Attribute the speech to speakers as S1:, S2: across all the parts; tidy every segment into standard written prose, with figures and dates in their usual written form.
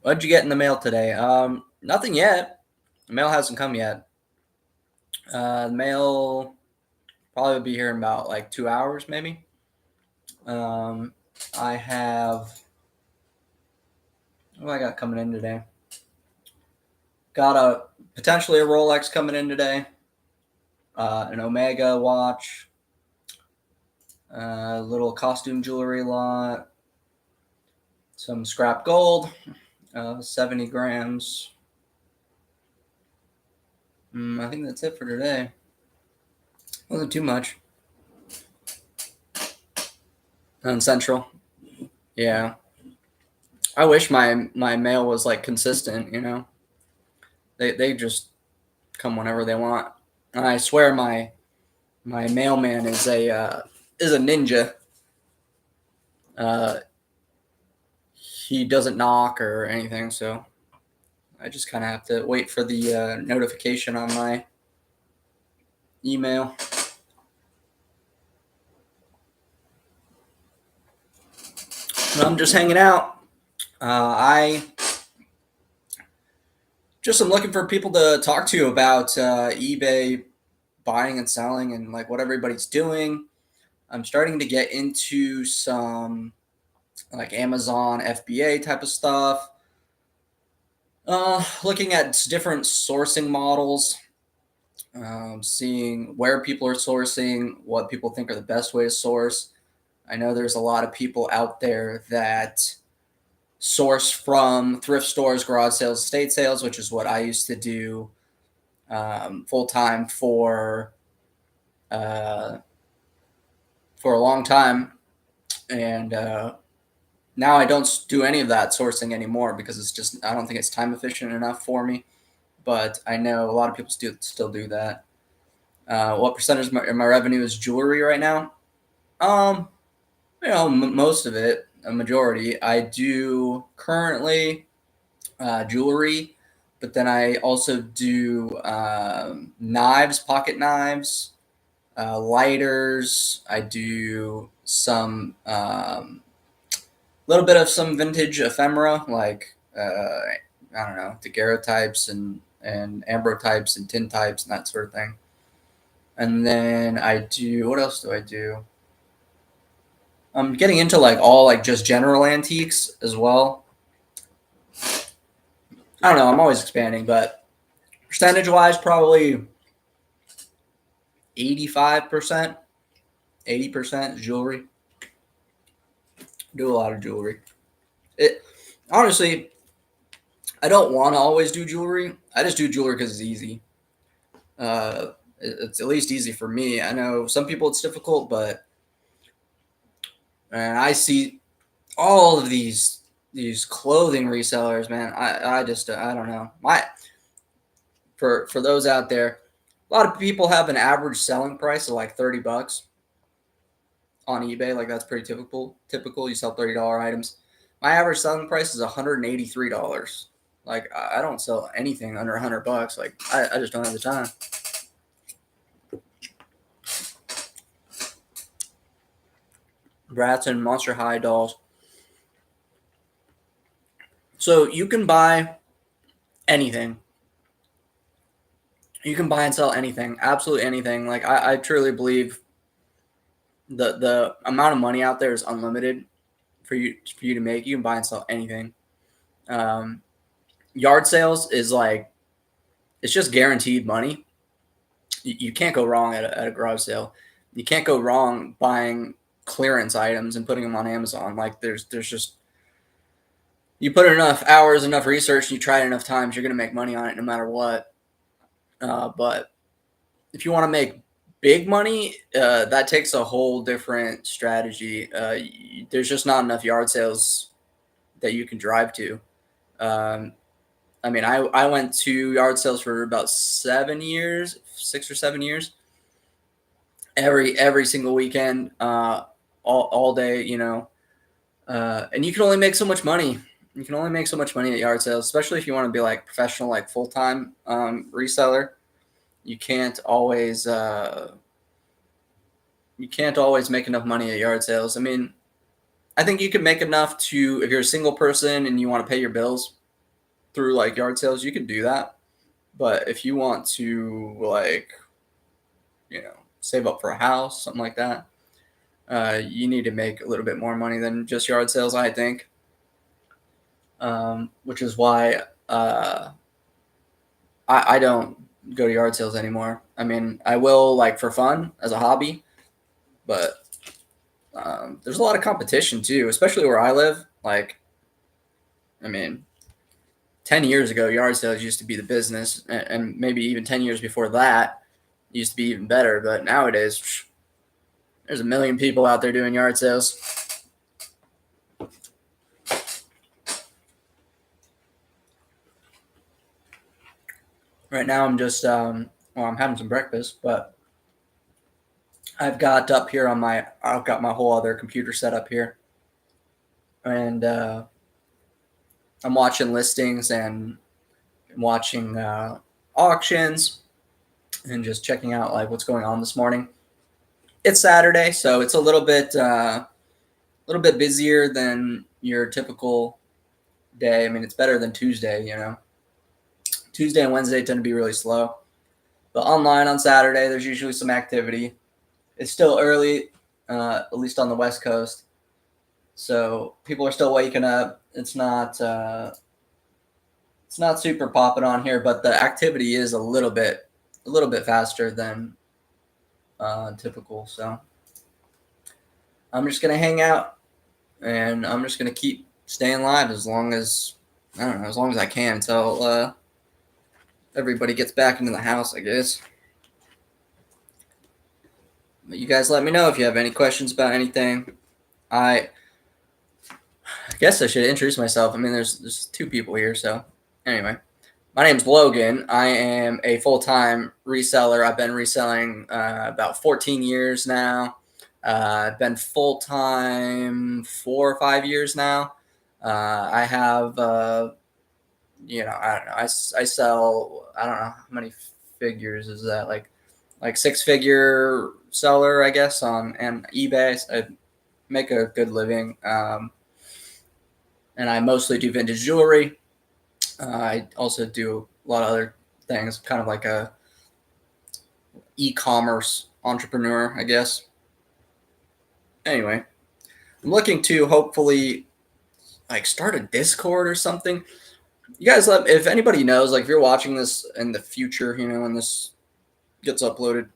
S1: What'd you get in the mail today? Nothing yet. The mail hasn't come yet. The mail probably will be here in about like 2 hours, maybe. Um, I have what do I got coming in today? Got a potentially a Rolex coming in today. An Omega watch. A little costume jewelry lot. Some scrap gold. 70 grams. I think that's it for today. Wasn't too much. On Central. Yeah. I wish my mail was like consistent, you know. They just come whenever they want. And I swear my mailman is a ninja. Uh, he doesn't knock or anything, so I just kind of have to wait for the notification on my email. I'm just hanging out. I just am looking for people to talk to about eBay buying and selling and like what everybody's doing. I'm starting to get into some like Amazon FBA type of stuff. Looking at different sourcing models, seeing where people are sourcing, what people think are the best way to source. I know there's a lot of people out there that source from thrift stores, garage sales, estate sales, which is what I used to do full time uh, for a long time, and now I don't do any of that sourcing anymore because it's just I don't think it's time efficient enough for me. But I know a lot of people still do that. What percentage of my revenue is jewelry right now? Um, most of it, a majority. I do currently jewelry, but then I also do knives, pocket knives, lighters. I do some little bit of some vintage ephemera, like I don't know, daguerreotypes and ambrotypes and tintypes and that sort of thing. And then I do what else do I do? I'm getting into like all like just general antiques as well. I don't know. I'm always expanding, but percentage wise, probably 85%, 80% jewelry. Do a lot of jewelry. It honestly, I don't want to always do jewelry. I just do jewelry because it's easy. Uh, it's at least easy for me. I know some people it's difficult, but and I see all of these clothing resellers, man. I just I don't know. My for those out there, a lot of people have an average selling price of like $30 on eBay. Like that's pretty typical. Typical. You sell $30 items. My average selling price is $183. Like I don't sell anything under $100. Like I just don't have the time. Brats and Monster High dolls. So you can buy anything. You can buy and sell anything. Absolutely anything. Like I truly believe the amount of money out there is unlimited for you to make. You can buy and sell anything. Um, Yard sales is like it's just guaranteed money. You can't go wrong at a garage sale. You can't go wrong buying clearance items and putting them on Amazon. Like there's just you put in enough hours, enough research, and you try it enough times, you're gonna make money on it no matter what. But if you want to make big money, that takes a whole different strategy. There's just not enough yard sales that you can drive to. Um, I mean, I went to yard sales for about 7 years, 6 or 7 years, every single weekend, all day, and you can only make so much money. You can only make so much money at yard sales, especially if you want to be like professional, like full time reseller. You can't always you can't always make enough money at yard sales. I mean, I think you can make enough to, if you're a single person and you want to pay your bills through like yard sales, you can do that. But if you want to like, save up for a house, something like that, you need to make a little bit more money than just yard sales, I think. Which is why I don't go to yard sales anymore. I mean, I will like for fun as a hobby, but there's a lot of competition too, especially where I live. Like, I mean, 10 years ago, yard sales used to be the business, and maybe even 10 years before that, used to be even better. But nowadays, there's a million people out there doing yard sales. Right now, I'm just, I'm having some breakfast, but I've got my whole other computer set up here, and I'm watching listings and watching auctions and just checking out like what's going on this morning. It's Saturday, so it's a little bit busier than your typical day. I mean, it's better than Tuesday. Tuesday and Wednesday tend to be really slow, but online on Saturday there's usually some activity. It's still early, at least on the West Coast, so people are still waking up. It's not super popping on here, but the activity is a little bit faster than typical. So I'm just gonna hang out, and I'm just gonna keep staying live as long as I don't know, as long as I can until everybody gets back into the house, I guess. But you guys let me know if you have any questions about anything. I guess I should introduce myself. I mean, there's two people here, so anyway. My name's Logan. I am a full-time reseller. I've been reselling about 14 years now. I've been full-time 4 or 5 years now. I have, I don't know. I sell, I don't know how many figures is that, like six-figure seller, I guess, on eBay. I make a good living, and I mostly do vintage jewelry. I also do a lot of other things, kind of like a e-commerce entrepreneur, I guess. Anyway, I'm looking to hopefully like start a Discord or something. You guys, if anybody knows, like if you're watching this in the future, when this gets uploaded,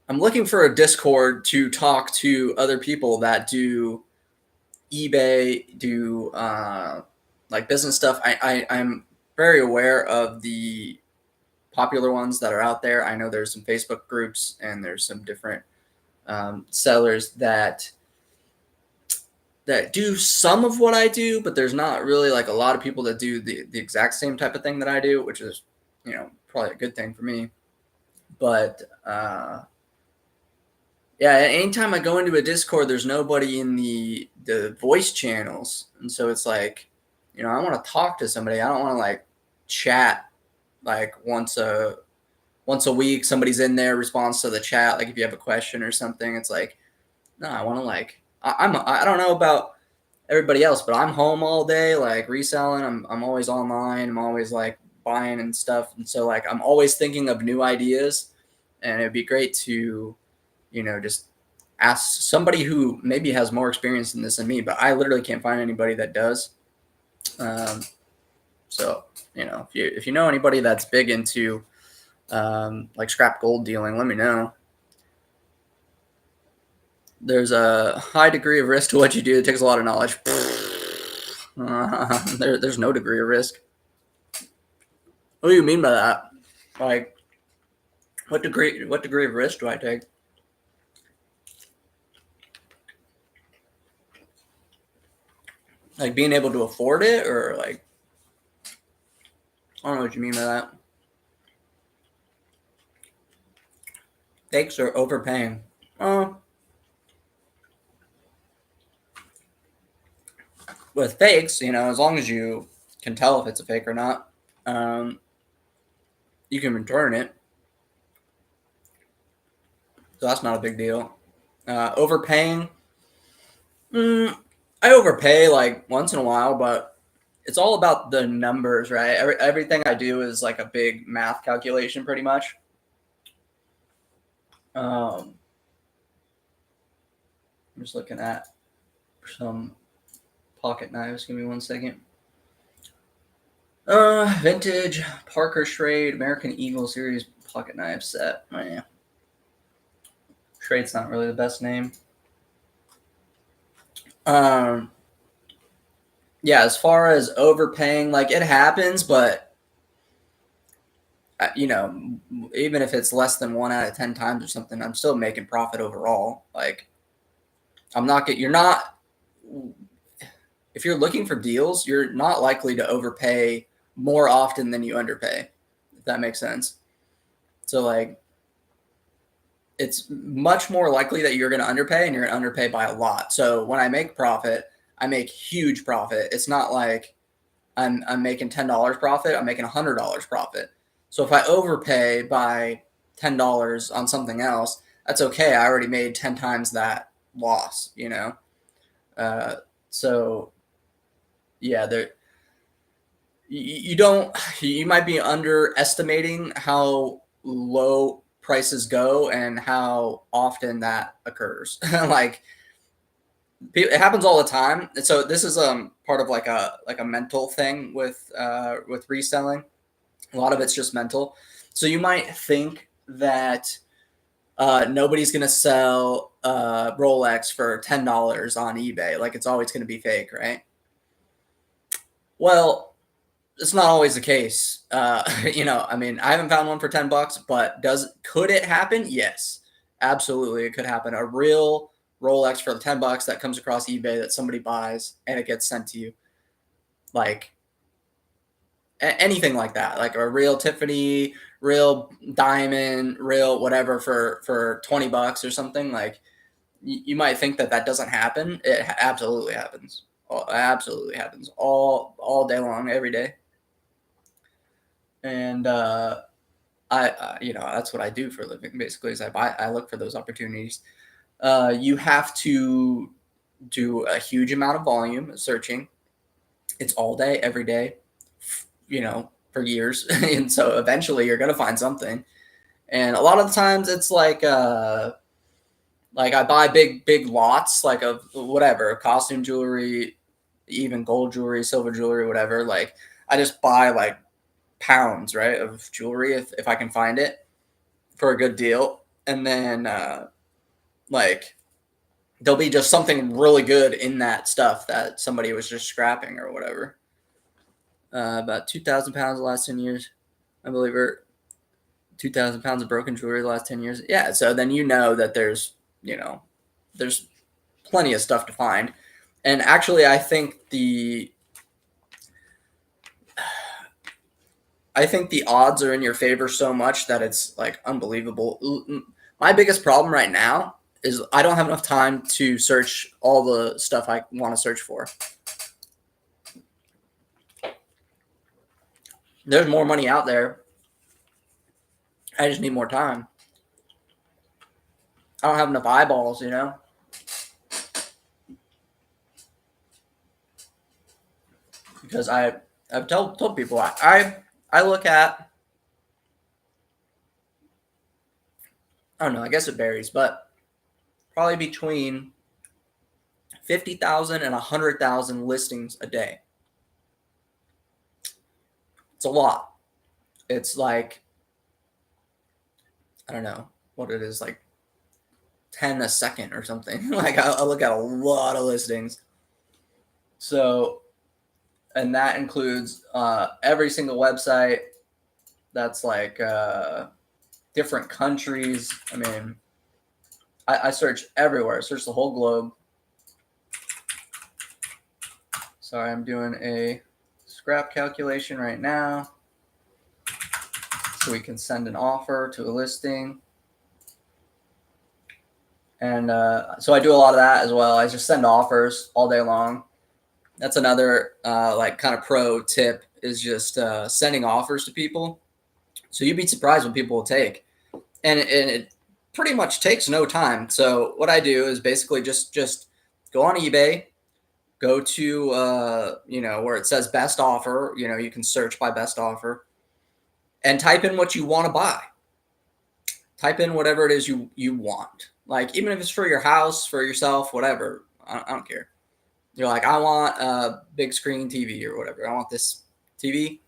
S1: I'm looking for a Discord to talk to other people that do eBay, do like business stuff. I'm very aware of the popular ones that are out there. I know there's some Facebook groups and there's some different sellers that do some of what I do, but there's not really like a lot of people that do the exact same type of thing that I do, which is, probably a good thing for me. But yeah, anytime I go into a Discord, there's nobody in the voice channels, and so it's like, I want to talk to somebody. I don't want to like chat like once a week. Somebody's in there, responds to the chat. Like if you have a question or something, it's like, no, I want to like I don't know about everybody else, but I'm home all day, like reselling. I'm always online. I'm always like buying and stuff, and so like I'm always thinking of new ideas, and it'd be great to just ask somebody who maybe has more experience in this than me, but I literally can't find anybody that does. So, if you know anybody that's big into like scrap gold dealing, let me know. There's a high degree of risk to what you do. It takes a lot of knowledge. There's no degree of risk. What do you mean by that? Like, what degree of risk do I take? Like being able to afford it, or like, I don't know what you mean by that. Fakes or overpaying? With fakes, as long as you can tell if it's a fake or not, you can return it. So that's not a big deal. Overpaying, I overpay like once in a while, but it's all about the numbers, right? Everything I do is like a big math calculation, pretty much. I'm just looking at some pocket knives. Give me 1 second. Vintage Parker Schrade American Eagle Series pocket knife set. Oh, yeah. Schrade's not really the best name. Um, yeah, as far as overpaying, like it happens, but you know, even if it's less than 1 out of 10 times or something, I'm still making profit overall. Like I'm not get you're not if you're looking for deals, you're not likely to overpay more often than you underpay, if that makes sense. So like it's much more likely that you're going to underpay and you're going to underpay by a lot. So when I make profit, I make huge profit. It's not like I'm making $10 profit, I'm making $100 profit. So if I overpay by $10 on something else, that's okay. I already made 10 times that loss, you know? Uh, so yeah, there you don't you might be underestimating how low prices go and how often that occurs. Like it happens all the time. And so this is part of like a mental thing with reselling. A lot of it's just mental. So you might think that nobody's gonna sell Rolex for $10 on eBay. Like it's always gonna be fake, right? Well, it's not always the case. I mean, I haven't found one for $10, but could it happen? Yes, absolutely, it could happen. A real Rolex for $10 that comes across eBay that somebody buys and it gets sent to you, like anything like that, like a real Tiffany, real diamond, real whatever for $20 or something. Like you might think that doesn't happen. It absolutely happens. Absolutely happens all day long, every day. And that's what I do for a living. Basically, is I look for those opportunities. You have to do a huge amount of volume searching. It's all day, every day, for years, and so eventually you're gonna find something. And a lot of the times it's like I buy big lots like of whatever costume jewelry, even gold jewelry, silver jewelry, whatever. Like I just buy like pounds, right, of jewelry if I can find it for a good deal, and then like there'll be just something really good in that stuff that somebody was just scrapping or whatever. About 2,000 pounds the last 10 years, I believe, or 2,000 pounds of broken jewelry the last 10 years. Yeah, so then you know that there's plenty of stuff to find, and actually, I think the odds are in your favor so much that it's like unbelievable. My biggest problem right now is I don't have enough time to search all the stuff I want to search for. There's more money out there. I just need more time. I don't have enough eyeballs, because I've told people I look at, I don't know, I guess it varies, but probably between 50,000 and 100,000 listings a day. It's a lot. It's like, I don't know what it is, like 10 a second or something. Like I look at a lot of listings. So, and that includes every single website. That's like different countries. I mean, I search everywhere. I search the whole globe. Sorry, I'm doing a scrap calculation right now so we can send an offer to a listing. And so I do a lot of that as well. I just send offers all day long. That's another like kind of pro tip is just sending offers to people. So you'd be surprised what people will take, and it pretty much takes no time. So what I do is basically just go on eBay, go to where it says best offer. You can search by best offer and type in what you want to buy. Type in whatever it is you want. Like, even if it's for your house, for yourself, whatever. I don't care. You're like, I want a big screen TV or whatever. I want this TV.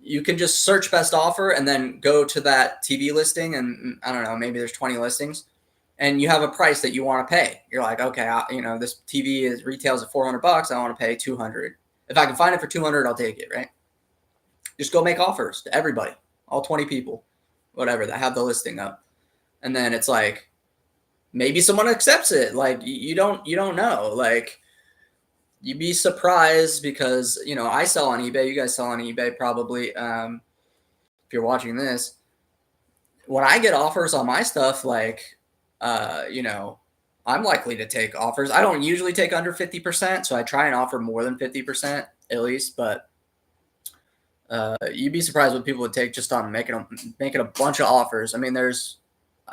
S1: You can just search best offer and then go to that TV listing, and I don't know, maybe there's 20 listings, and you have a price that you want to pay. You're like, okay, this TV retails at $400. I want to pay $200. If I can find it for $200, I'll take it. Right? Just go make offers to everybody, all 20 people, whatever, that have the listing up, and then it's like, maybe someone accepts it. Like, you don't know. Like, you'd be surprised because I sell on eBay. You guys sell on eBay probably. If you're watching this, when I get offers on my stuff, like, I'm likely to take offers. I don't usually take under 50%, so I try and offer more than 50% at least. But you'd be surprised what people would take just on making a bunch of offers. I mean, there's,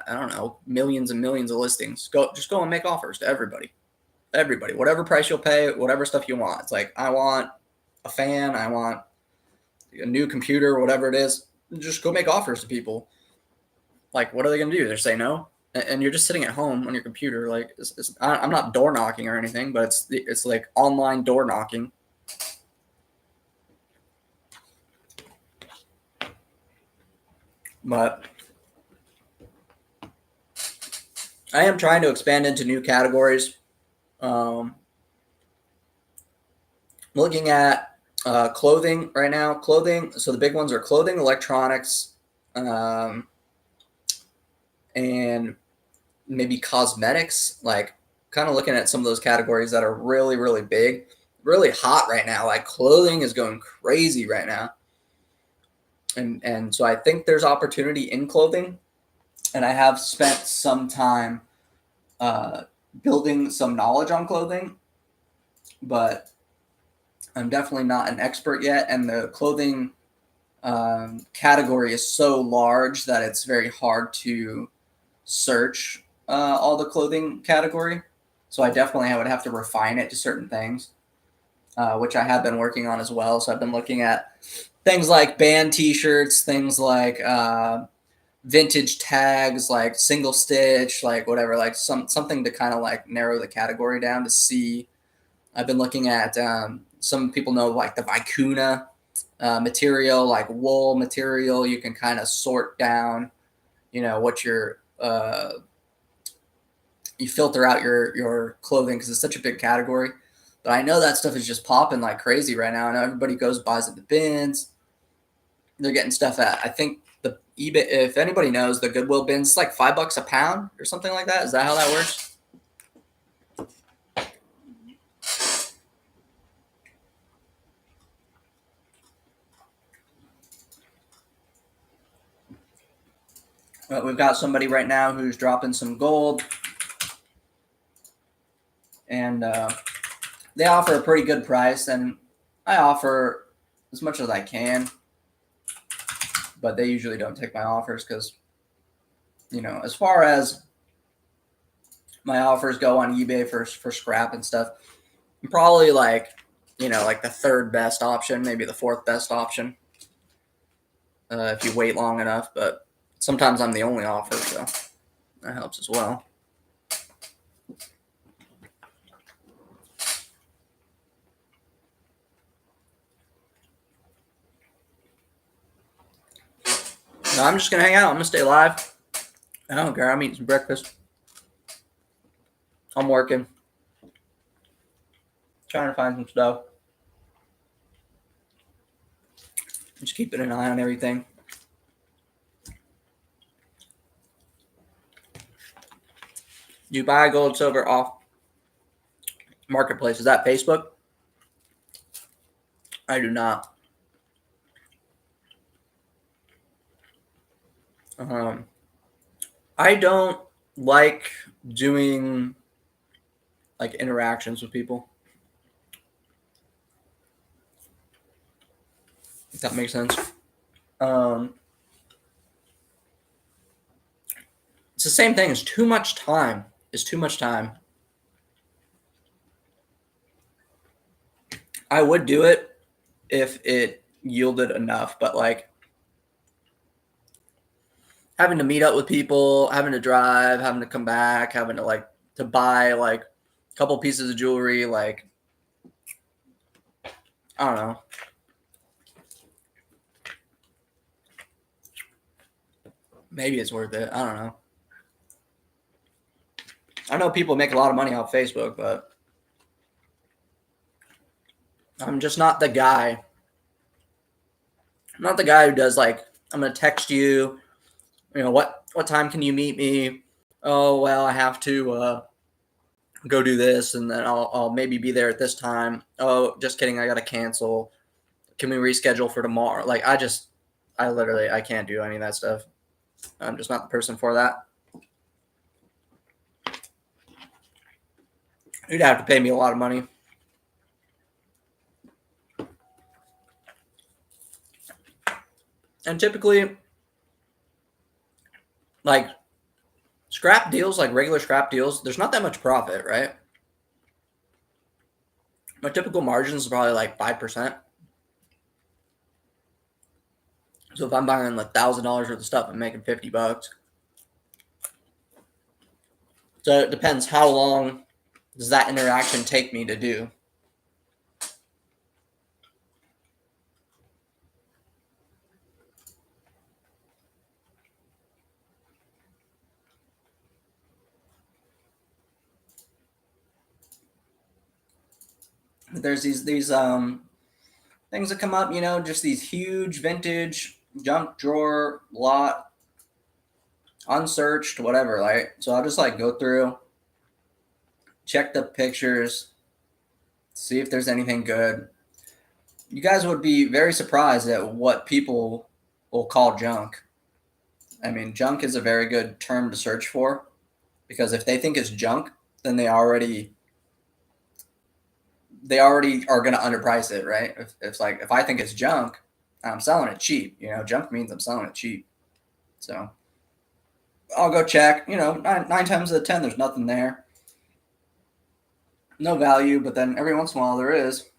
S1: I don't know, millions and millions of listings. Just go and make offers to everybody, whatever price you'll pay, whatever stuff you want. It's like, I want a fan, I want a new computer, whatever it is. Just go make offers to people. Like, what are they going to do? They're say no, and you're just sitting at home on your computer. Like, I'm not door knocking or anything, but it's like online door knocking. But I am trying to expand into new categories. Looking at clothing right now. Clothing. So the big ones are clothing, electronics, and maybe cosmetics. Like, kind of looking at some of those categories that are really, really big, really hot right now. Like, clothing is going crazy right now. And so I think there's opportunity in clothing. And I have spent some time building some knowledge on clothing, but I'm definitely not an expert yet. And the clothing category is so large that it's very hard to search all the clothing category. So I would have to refine it to certain things, which I have been working on as well. So I've been looking at things like band t-shirts, things like vintage tags, like single stitch, like whatever, like something to kind of like narrow the category down to see. I've been looking at some people know like the vicuna material, like wool material. You can kind of sort down, what your you filter out your clothing because it's such a big category. But I know that stuff is just popping like crazy right now. I know everybody buys at the bins. They're getting stuff at, I think, the eBay. If anybody knows, the Goodwill bins, it's like $5 a pound or something like that. Is that how that works? But we've got somebody right now who's dropping some gold, and they offer a pretty good price, and I offer as much as I can, but they usually don't take my offers because, as far as my offers go on eBay for scrap and stuff, I'm probably like, like the third best option, maybe the fourth best option, if you wait long enough. But sometimes I'm the only offer, so that helps as well. No, I'm just gonna hang out. I'm gonna stay live. I don't care. I'm eating some breakfast. I'm working, trying to find some stuff. Just keeping an eye on everything. You buy gold, silver off marketplace. Is that Facebook? I do not. I don't like doing like interactions with people. If that makes sense. It's the same thing as too much time is too much time. I would do it if it yielded enough, but like having to meet up with people, having to drive, having to come back, having to like to buy like a couple pieces of jewelry, like I don't know. Maybe it's worth it. I don't know. I know people make a lot of money off Facebook, but I'm just not the guy. I'm not the guy who does like I'm gonna text you. You know what time can you meet me? Oh well, I have to go do this, and then I'll maybe be there at this time. Oh, just kidding. I gotta cancel. Can we reschedule for tomorrow? Like I literally I can't do any of that stuff. I'm just not the person for that. You'd have to pay me a lot of money. And typically, like scrap deals, like regular scrap deals, there's not that much profit, right? My typical margin is probably like 5%. So if I'm buying like $1,000 worth of stuff, I'm making $50. So it depends how long does that interaction take me to do. There's these things that come up, just these huge vintage junk drawer lot, unsearched, whatever. Like so, I'll just like go through, check the pictures, see if there's anything good. You guys would be very surprised at what people will call junk. I mean, junk is a very good term to search for because if they think it's junk, then they already are going to underprice it, right? If it's like if I think it's junk, I'm selling it cheap. Junk means I'm selling it cheap. So I'll go check. Nine times out of 10, there's nothing there, no value. But then every once in a while, there is.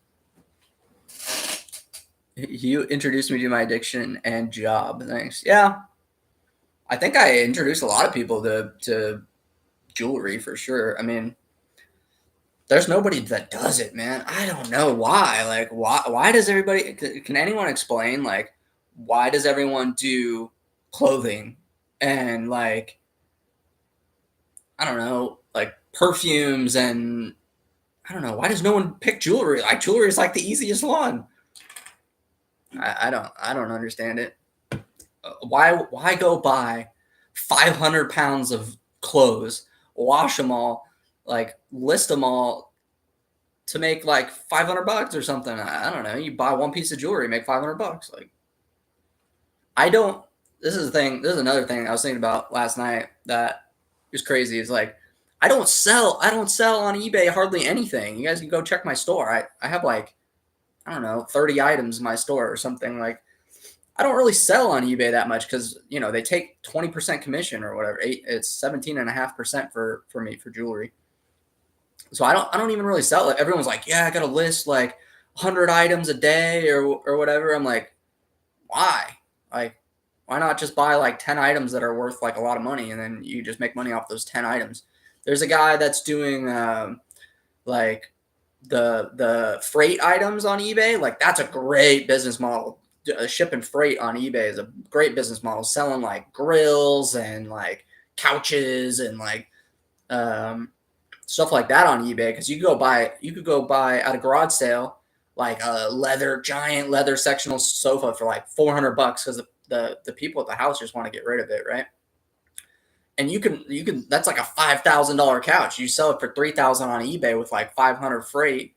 S1: You introduced me to my addiction and job. Thanks. Yeah, I think I introduced a lot of people to jewelry for sure. I mean, there's nobody that does it, man. I don't know why. Like, why does everybody? Can anyone explain like why does everyone do clothing and like I don't know, like perfumes and I don't know why does no one pick jewelry? Like jewelry is like the easiest one. I don't understand it. Why go buy 500 pounds of clothes, wash them all, like list them all to make like $500 or something? I don't know. You buy one piece of jewelry, make $500. Like I don't. This is the thing. This is another thing I was thinking about last night that is crazy. Is like I don't sell. I don't sell on eBay hardly anything. You guys can go check my store. I have like I don't know 30 items in my store or something like. I don't really sell on eBay that much because they take 20% commission or whatever. It's 17.5% for me for jewelry. So I don't even really sell it. Everyone's like, yeah, I got to list like 100 items a day or whatever. I'm like, why? Like, why not just buy like 10 items that are worth like a lot of money and then you just make money off those 10 items? There's a guy that's doing like the freight items on eBay. Like that's a great business model. Shipping freight on eBay is a great business model. Selling like grills and like couches and like stuff like that on eBay because you could go buy at a garage sale like a giant leather sectional sofa for like $400 because the people at the house just want to get rid of it, right? And you can that's like a $5,000 couch. You sell it for $3,000 on eBay with like 500 freight.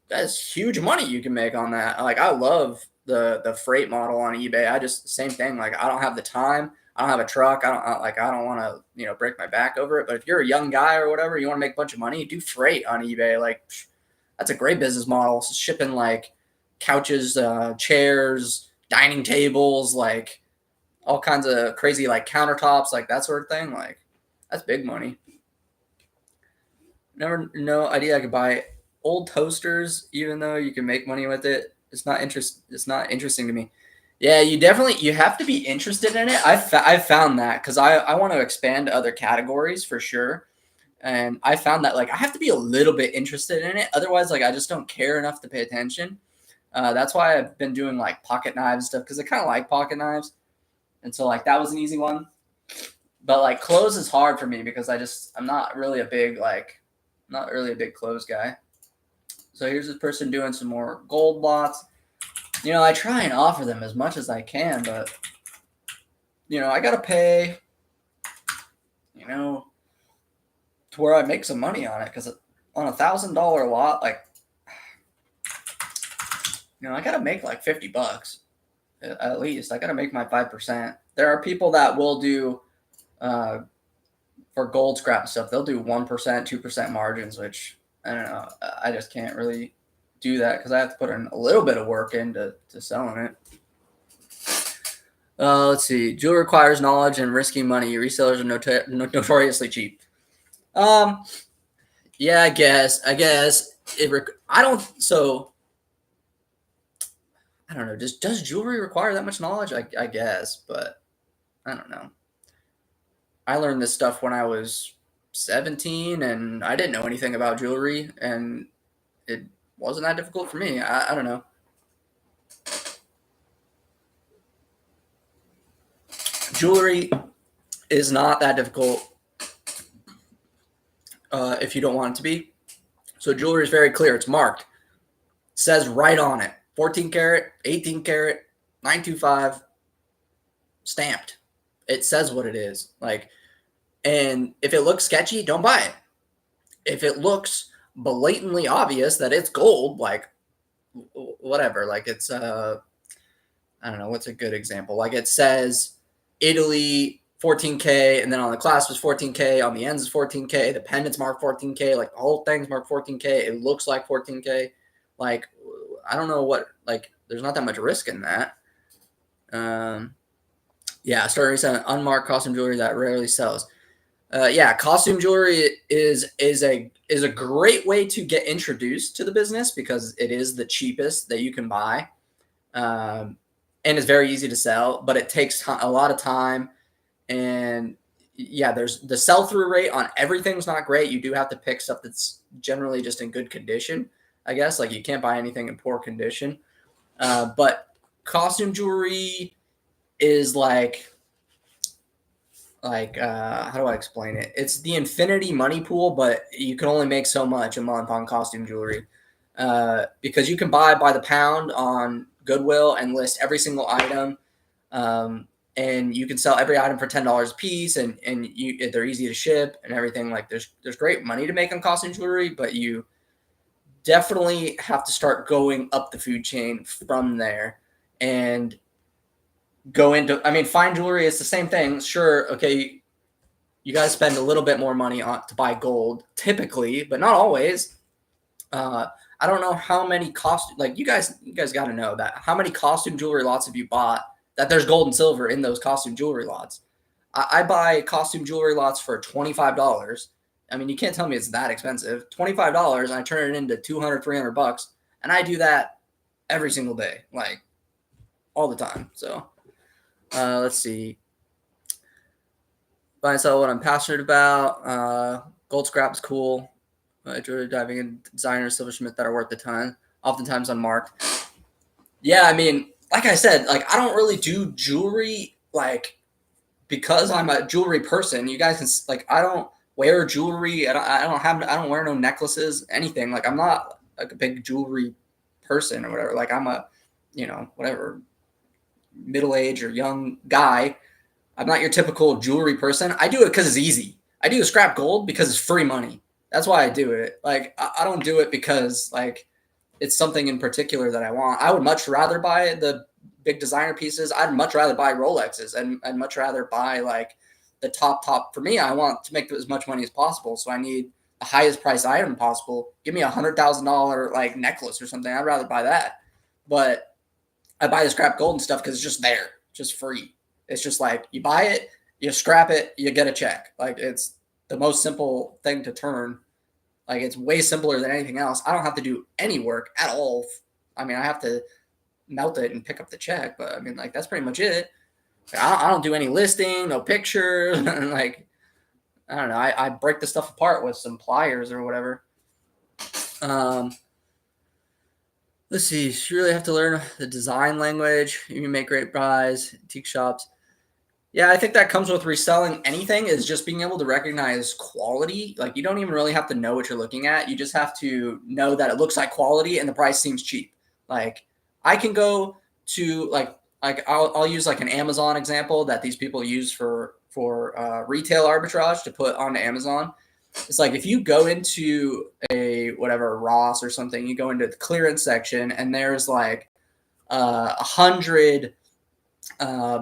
S1: That's huge money you can make on that. Like I love the freight model on eBay. I just same thing. Like I don't have the time. I don't have a truck. I don't want to break my back over it. But if you're a young guy or whatever, you want to make a bunch of money, do freight on eBay. Like that's a great business model. Shipping like couches, chairs, dining tables, like all kinds of crazy like countertops, like that sort of thing. Like that's big money. Never no idea I could buy old toasters, even though you can make money with it, it's not interesting to me. Yeah, you have to be interested in it. I've found that because I want to expand to other categories for sure. And I found that like I have to be a little bit interested in it. Otherwise, like I just don't care enough to pay attention. That's why I've been doing like pocket knives and stuff because I kind of like pocket knives. And so like that was an easy one. But like clothes is hard for me because I'm not really a big clothes guy. So here's this person doing some more gold lots. I try and offer them as much as I can, but I gotta pay, to where I make some money on it. Because on $1,000 lot, like, I gotta make like $50 at least. I gotta make my 5%. There are people that will do for gold scrap and stuff. They'll do 1%, 2% margins, which I don't know. I just can't really do that because I have to put in a little bit of work into selling it. Let's see. Jewelry requires knowledge and risky money. Resellers are notoriously cheap. Yeah, I guess I don't. So I don't know. Does jewelry require that much knowledge? I guess, but I don't know. I learned this stuff when I was 17, and I didn't know anything about jewelry, and it wasn't that difficult for me. I don't know. Jewelry is not that difficult if you don't want it to be. So jewelry is very clear. It's marked. It says right on it. 14 karat, 18 karat, 925, stamped. It says what it is. And if it looks sketchy, don't buy it. If it looks blatantly obvious that it's gold, like whatever, like it's I don't know, what's a good example? Like it says Italy 14K, and then on the clasp is 14K, on the ends is 14K, the pendant's marked 14K, like the whole thing's marked 14K. It looks like 14K. Like I don't know what, like there's not that much risk in that. Yeah, starting reselling unmarked costume jewelry that rarely sells. Yeah, costume jewelry is a great way to get introduced to the business because it is the cheapest that you can buy, and it's very easy to sell. But it takes a lot of time, and yeah, there's the sell through rate on everything's not great. You do have to pick stuff that's generally just in good condition. I guess like you can't buy anything in poor condition, but costume jewelry is like how do I explain it? It's the infinity money pool, but you can only make so much a month on costume jewelry because you can buy by the pound on Goodwill and list every single item, and you can sell every item for $10 a piece, and they're easy to ship and everything. Like there's great money to make on costume jewelry, but you definitely have to start going up the food chain from there and go into, I mean, fine jewelry is the same thing. Sure, okay, you got to spend a little bit more money to buy gold, typically, but not always. I don't know how many costume, like you guys got to know that how many costume jewelry lots have you bought that there's gold and silver in those costume jewelry lots. I buy costume jewelry lots for $25. I mean, you can't tell me it's that expensive. $25, and I turn it into 200, $300, and I do that every single day, like all the time. So. Let's see. Buy and sell what I'm passionate about. Gold scrap is cool. Jewelry diving in designers, silversmith that are worth the time. Oftentimes unmarked. Yeah, I mean, like I said, like I don't really do jewelry like because I'm a jewelry person. You guys can like I don't wear jewelry. I don't wear no necklaces, anything. Like I'm not like a big jewelry person or whatever. Like I'm a, whatever, middle-aged or young guy. I'm not your typical jewelry person. I do it because it's easy. I do the scrap gold because it's free money. That's why I do it. Like I don't do it because like it's something in particular that I want. I would much rather buy the big designer pieces. I'd much rather buy Rolexes, and I'd much rather buy like the top. For me, I want to make as much money as possible. So I need the highest price item possible. Give me $100,000 like necklace or something. I'd rather buy that. But I buy the scrap gold and stuff because it's just there, just free. It's just like you buy it, you scrap it, you get a check. Like it's the most simple thing to turn. Like it's way simpler than anything else. I don't have to do any work at all. I mean, I have to melt it and pick up the check, but I mean, like that's pretty much it. I don't do any listing, no pictures. Like I don't know. I break the stuff apart with some pliers or whatever. Let's see. You really have to learn the design language. You make great buys, antique shops. Yeah, I think that comes with reselling anything is just being able to recognize quality. Like you don't even really have to know what you're looking at. You just have to know that it looks like quality and the price seems cheap. Like I can go to like I'll use like an Amazon example that these people use for retail arbitrage to put onto Amazon. It's like if you go into a whatever Ross or something, you go into the clearance section and there's like 100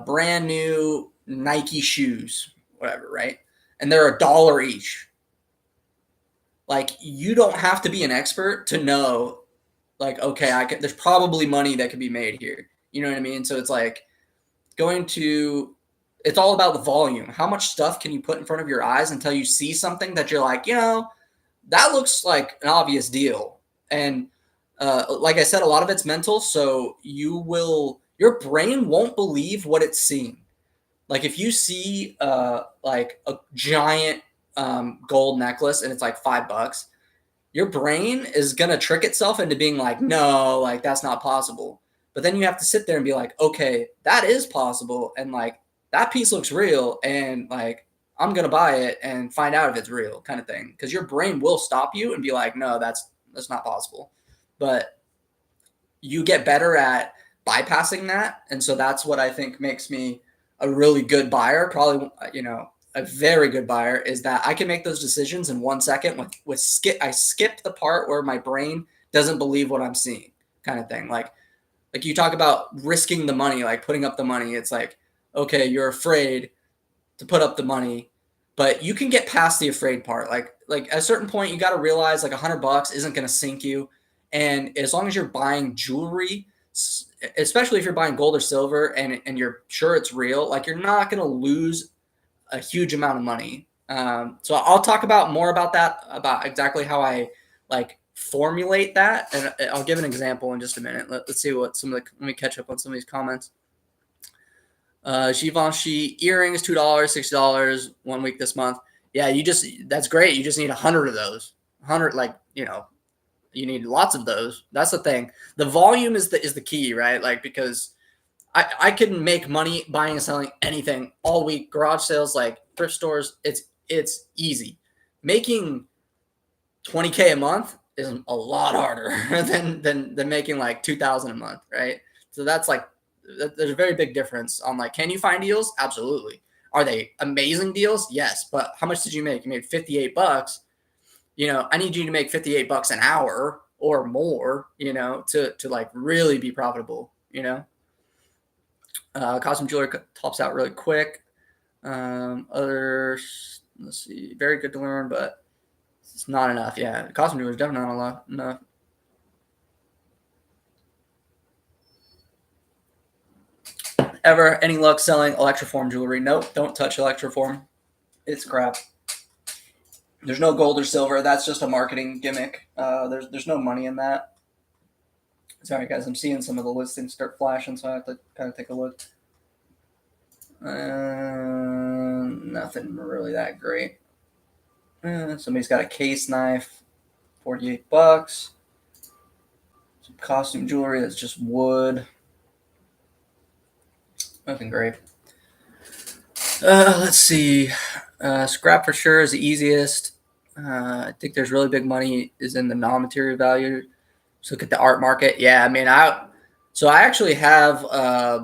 S1: brand new Nike shoes, whatever, right? And they're $1 each. Like you don't have to be an expert to know, like, okay, there's probably money that could be made here. You know what I mean? So it's like it's all about the volume. How much stuff can you put in front of your eyes until you see something that you're like, that looks like an obvious deal. And like I said, a lot of it's mental. So your brain won't believe what it's seeing. Like if you see like a giant gold necklace and it's like $5, your brain is gonna trick itself into being like, no, like that's not possible. But then you have to sit there and be like, okay, that is possible, and like that piece looks real, and like I'm gonna buy it and find out if it's real, kind of thing. Because your brain will stop you and be like, no, that's not possible. But you get better at bypassing that, and so that's what I think makes me a really good buyer. Probably, a very good buyer is that I can make those decisions in 1 second. I skip the part where my brain doesn't believe what I'm seeing, kind of thing. Like you talk about risking the money, like putting up the money. It's like, okay, you're afraid to put up the money, but you can get past the afraid part. Like at a certain point, you got to realize like $100 isn't going to sink you. And as long as you're buying jewelry, especially if you're buying gold or silver and you're sure it's real, like you're not going to lose a huge amount of money. So I'll talk more about that, about exactly how I like formulate that. And I'll give an example in just a minute. Let's see what let me catch up on some of these comments. Givenchy earrings, $2, $60, 1 week this month. Yeah, that's great. You just need 100 of those. 100, you need lots of those. That's the thing. The volume is the key, right? Like, because I can make money buying and selling anything all week. Garage sales, like thrift stores, it's easy. Making $20K a month is a lot harder than making like $2,000 a month, right? So that's like, there's a very big difference on like, can you find deals? Absolutely. Are they amazing deals? Yes. But how much did you make? You made $58. I need you to make $58 an hour or more, to like really be profitable, Costume jewelry tops out really quick. Others, let's see, very good to learn, but it's not enough. Yeah, costume jewelry is definitely not enough. Ever any luck selling electroform jewelry? Nope, don't touch electroform. It's crap. There's no gold or silver. That's just a marketing gimmick. There's no money in that. Sorry, guys. I'm seeing some of the listings start flashing, so I have to kind of take a look. Nothing really that great. Somebody's got a case knife, $48. Some costume jewelry that's just wood. Nothing great. Let's see. Scrap for sure is the easiest. I think there's really big money is in the non-material value. So look at the art market. Yeah, I mean, I actually have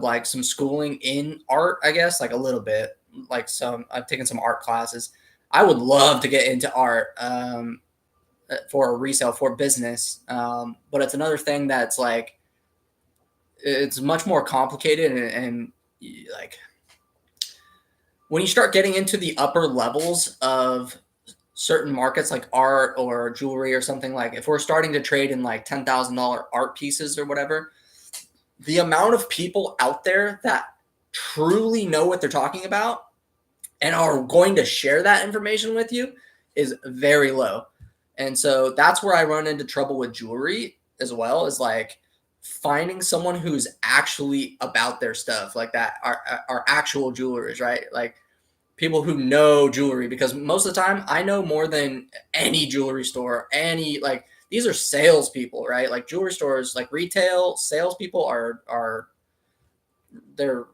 S1: like some schooling in art, I guess, like a little bit. Like I've taken some art classes. I would love to get into art for resale, for business. But it's another thing that's like, it's much more complicated and like when you start getting into the upper levels of certain markets like art or jewelry or something, like if we're starting to trade in like $10,000 art pieces or whatever, the amount of people out there that truly know what they're talking about and are going to share that information with you is very low. And so that's where I run into trouble with jewelry as well, is like finding someone who's actually about their stuff, like that are actual jewelers, right? Like people who know jewelry, because most of the time I know more than any jewelry store, any like these are salespeople, right? Like jewelry stores, like retail salespeople are they're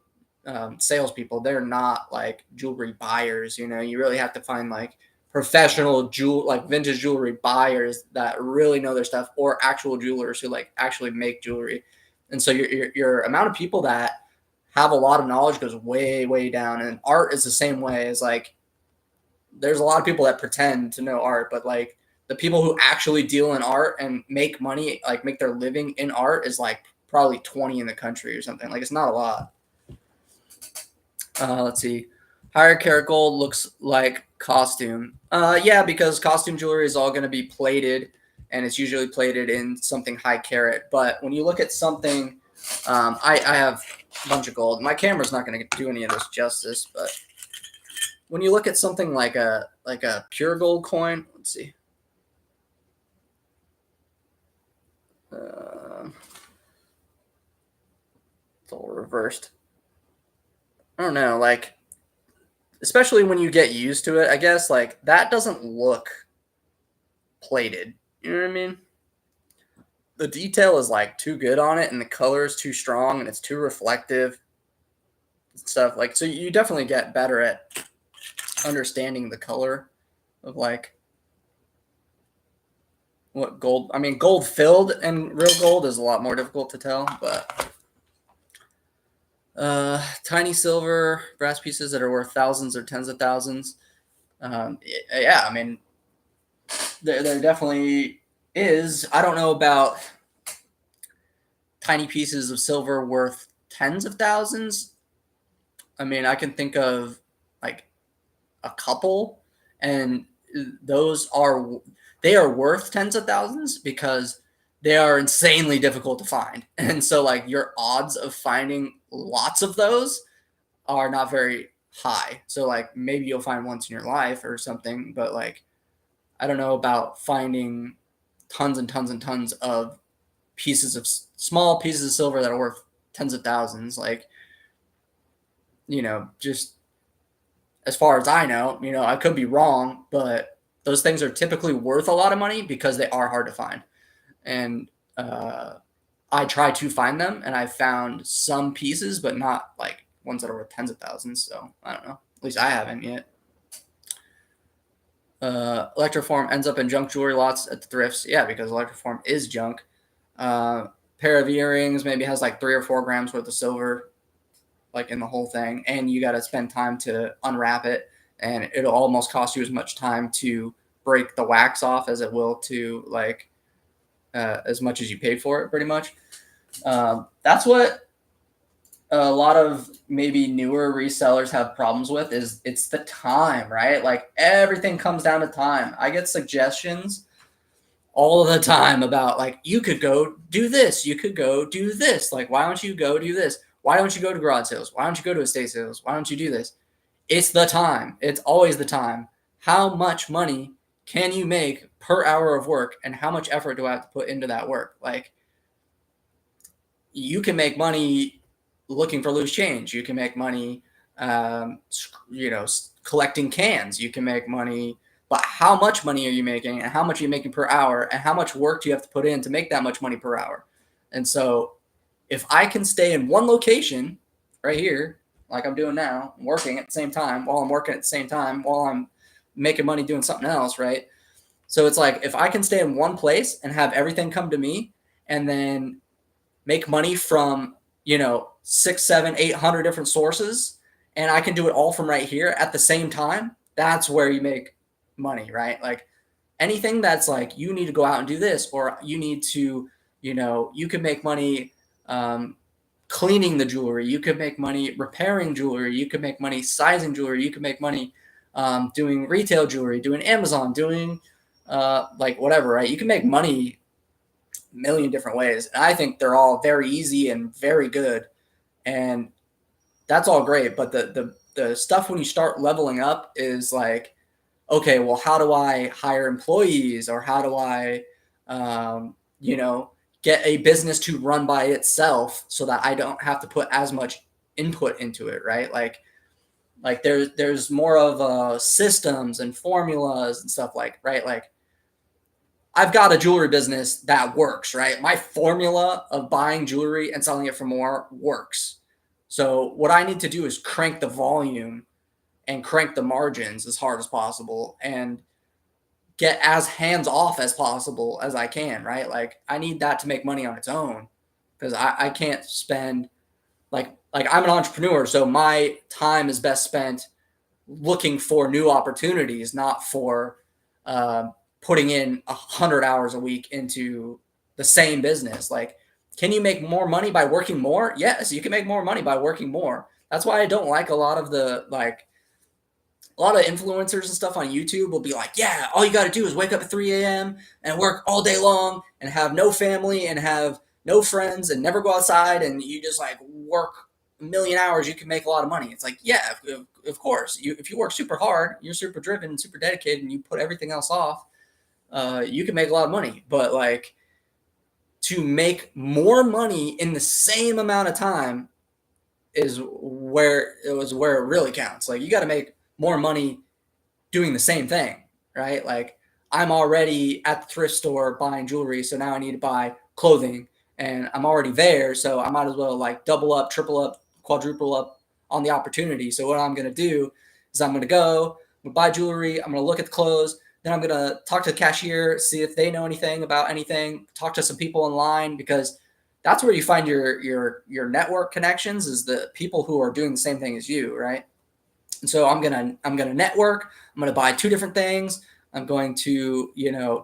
S1: salespeople. They're not like jewelry buyers. You know, you really have to find like professional like vintage jewelry buyers that really know their stuff, or actual jewelers who like actually make jewelry. And so your amount of people that have a lot of knowledge goes way, way down. And art is the same way. As like there's a lot of people that pretend to know art, but like the people who actually deal in art and make money, like make their living in art, is like probably 20 in the country or something. Like it's not a lot. Let's see. Higher karat gold looks like costume. Yeah, because costume jewelry is all going to be plated, and it's usually plated in something high carat. But when you look at something, I have a bunch of gold. My camera's not going to do any of this justice, but when you look at something like a pure gold coin, let's see. It's all reversed. I don't know, like especially when you get used to it, I guess like that doesn't look plated. You know what I mean? The detail is like too good on it, and the color is too strong, and it's too reflective and stuff. Like so, you definitely get better at understanding the color of like what gold. I mean, gold filled and real gold is a lot more difficult to tell, but tiny silver brass pieces that are worth thousands or tens of thousands. Yeah, I mean, there definitely is. I don't know about tiny pieces of silver worth tens of thousands. I mean, I can think of like a couple, and those are they are worth tens of thousands because they are insanely difficult to find. And so like your odds of finding lots of those are not very high. So like maybe you'll find once in your life or something, but like I don't know about finding tons and tons and tons of pieces of small pieces of silver that are worth tens of thousands. Like, you know, just as far as I know, you know, I could be wrong, but those things are typically worth a lot of money because they are hard to find. And I try to find them, and I've found some pieces, but not like ones that are worth tens of thousands. So I don't know. At least I haven't yet. Electroform ends up in junk jewelry lots at the thrifts. Yeah, because electroform is junk. Pair of earrings maybe has like 3 or 4 grams worth of silver, like in the whole thing, and you got to spend time to unwrap it, and it'll almost cost you as much time to break the wax off as it will to like as much as you paid for it, pretty much. That's what a lot of maybe newer resellers have problems with, is it's the time, right? Like everything comes down to time. I get suggestions all the time about like, you could go do this, you could go do this. Like, why don't you go do this? Why don't you go to garage sales? Why don't you go to estate sales? Why don't you do this? It's the time. It's always the time. How much money can you make per hour of work, and how much effort do I have to put into that work? Like, you can make money looking for loose change. You can make money, you know, collecting cans. You can make money, but how much money are you making, and how much are you making per hour, and how much work do you have to put in to make that much money per hour? And so if I can stay in one location right here, like I'm doing now, working at the same time while I'm working at the same time while I'm making money doing something else, right? So it's like, if I can stay in one place and have everything come to me, and then make money from, you know, 6, 7, 800 different sources, and I can do it all from right here at the same time, that's where you make money, right? Like anything that's like, you need to go out and do this, or you need to, you know, you can make money cleaning the jewelry. You could make money repairing jewelry. You could make money sizing jewelry. You could make money doing retail jewelry, doing Amazon, doing like whatever, right? You can make money a million different ways. And I think they're all very easy and very good. And that's all great. But the stuff when you start leveling up is like, okay, well, how do I hire employees, or how do I, you know, get a business to run by itself so that I don't have to put as much input into it, right? Like there's more of systems and formulas and stuff, like, right? Like, I've got a jewelry business that works, right? My formula of buying jewelry and selling it for more works. So what I need to do is crank the volume and crank the margins as hard as possible, and get as hands off as possible as I can, right? Like, I need that to make money on its own, because I can't spend, like I'm an entrepreneur, so my time is best spent looking for new opportunities, not for uh, putting in 100 hours a week into the same business. Like, can you make more money by working more? Yes, you can make more money by working more. That's why I don't like a lot of the, like, a lot of influencers and stuff on YouTube will be like, yeah, all you got to do is wake up at 3 a.m. and work all day long and have no family and have no friends and never go outside, and you just like work a million hours, you can make a lot of money. It's like, yeah, of course. If you work super hard, you're super driven, super dedicated, and you put everything else off, you can make a lot of money. But like, to make more money in the same amount of time is where it really counts. Like, you got to make more money doing the same thing, right? Like, I'm already at the thrift store buying jewelry, so now I need to buy clothing, and I'm already there, so I might as well like double up, triple up, quadruple up on the opportunity. So what I'm going to do is I'm going to go, I'm going to buy jewelry, I'm going to look at the clothes, then I'm going to talk to the cashier, see if they know anything about anything, talk to some people online, because that's where you find your network connections, is the people who are doing the same thing as you, right? And so I'm gonna network. I'm gonna buy two different things. I'm going to,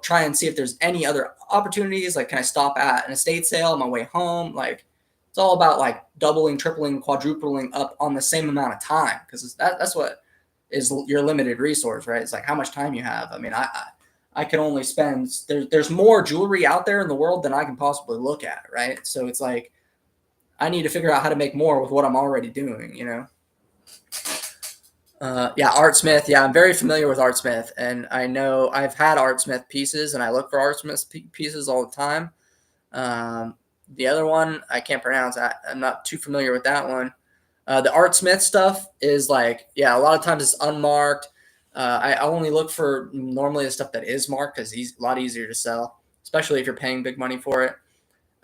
S1: try and see if there's any other opportunities. Like, can I stop at an estate sale on my way home? Like, it's all about like doubling, tripling, quadrupling up on the same amount of time, because that's what is your limited resource, right? It's like how much time you have. I mean, I can only spend, there's more jewelry out there in the world than I can possibly look at, right? So it's like, I need to figure out how to make more with what I'm already doing. Yeah, Art Smith. Yeah, I'm very familiar with Art Smith, and I know I've had Art Smith pieces, and I look for Art Smith pieces all the time. Um, the other one I can't pronounce. I'm not too familiar with that one. The Art Smith stuff is like, yeah, a lot of times it's unmarked. I only look for normally the stuff that is marked, because he's a lot easier to sell, especially if you're paying big money for it.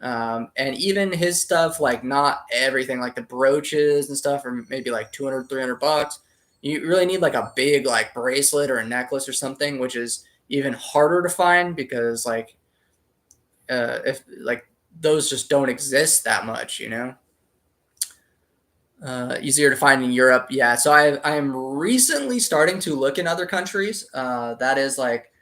S1: And even his stuff, like not everything, like the brooches and stuff, are maybe like 200, $300. You really need like a big like bracelet or a necklace or something, which is even harder to find, because like, if like those just don't exist that much. Easier to find in Europe. Yeah. So I'm recently starting to look in other countries. That is like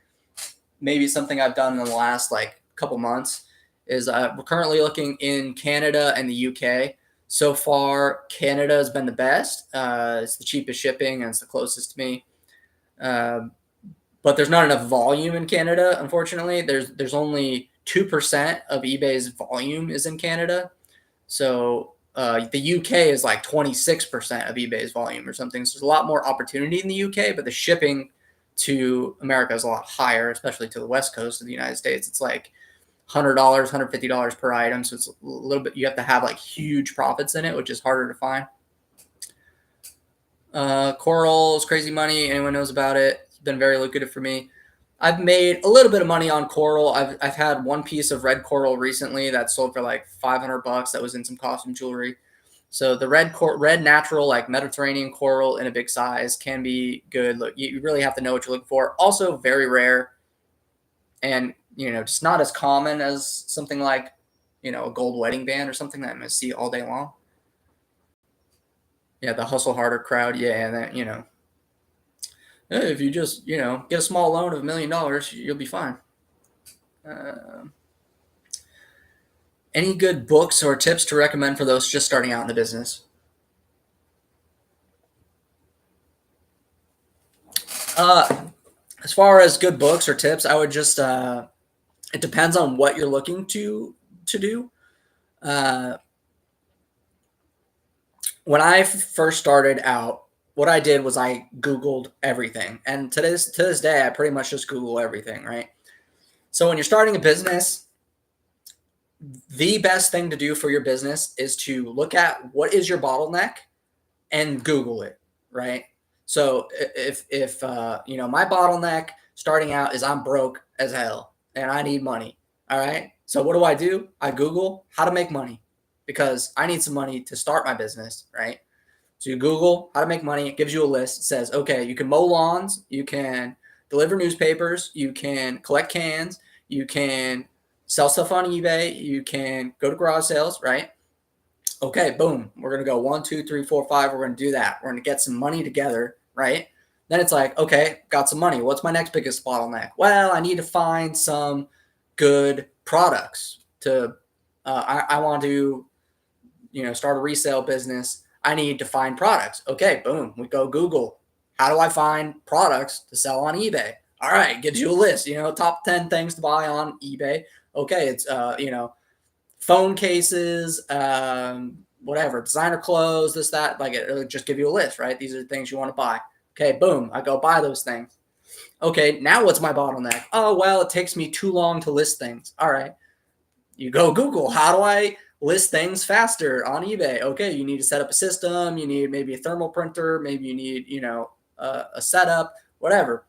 S1: maybe something I've done in the last like couple months, is we're currently looking in Canada and the UK. So far, Canada has been the best. It's the cheapest shipping, and it's the closest to me. Um, but there's not enough volume in Canada, unfortunately. There's only 2% of eBay's volume is in Canada. So the UK is like 26% of eBay's volume or something. So there's a lot more opportunity in the UK, but the shipping to America is a lot higher, especially to the West Coast of the United States. It's like $100, $150 per item. So it's a little bit, you have to have like huge profits in it, which is harder to find. Coral is crazy money. Anyone knows about it? It's been very lucrative for me. I've made a little bit of money on coral. I've had one piece of red coral recently that sold for like $500. That was in some costume jewelry. So the red natural, like Mediterranean coral in a big size, can be good. Look, you really have to know what you're looking for. Also very rare, and just not as common as something like a gold wedding band or something that I'm gonna see all day long. Yeah, the hustle harder crowd. Yeah, and that hey, if you just get a small loan of $1 million, you'll be fine. Uh, any good books or tips to recommend for those just starting out in the business? Uh, as far as good books or tips, I would just it depends on what you're looking to do. Uh, when I first started out, what I did was I Googled everything. And to this day, I pretty much just Google everything, right? So when you're starting a business, the best thing to do for your business is to look at what is your bottleneck and Google it, right? So if my bottleneck starting out is I'm broke as hell and I need money. All right. So what do? I Google how to make money because I need some money to start my business, right? So you Google how to make money. It gives you a list. It says, okay, you can mow lawns, you can deliver newspapers, you can collect cans, you can sell stuff on eBay, you can go to garage sales, right? Okay, boom. We're gonna go 1, 2, 3, 4, 5. We're gonna do that. We're gonna get some money together, right? Then it's like, okay, got some money. What's my next biggest bottleneck? Well, I need to find some good products to. I want to, start a resale business. I need to find products. Okay, boom. We go Google. How do I find products to sell on eBay? All right, gives you a list. Top 10 things to buy on eBay. Okay, it's phone cases, whatever, designer clothes, this, that. Like it'll just give you a list, right? These are the things you want to buy. Okay, boom. I go buy those things. Okay, now what's my bottleneck? Oh, well, it takes me too long to list things. All right. You go Google, how do I list things faster on eBay? Okay, you need to set up a system. You need maybe a thermal printer. Maybe you need, a setup, whatever.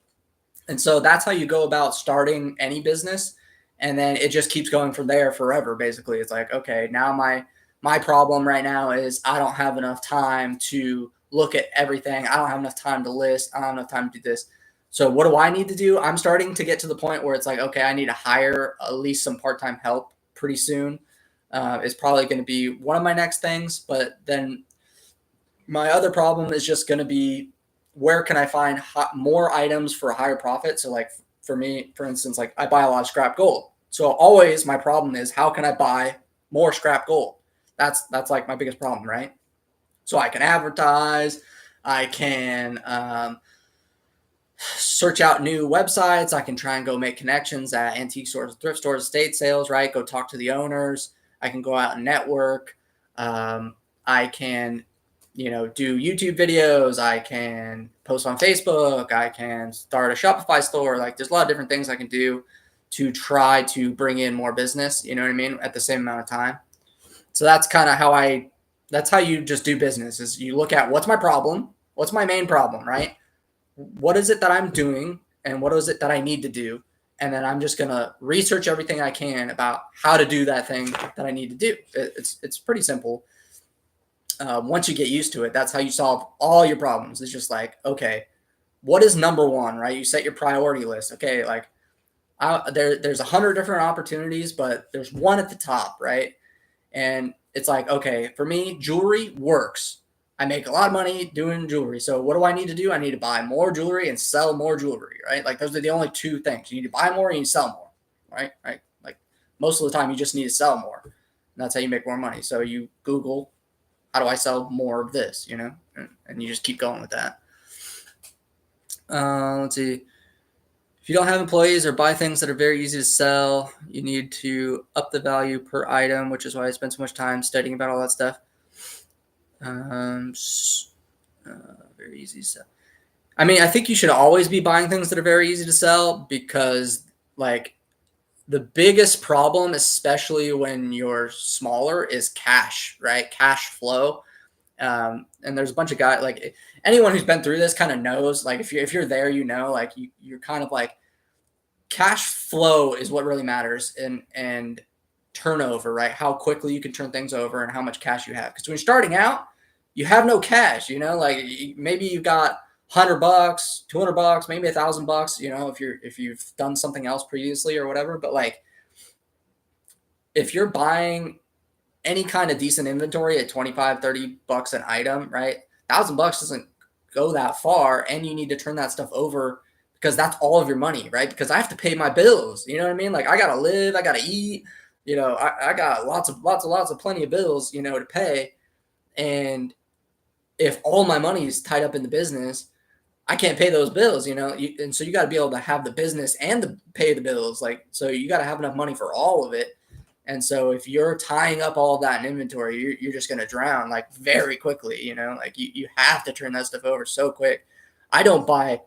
S1: And so that's how you go about starting any business. And then it just keeps going from there forever. Basically, it's like, okay, now my problem right now is I don't have enough time to look at everything. I don't have enough time to list. I don't have enough time to do this. So what do I need to do? I'm starting to get to the point where it's like, okay, I need to hire at least some part-time help pretty soon. Is probably going to be one of my next things. But then my other problem is just going to be where can I find more items for a higher profit? So like for me, for instance, like I buy a lot of scrap gold. So always my problem is how can I buy more scrap gold? That's like my biggest problem, right? So I can advertise, I can search out new websites, I can try and go make connections at antique stores, thrift stores, estate sales, right? Go talk to the owners. I can go out and network. I can do YouTube videos. I can post on Facebook. I can start a Shopify store. Like there's a lot of different things I can do to try to bring in more business, you know what I mean, at the same amount of time. So that's kind of that's how you just do business is you look at what's my problem? What's my main problem, right? What is it that I'm doing and what is it that I need to do? And then I'm just going to research everything I can about how to do that thing that I need to do. It's pretty simple. Once you get used to it, that's how you solve all your problems. It's just like, okay, what is number one, right? You set your priority list. Okay, like there's 100 different opportunities, but there's one at the top, right? And it's like, okay, for me, jewelry works. I make a lot of money doing jewelry. So what do I need to do? I need to buy more jewelry and sell more jewelry, right? Like those are the only two things. You need to buy more and you sell more, right? Right. Like most of the time you just need to sell more. And that's how you make more money. So you Google, how do I sell more of this, and you just keep going with that. Let's see. If you don't have employees or buy things that are very easy to sell, you need to up the value per item, which is why I spend so much time studying about all that stuff. Very easy to sell. I mean, I think you should always be buying things that are very easy to sell because, like, the biggest problem, especially when you're smaller, is cash, right? Cash flow. And there's a bunch of guys, like anyone who's been through this kind of knows, like if you're there, like you're kind of like cash flow is what really matters and turnover, right? How quickly you can turn things over and how much cash you have. Because when you're starting out, you have no cash, like maybe you've got $100, $200, maybe $1,000, if you've done something else previously or whatever. But like, if you're buying any kind of decent inventory at $25-$30 an item, right? $1,000 doesn't go that far, and you need to turn that stuff over because that's all of your money, right? Because I have to pay my bills. You know what I mean? Like I gotta live, I gotta eat. I got lots of plenty of bills, to pay. And if all my money is tied up in the business, I can't pay those bills, and so you got to be able to have the business and pay the bills. Like, so you got to have enough money for all of it. And so if you're tying up all of that in inventory, you're just going to drown like very quickly, like you have to turn that stuff over so quick. I don't buy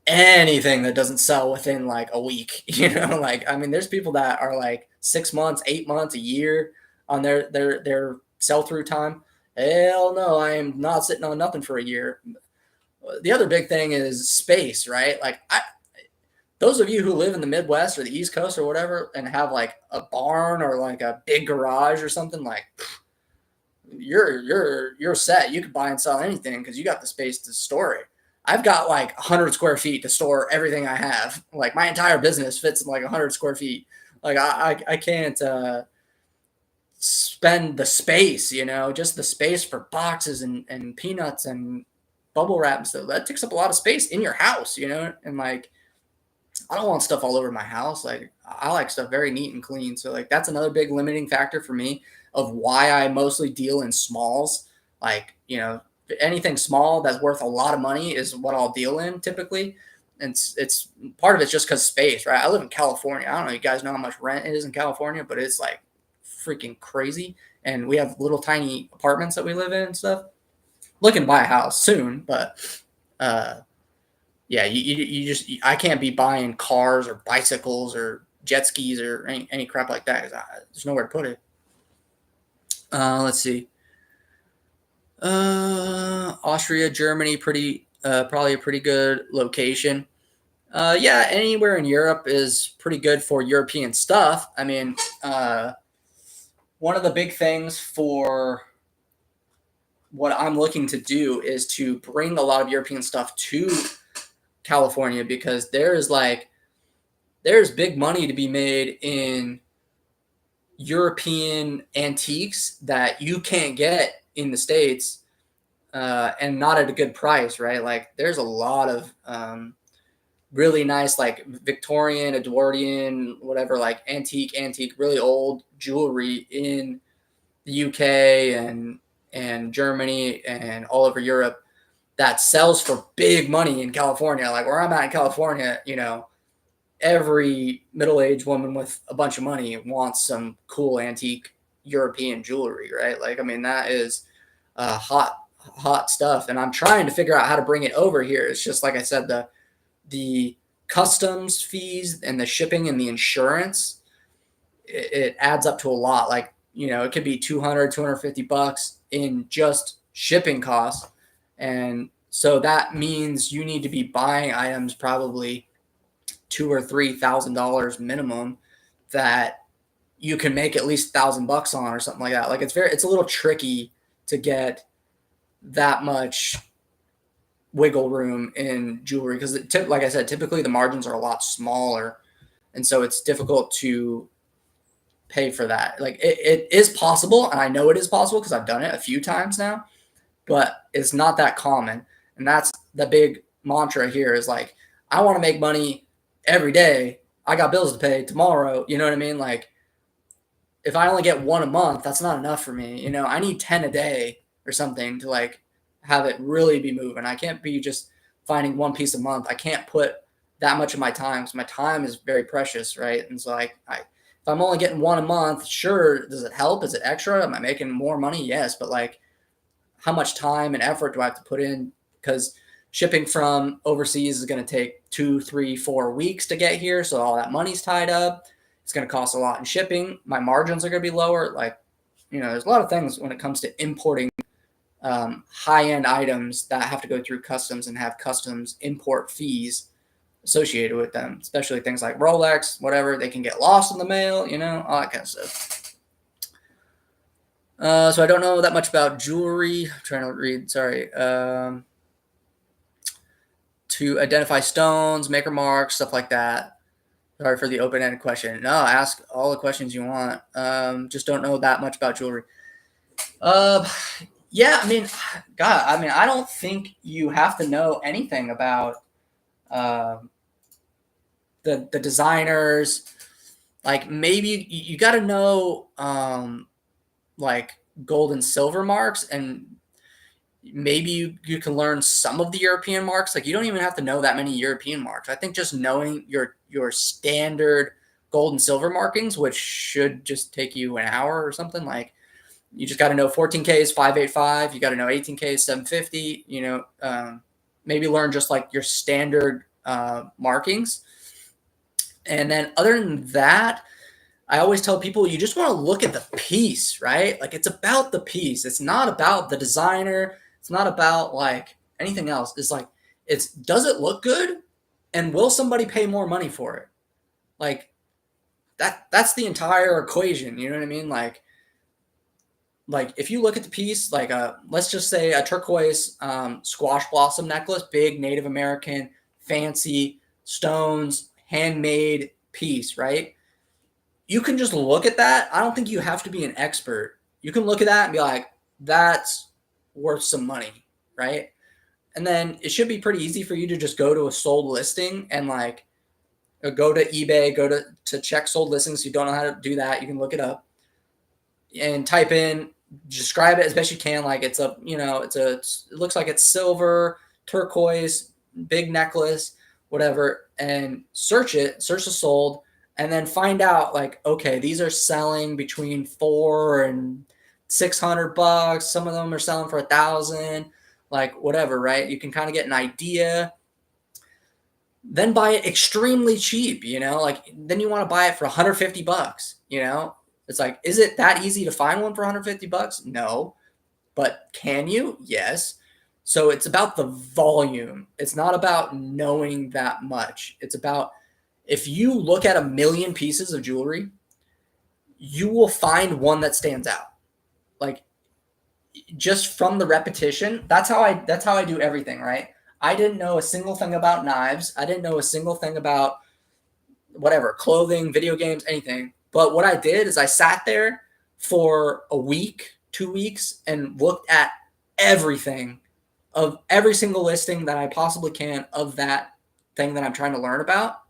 S1: anything that doesn't sell within like a week, like, I mean, there's people that are like 6 months, 8 months, a year on their sell through time. Hell no, I am not sitting on nothing for a year. The other big thing is space, right? Like, those of you who live in the Midwest or the East Coast or whatever and have like a barn or like a big garage or something, like, you're set. You can buy and sell anything because you got the space to store it. I've got like 100 square feet to store everything I have. Like, my entire business fits in like 100 square feet. Like, I can't spend the space, just the space for boxes and peanuts and bubble wrap and stuff. That takes up a lot of space in your house, and like, I don't want stuff all over my house. Like, I like stuff very neat and clean. So like, that's another big limiting factor for me of why I mostly deal in smalls. Like, anything small that's worth a lot of money is what I'll deal in typically. And it's part of it's just because space, right? I live in California. I don't know if you guys know how much rent it is in California, but it's like freaking crazy. And we have little tiny apartments that we live in and stuff. Looking to buy a house soon, but yeah, you just, I can't be buying cars or bicycles or jet skis or any crap like that because there's nowhere to put it. Let's see. Austria, Germany, probably a pretty good location. Yeah, anywhere in Europe is pretty good for European stuff. I mean, one of the big things for what I'm looking to do is to bring a lot of European stuff to California because there's big money to be made in European antiques that you can't get in the States, and not at a good price, right? Like, there's a lot of really nice, like Victorian, Edwardian, whatever, like antique, really old jewelry in the UK and Germany and all over Europe that sells for big money in California. Like, where I'm at in California, every middle-aged woman with a bunch of money wants some cool antique European jewelry, right? Like, I mean, that is hot stuff. And I'm trying to figure out how to bring it over here. It's just, like I said, the customs fees and the shipping and the insurance, it adds up to a lot. Like, it could be 200, 250 bucks in just shipping costs. And so that means you need to be buying items probably $2,000 or $3,000 minimum that you can make at least $1,000 on or something like that. Like, it's a little tricky to get that much wiggle room in jewelry because, like I said, typically the margins are a lot smaller, and so it's difficult to pay for that. Like, it is possible, and I know it is possible because I've done it a few times now, but it's not that common. And that's the big mantra here is like, I want to make money every day. I got bills to pay tomorrow. You know what I mean? Like, if I only get one a month, that's not enough for me. I need 10 a day or something to like have it really be moving. I can't be just finding one piece a month. I can't put that much of my time because my time is very precious, right? And so if I'm only getting one a month, sure, does it help? Is it extra? Am I making more money? Yes, but like, how much time and effort do I have to put in? Because shipping from overseas is going to take 2, 3, 4 weeks to get here. So all that money's tied up. It's going to cost a lot in shipping. My margins are going to be lower. Like, there's a lot of things when it comes to importing high-end items that have to go through customs and have customs import fees associated with them, especially things like Rolex, whatever. They can get lost in the mail, all that kind of stuff. So I don't know that much about jewelry. I'm trying to read, sorry. To identify stones, maker marks, stuff like that. Sorry for the open-ended question. No, ask all the questions you want. Just don't know that much about jewelry. Yeah, I mean, God, I don't think you have to know anything about the designers. Like, maybe you got to know like gold and silver marks, and maybe you can learn some of the European marks. Like, you don't even have to know that many European marks. I think just knowing your standard gold and silver markings, which should just take you an hour or something. Like you just got to know 14K is 585. You got to know 18K is 750. Maybe learn just like your standard markings. And then other than that, I always tell people you just want to look at the piece, right? Like it's about the piece. It's not about the designer. It's not about like anything else. It's like does it look good? And will somebody pay more money for it? Like that's the entire equation. You know what I mean? Like if you look at the piece, like let's just say a turquoise squash blossom necklace, big Native American, fancy stones, handmade piece, right? You can just look at that. I don't think you have to be an expert. You can look at that and be like, that's worth some money, right? And then it should be pretty easy for you to just go to a sold listing and like go to eBay, go to check sold listings. If you don't know how to do that, you can look it up and type in, describe it as best you can. Like it looks like it's silver, turquoise, big necklace, whatever, and search the sold, and then find out like, okay, these are selling between $400 and $600. Some of them are selling for $1,000, like whatever, right? You can kind of get an idea. Then buy it extremely cheap, like then you want to buy it for $150, It's like, is it that easy to find one for $150? No. But can you? Yes. So it's about the volume. It's not about knowing that much. It's about, if you look at 1 million pieces of jewelry, you will find one that stands out. Like just from the repetition, that's how I do everything, right? I didn't know a single thing about knives. I didn't know a single thing about whatever, clothing, video games, anything. But what I did is I sat there for a week, 2 weeks, and looked at everything of every single listing that I possibly can of that thing that I'm trying to learn about.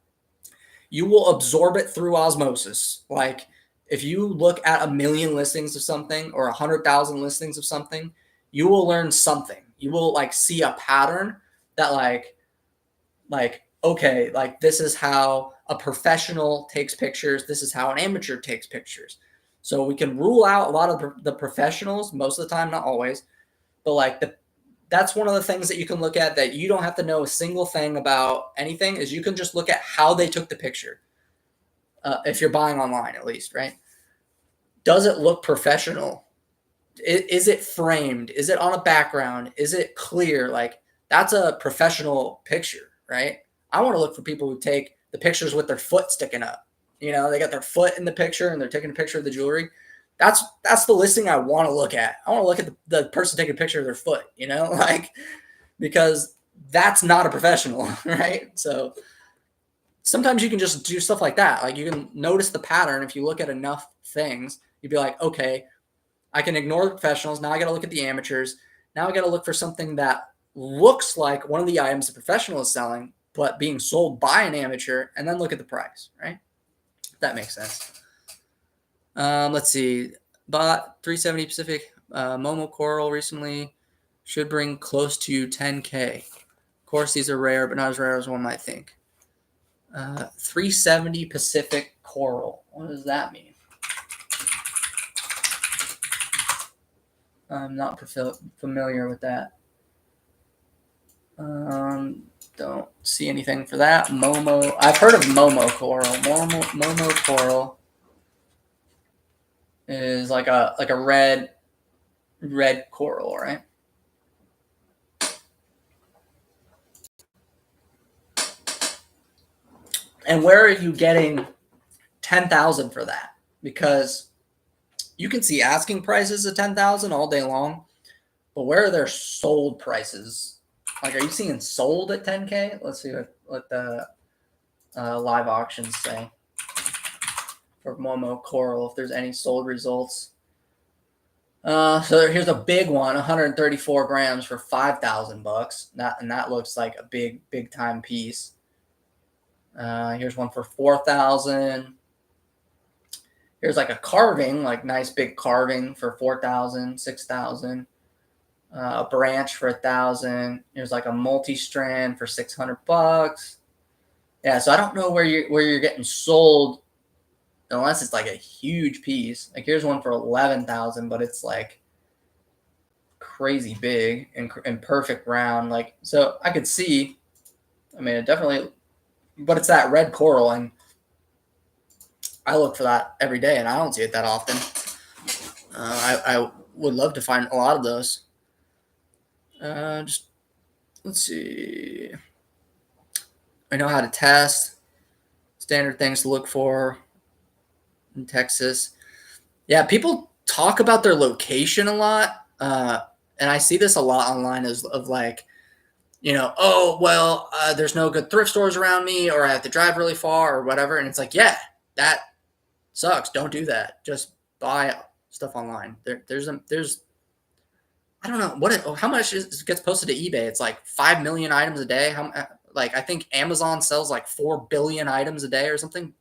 S1: You will absorb it through osmosis. Like if you look at 1 million listings of something or 100,000 listings of something, you will learn something. You will like see a pattern that like, okay, like this is how a professional takes pictures. This is how an amateur takes pictures. So we can rule out a lot of the professionals most of the time, not always, but like that's one of the things that you can look at, that you don't have to know a single thing about anything, is you can just look at how they took the picture. If you're buying online, at least, right? Does it look professional? Is it framed? Is it on a background? Is it clear? Like that's a professional picture, right? I want to look for people who take the pictures with their foot sticking up. They got their foot in the picture and they're taking a picture of the jewelry. That's the listing I want to look at. I want to look at the person taking a picture of their foot, like, because that's not a professional, right? So sometimes you can just do stuff like that. Like you can notice the pattern. If you look at enough things, you'd be like, okay, I can ignore the professionals. Now I got to look at the amateurs. Now I got to look for something that looks like one of the items a professional is selling, but being sold by an amateur, and then look at the price, right? If that makes sense. Let's see. Bought 370 Pacific Momo Coral recently. Should bring close to 10K. Of course, these are rare, but not as rare as one might think. 370 Pacific Coral. What does that mean? I'm not familiar with that. Don't see anything for that. Momo. I've heard of Momo Coral. Momo Coral is like a red coral, right? And where are you getting 10,000 for that? Because you can see asking prices of 10,000 all day long, but where are their sold prices? Like, are you seeing sold at 10K? Let's see what the live auctions say for Momo Coral, if there's any sold results. So here's a big one, 134 grams for $5,000. That looks like a big time piece. Here's one for 4,000. Here's like a carving, like nice big carving for 4,000, 6,000. A branch for 1,000. Here's like a multi-strand for $600. Yeah, so I don't know where you're getting sold unless it's like a huge piece. Like here's one for 11,000, but it's like crazy big and perfect round. Like, so I could see, I mean, it definitely, but it's that red coral, and I look for that every day, and I don't see it that often. I would love to find a lot of those. Just let's see. I know how to test. Standard things to look for in Texas. Yeah, people talk about their location a lot, and I see this a lot online as of like, oh well, there's no good thrift stores around me, or I have to drive really far, or whatever. And it's like, yeah, that sucks. Don't do that. Just buy stuff online. There's I don't know how much gets posted to eBay. It's like 5 million items a day. Like I think Amazon sells like 4 billion items a day or something.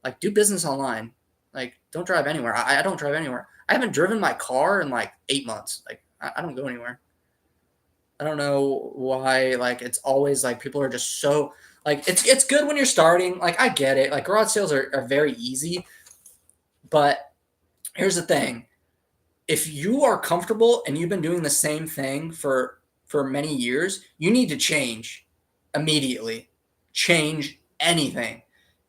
S1: Like do business online. Like don't drive anywhere. I don't drive anywhere. I haven't driven my car in like 8 months. Like I don't go anywhere. I don't know why. Like it's always like people are just so like it's good when you're starting. Like I get it. Like garage sales are very easy, but here's the thing: if you are comfortable and you've been doing the same thing for many years, you need to change immediately. Change anything,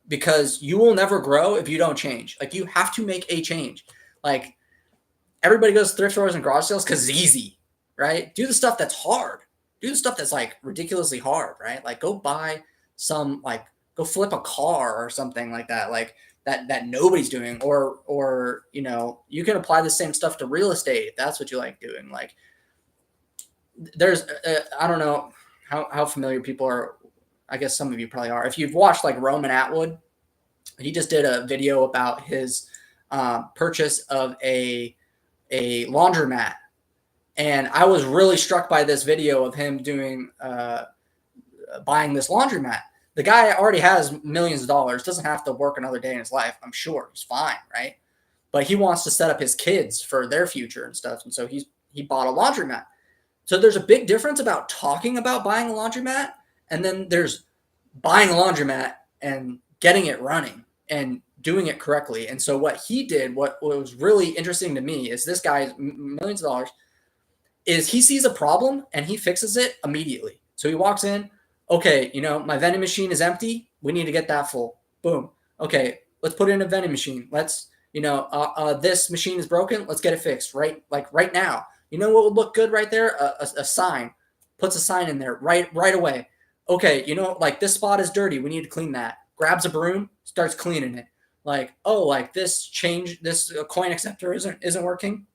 S1: because you will never grow if you don't change. Like you have to make a change. Like everybody goes to thrift stores and garage sales because it's easy, right? Do the stuff that's hard. Do the stuff that's like ridiculously hard, right? Like go buy some, like go flip a car or something like that. Like that nobody's doing, or you can apply the same stuff to real estate if that's what you like doing. Like there's I don't know how familiar people are. I guess some of you probably are. If you've watched like Roman Atwood, he just did a video about his purchase of a laundromat, and I was really struck by this video of him doing buying this laundromat. The guy already has millions of dollars, doesn't have to work another day in his life. I'm sure he's fine, right? But he wants to set up his kids for their future and stuff. And so he bought a laundromat. So there's a big difference about talking about buying a laundromat, and then there's buying a laundromat and getting it running and doing it correctly. And so what he did, what was really interesting to me, is this guy's millions of dollars, is he sees a problem and he fixes it immediately. So he walks in, okay, my vending machine is empty. We need to get that full. Boom. Okay, let's put in a vending machine. Let's, this machine is broken. Let's get it fixed right now. You know what would look good right there? A sign. Puts a sign in there right away. Okay, like this spot is dirty. We need to clean that. Grabs a broom, starts cleaning it. Like, oh, like this coin acceptor isn't working.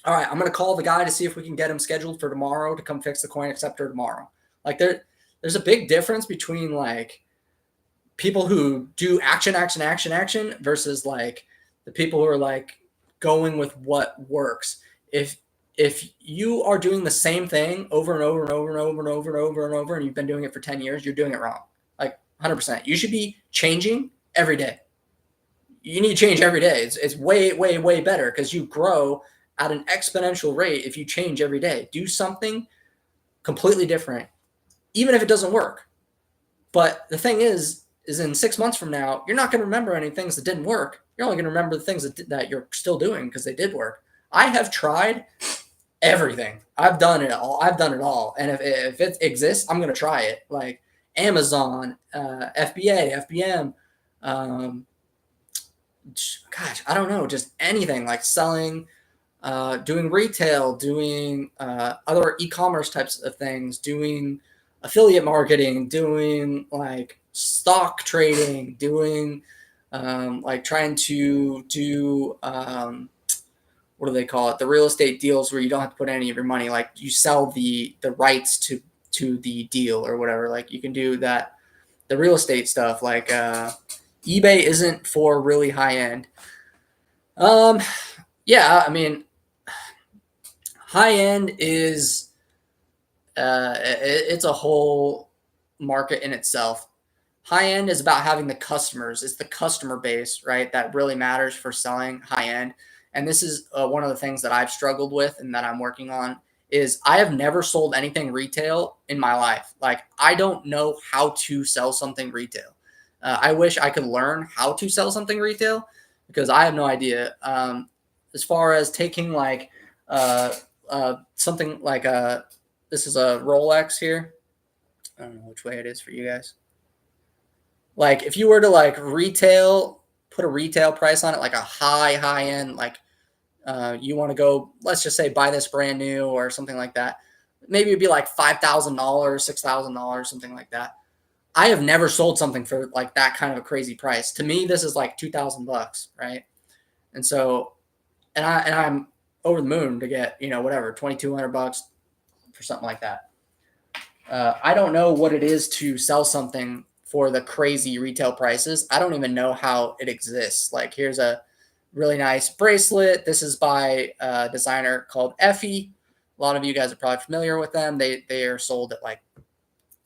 S1: All right, I'm gonna call the guy to see if we can get him scheduled for tomorrow to come fix the coin acceptor tomorrow. Like there's a big difference between like people who do action versus like the people who are like going with what works. If you are doing the same thing over and over and over and over and over and over and over, and you've been doing it for 10 years, you're doing it wrong. Like 100%. You should be changing every day. You need to change every day. It's way, way, way better because you grow at an exponential rate if you change every day. Do something completely different, even if it doesn't work. But the thing is in 6 months from now, you're not going to remember any things that didn't work. You're only going to remember the things that you're still doing because they did work. I have tried everything. I've done it all. And if it exists, I'm going to try it. Like Amazon, FBA, FBM, gosh, I don't know, just anything like selling, doing retail, doing other e-commerce types of things, doing affiliate marketing, doing like stock trading, doing like trying to do what do they call it? The real estate deals where you don't have to put any of your money. Like you sell the rights to the deal or whatever. Like you can do that. The real estate stuff, like eBay isn't for really high end. Yeah, I mean, high end is it's a whole market in itself. High end is about having the customers. It's the customer base, right? That really matters for selling high end. And this is one of the things that I've struggled with and that I'm working on is I have never sold anything retail in my life. Like I don't know how to sell something retail. I wish I could learn how to sell something retail, because I have no idea. As far as taking like something like this is a Rolex here. I don't know which way it is for you guys. Like if you were to like put a retail price on it, like a high end, like you want to go, let's just say buy this brand new or something like that. Maybe it'd be like $5,000, $6,000, something like that. I have never sold something for like that kind of a crazy price. To me, this is like $2,000, right? And so, I'm over the moon to get whatever $2,200 for something like that. I don't know what it is to sell something for the crazy retail prices. I don't even know how it exists. Like here's a really nice bracelet. This is by a designer called Effie. A lot of you guys are probably familiar with them. They are sold at like,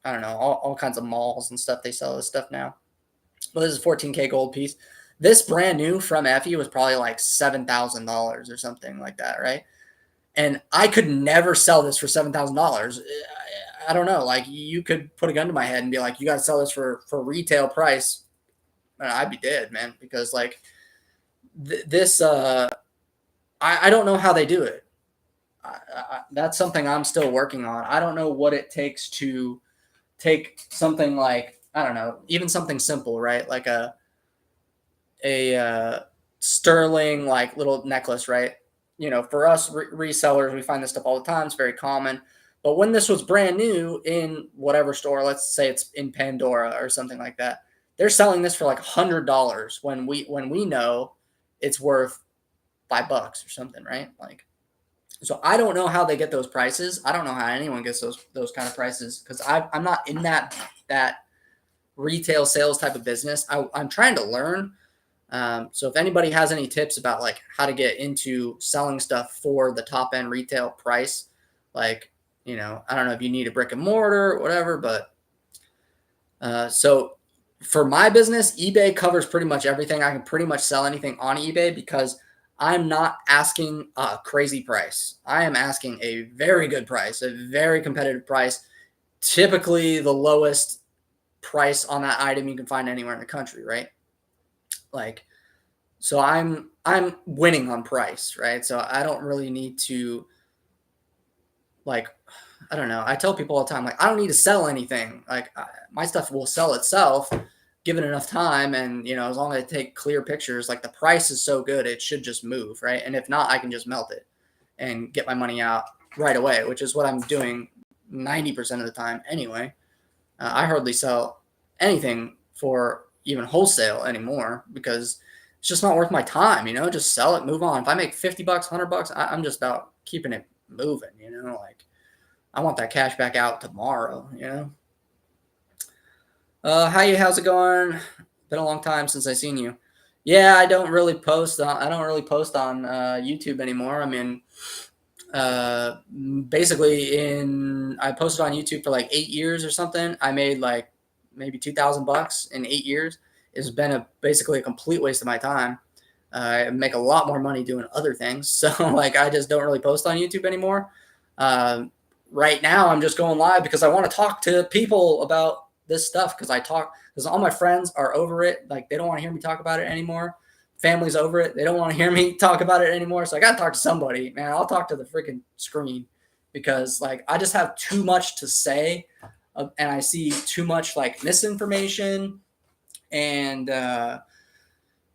S1: I don't know, all kinds of malls and stuff. They sell this stuff now. Well, this is a 14K gold piece. This brand new from Effie was probably like $7,000 or something like that, right? And I could never sell this for $7,000. I don't know. Like you could put a gun to my head and be like, you got to sell this for retail price. And I'd be dead, man, because like this, I don't know how they do it. That's something I'm still working on. I don't know what it takes to take something like, I don't know, even something simple, right? Like a sterling like little necklace, right? For us resellers, we find this stuff all the time. It's very common. But when this was brand new in whatever store, let's say it's in Pandora or something like that, they're selling this for like $100 when we know it's worth $5 or something, right? Like, so I don't know how they get those prices. I don't know how anyone gets those kind of prices because I'm not in that retail sales type of business. I'm trying to learn. So if anybody has any tips about like how to get into selling stuff for the top end retail price, like, I don't know if you need a brick and mortar or whatever, but so for my business, eBay covers pretty much everything. I can pretty much sell anything on eBay because I'm not asking a crazy price. I am asking a very good price, a very competitive price, typically the lowest price on that item you can find anywhere in the country, right? Like, so I'm winning on price, right? So I don't really need to, like, I don't know. I tell people all the time, like, I don't need to sell anything. Like my stuff will sell itself given enough time. And, as long as I take clear pictures, like the price is so good, it should just move. Right. And if not, I can just melt it and get my money out right away, which is what I'm doing 90% of the time anyway. I hardly sell anything for even wholesale anymore because it's just not worth my time, just sell it, move on. If I make $50, $100, I'm just about keeping it moving, like I want that cash back out tomorrow, how's it going? Been a long time since I seen you. Yeah, I don't really post on YouTube anymore. I mean, basically I posted on YouTube for like 8 years or something. I made like maybe $2,000 in 8 years. It's been basically a complete waste of my time. I make a lot more money doing other things. So like, I just don't really post on YouTube anymore. Right now I'm just going live because I want to talk to people about this stuff. Because all my friends are over it. Like they don't want to hear me talk about it anymore. Family's over it. They don't want to hear me talk about it anymore. So I got to talk to somebody, man. I'll talk to the freaking screen because like, I just have too much to say. And I see too much like misinformation and,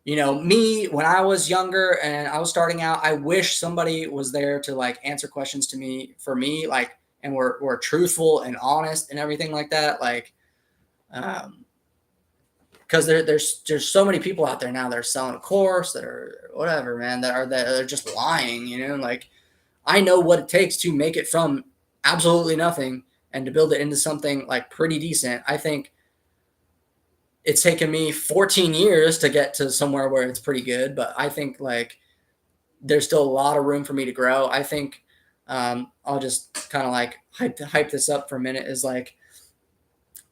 S1: me when I was younger and I was starting out, I wish somebody was there to like answer questions for me, like, and were truthful and honest and everything like that. Like, because there's so many people out there now that are selling a course that are whatever, man, that are just lying, like I know what it takes to make it from absolutely nothing and to build it into something like pretty decent. I think it's taken me 14 years to get to somewhere where it's pretty good, but I think like there's still a lot of room for me to grow. I think I'll just kind of like hype this up for a minute is like,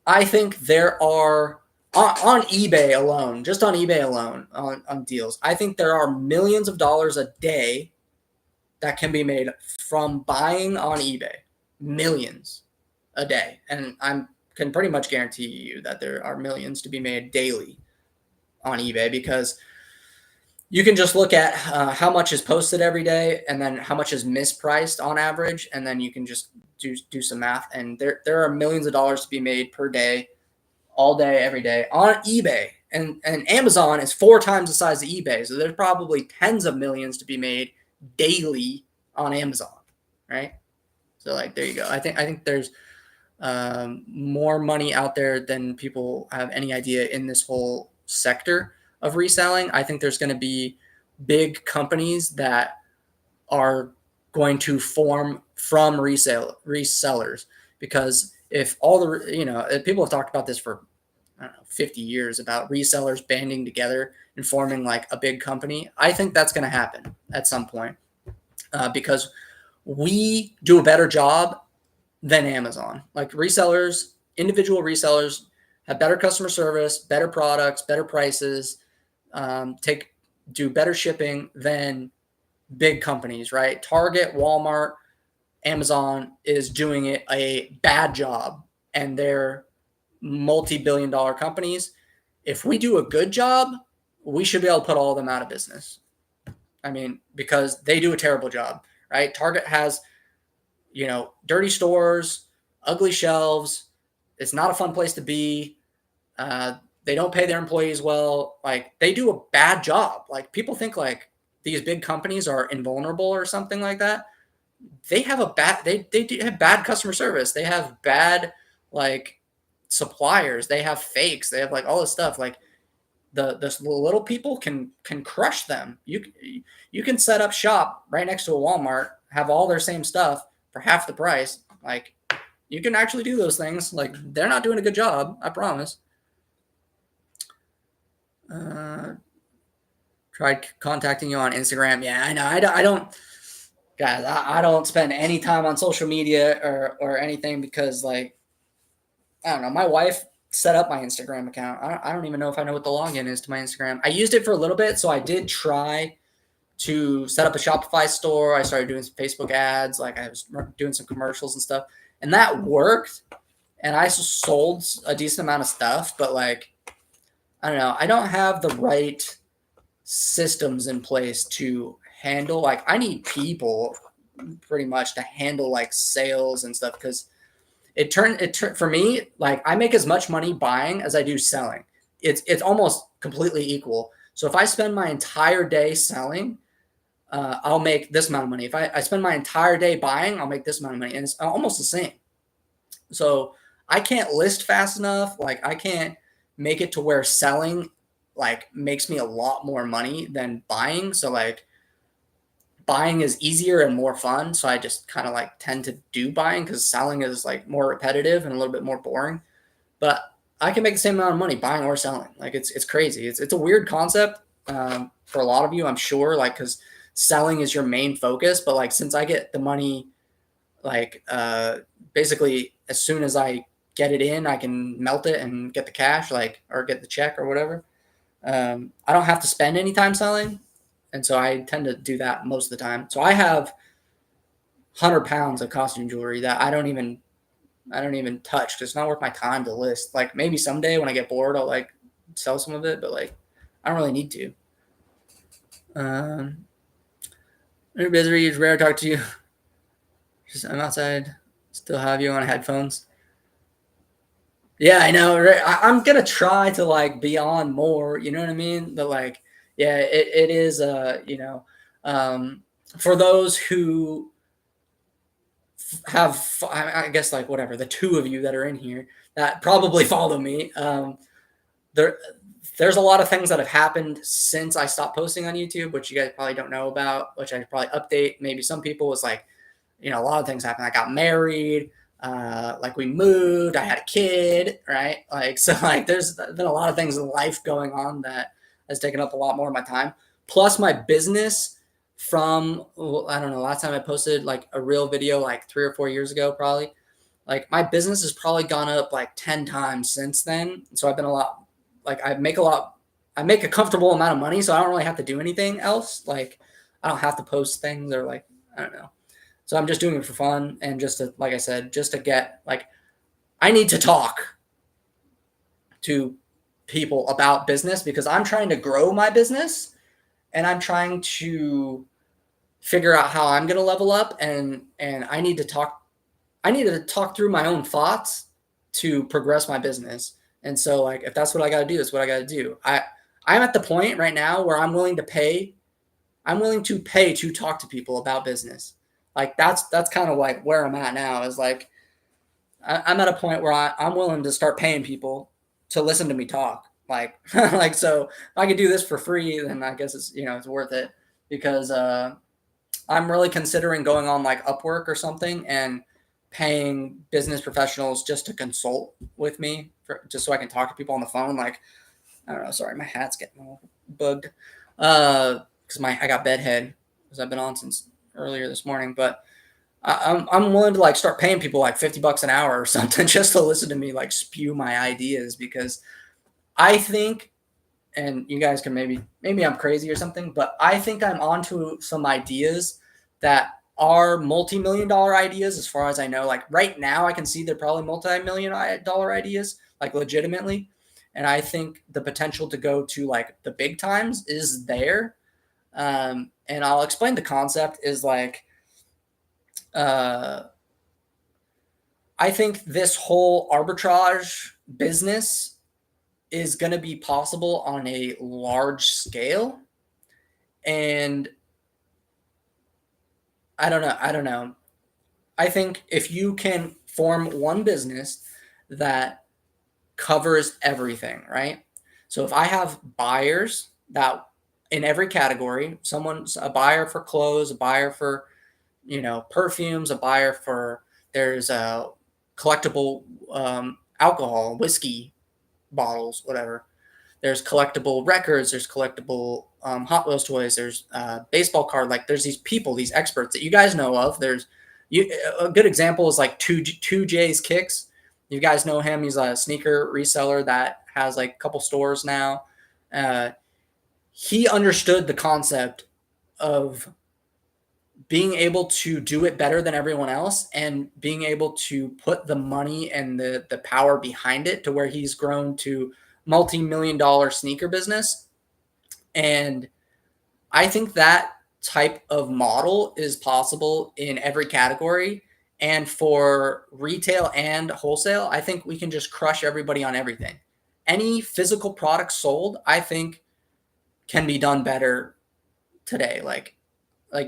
S1: I think there are on eBay alone, just on eBay alone on deals, I think there are millions of dollars a day that can be made from buying on eBay, millions a day. And can pretty much guarantee you that there are millions to be made daily on eBay because you can just look at how much is posted every day and then how much is mispriced on average. And then you can just do some math. And there are millions of dollars to be made per day, all day, every day on eBay. And Amazon is 4 times the size of eBay. So there's probably tens of millions to be made daily on Amazon, right? So like, there you go. I think there's more money out there than people have any idea in this whole sector of reselling. I think there's going to be big companies that are going to form from resellers, because if all the people have talked about this for, I don't know, 50 years, about resellers banding together and forming like a big company. I think that's going to happen at some point, because we do a better job than Amazon. Like resellers, individual resellers have better customer service, better products, better prices, do better shipping than big companies, right? Target, Walmart, Amazon is doing it a bad job, and they're multi-billion-dollar companies. If we do a good job, we should be able to put all of them out of business. I mean, because they do a terrible job, right? Target has, dirty stores, ugly shelves. It's not a fun place to be. They don't pay their employees well. Like, they do a bad job. Like, people think like these big companies are invulnerable or something like that. They have they have bad customer service. They have bad like suppliers. They have fakes. They have like all this stuff. Like, the little people can crush them. You can set up shop right next to a Walmart, have all their same stuff for half the price. Like, you can actually do those things. Like, they're not doing a good job, I promise. Tried contacting you on Instagram. Yeah, I know. I don't, guys. I don't spend any time on social media or anything, because like, I don't know. My wife set up my Instagram account. I don't even know if I know what the login is to my Instagram. I used it for a little bit, so I did try to set up a Shopify store. I started doing some Facebook ads. Like, I was doing some commercials and stuff, and that worked. And I sold a decent amount of stuff, but like, I don't know. I don't have the right systems in place to handle. Like, I need people pretty much to handle like sales and stuff, because for me, like, I make as much money buying as I do selling. It's almost completely equal. So if I spend my entire day selling, I'll make this amount of money. If I spend my entire day buying, I'll make this amount of money, and it's almost the same. So I can't list fast enough. Like, I can't make it to where selling like makes me a lot more money than buying. So like, buying is easier and more fun. So I just kind of like tend to do buying, because selling is like more repetitive and a little bit more boring. But I can make the same amount of money buying or selling. Like, it's crazy. It's a weird concept for a lot of you, I'm sure, like, because selling is your main focus. But like, since I get the money, like basically as soon as I get it in, I can melt it and get the cash, like, or get the check or whatever. I don't have to spend any time selling. And so I tend to do that most of the time. So I have 100 pounds of costume jewelry that I don't even touch, because it's not worth my time to list. Like, maybe someday when I get bored, I'll like sell some of it, but like, I don't really need to. You're busy. It's rare to talk to you. Just, I'm outside. Still have you on headphones. Yeah, I know. Right? I'm gonna try to like be on more. You know what I mean? But like, yeah, it is. For those who have, I guess, like, whatever, the two of you that are in here that probably follow me, there's a lot of things that have happened since I stopped posting on YouTube, which you guys probably don't know about, which I could probably update. Maybe some people was like, a lot of things happened. I got married, like, we moved, I had a kid, right? Like, so like, there's been a lot of things in life going on that has taken up a lot more of my time. Plus my business from, I don't know, last time I posted like a real video, like 3 or 4 years ago, probably, like, my business has probably gone up like 10 times since then. So I've been I make a comfortable amount of money, so I don't really have to do anything else. Like, I don't have to post things, or like, I don't know. So I'm just doing it for fun, and just to, like I said, just to get, like, I need to talk to people about business, because I'm trying to grow my business, and I'm trying to figure out how I'm going to level up, and I need to talk through my own thoughts to progress my business. And so like if that's what I got to do, that's what I got to do. I'm at the point right now where I'm willing to pay to talk to people about business. Like that's kind of like where I'm at now, is like I'm at a point where I'm willing to start paying people to listen to me talk. Like, like, so if I could do this for free, then I guess it's, it's worth it, because, I'm really considering going on like Upwork or something and paying business professionals just to consult with me, just so I can talk to people on the phone. Like, I don't know. Sorry, my hat's getting all bugged. Because I got bedhead because I've been on since earlier this morning. But I'm willing to like start paying people like $50 an hour or something just to listen to me like spew my ideas, because I think, and you guys can maybe I'm crazy or something, but I think I'm onto some ideas that are multi-million dollar ideas as far as I know. Like right now I can see they're probably multi-million dollar ideas, like legitimately. And I think the potential to go to like the big times is there. And I'll explain the concept is like, uh, I think this whole arbitrage business is going to be possible on a large scale. And I don't know. I don't know. I think if you can form one business that covers everything, right? So if I have buyers that in every category, someone's a buyer for clothes, a buyer for, perfumes, a buyer for, there's a collectible alcohol, whiskey bottles, whatever. There's collectible records. There's collectible Hot Wheels toys. There's baseball card. Like there's these people, these experts that you guys know of. There's a good example is like two J's Kicks. You guys know him. He's a sneaker reseller that has like a couple stores now. Uh, he understood the concept of being able to do it better than everyone else and being able to put the money and the power behind it to where he's grown to multi-million dollar sneaker business. And I think that type of model is possible in every category. And for retail and wholesale, I think we can just crush everybody on everything. Any physical product sold, I think, can be done better today. Like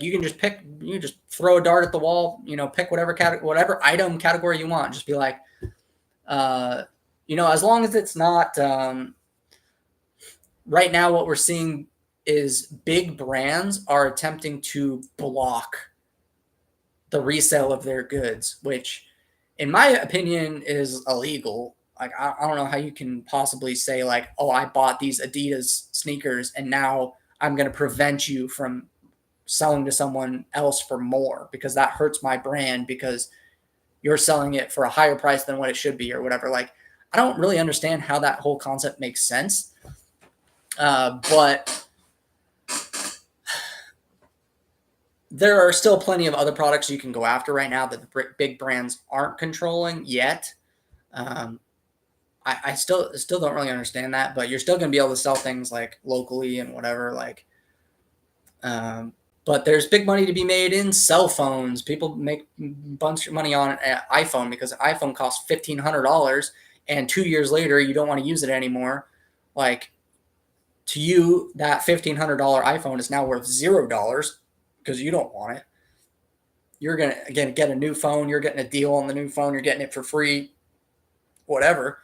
S1: you can just throw a dart at the wall, pick whatever item category you want. Just be like, as long as it's not, right now what we're seeing is big brands are attempting to block the resale of their goods, which in my opinion is illegal. Like, I don't know how you can possibly say like, oh, I bought these Adidas sneakers and now I'm going to prevent you from selling to someone else for more, because that hurts my brand because you're selling it for a higher price than what it should be or whatever. Like, I don't really understand how that whole concept makes sense. But there are still plenty of other products you can go after right now that the big brands aren't controlling yet. I still don't really understand that, but you're still going to be able to sell things like locally and whatever. Like, but there's big money to be made in cell phones. People make a bunch of money on an iPhone because an iPhone costs $1,500, and 2 years later you don't want to use it anymore. Like, to you, that $1,500 iPhone is now worth $0 because you don't want it. You're gonna again get a new phone. You're getting a deal on the new phone. You're getting it for free, whatever.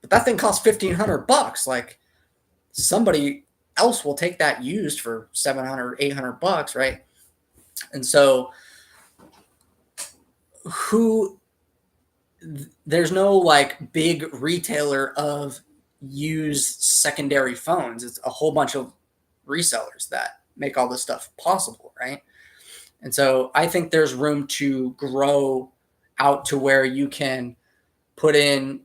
S1: But that thing costs $1,500. Like, somebody else will take that used for $700, $800, right? And so, there's no like big retailer of used secondary phones. It's a whole bunch of resellers that make all this stuff possible, right? And so I think there's room to grow out to where you can put in,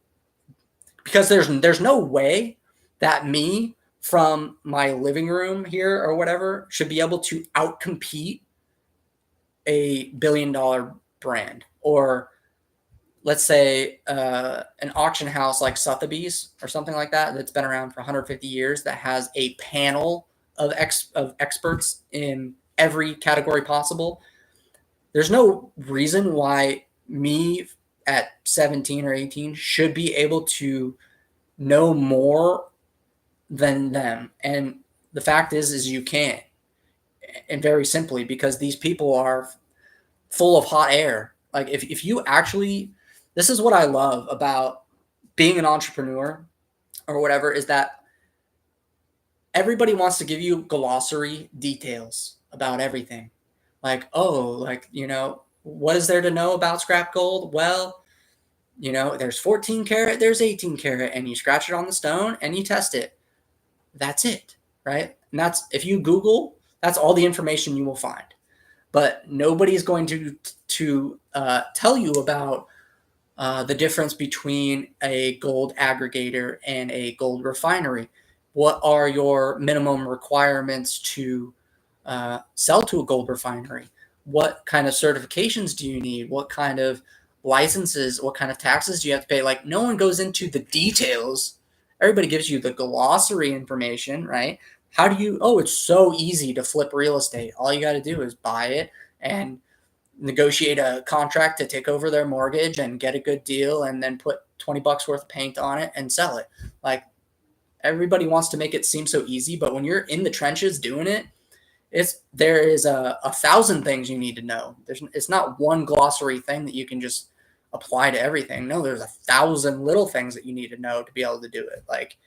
S1: because there's no way that me from my living room here or whatever should be able to outcompete a $1 billion brand, or let's say an auction house like Sotheby's or something like that that's been around for 150 years that has a panel of experts in every category possible. There's no reason why me at 17 or 18 should be able to know more than them. And the fact is you can't. And very simply, because these people are full of hot air. Like if you actually, this is what I love about being an entrepreneur or whatever, is that everybody wants to give you glossary details about everything. Like, oh, like, what is there to know about scrap gold? Well, there's 14 karat, there's 18 karat, and you scratch it on the stone and you test it. That's it, right? And that's, if you Google, that's all the information you will find. But nobody's going to tell you about the difference between a gold aggregator and a gold refinery. What are your minimum requirements to sell to a gold refinery? What kind of certifications do you need? What kind of licenses? What kind of taxes do you have to pay? Like, no one goes into the details. Everybody gives you the glossary information, right? How do you, oh, it's so easy to flip real estate. All you got to do is buy it and negotiate a contract to take over their mortgage and get a good deal and then put $20 worth of paint on it and sell it. Like, everybody wants to make it seem so easy, but when you're in the trenches doing it, there is a 1,000 things you need to know. It's not one glossary thing that you can just apply to everything. No, there's 1,000 little things that you need to know to be able to do it. Like,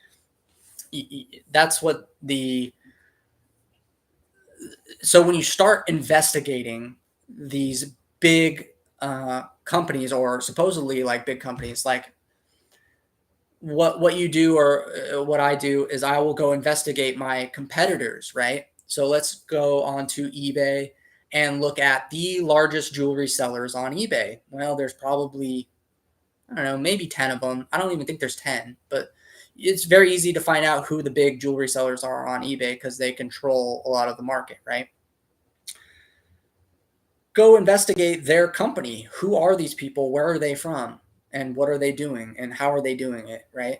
S1: that's what so when you start investigating these big companies, or supposedly like big companies, like what you do, or what I do, is I will go investigate my competitors, right? So let's go onto eBay and look at the largest jewelry sellers on eBay. Well, there's probably, I don't know, maybe 10 of them. I don't even think there's 10, but it's very easy to find out who the big jewelry sellers are on eBay because they control a lot of the market, right? Go investigate their company. Who are these people? Where are they from? And what are they doing? And how are they doing it, right?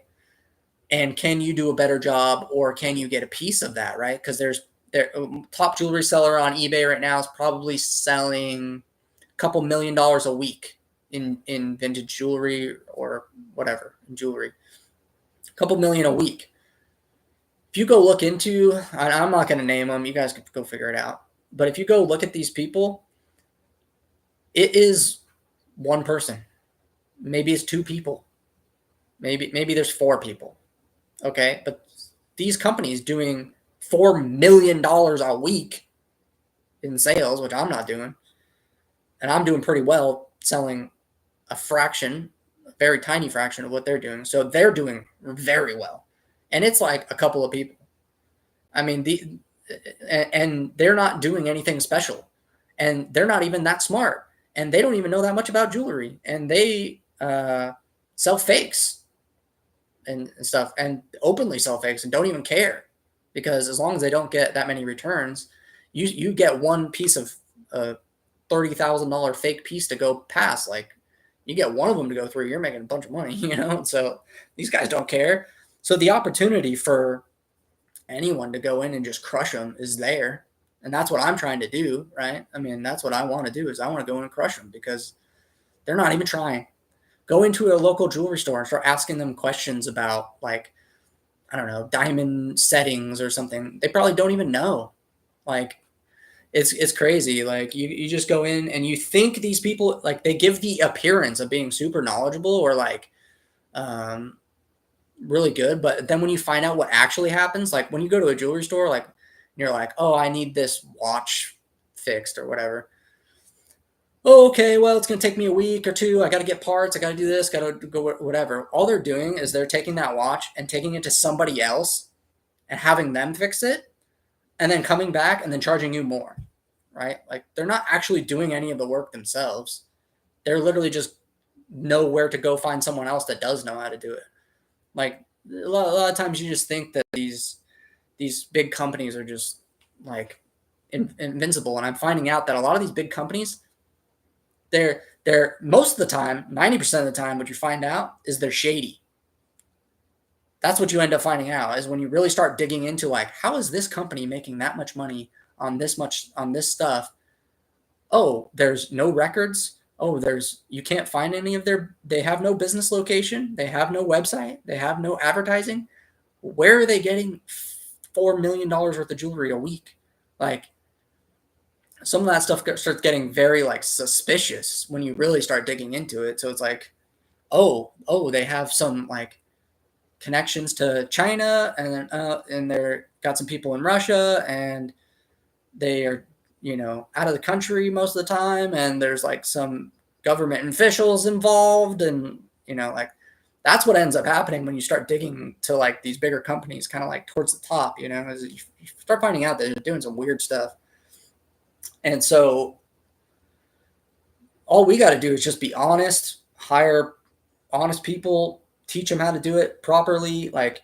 S1: And can you do a better job, or can you get a piece of that, right? Because there's top jewelry seller on eBay right now is probably selling a couple $1 million a week in vintage jewelry or whatever, in jewelry. A couple million a week. If you go look into, I'm not going to name them, you guys can go figure it out. But if you go look at these people, it is one person. Maybe it's two people. Maybe there's four people. Okay, but these companies doing $4 million a week in sales, which I'm not doing, and I'm doing pretty well selling a fraction, a very tiny fraction of what they're doing. So they're doing very well, and it's like a couple of people. I mean, and they're not doing anything special, and they're not even that smart, and they don't even know that much about jewelry, and they sell fakes and stuff, and openly sell fakes, and don't even care, because as long as they don't get that many returns, you get one piece of $30,000 fake piece to go past. Like, you get one of them to go through, you're making a bunch of money, So these guys don't care. So the opportunity for anyone to go in and just crush them is there, and that's what I'm trying to do, right? I mean, that's what I want to do, is I want to go in and crush them, because they're not even trying. Go into a local jewelry store and start asking them questions about, like, I don't know, diamond settings or something. They probably don't even know. Like, it's crazy. Like, you just go in and you think these people, like, they give the appearance of being super knowledgeable, or like really good, but then when you find out what actually happens, like when you go to a jewelry store, like, you're like, oh, I need this watch fixed or whatever. Oh, okay, well, it's going to take me a week or two. I got to get parts. I got to do this, got to go whatever. All they're doing is they're taking that watch and taking it to somebody else and having them fix it, and then coming back and then charging you more, right? Like, they're not actually doing any of the work themselves. They're literally just know where to go find someone else that does know how to do it. Like, a lot of times you just think that these big companies are just like invincible, and I'm finding out that a lot of these big companies, they're most of the time, 90% of the time, what you find out is they're shady. that's what you end up finding out is when you really start digging into like, how is this company making that much money on this stuff? Oh, there's no records. Oh, you can't find any of they have no business location. They have no website. They have no advertising. Where are they getting $4 million worth of jewelry a week? Like, some of that stuff starts getting very like suspicious when you really start digging into it. So it's like, oh, they have some like connections to China, and they're got some people in Russia, and they are, out of the country most of the time, and there's like some government officials involved, and like that's what ends up happening when you start digging to like these bigger companies, kind of like towards the top, as you start finding out that they're doing some weird stuff. And so all we got to do is just be honest, hire honest people, teach them how to do it properly. Like,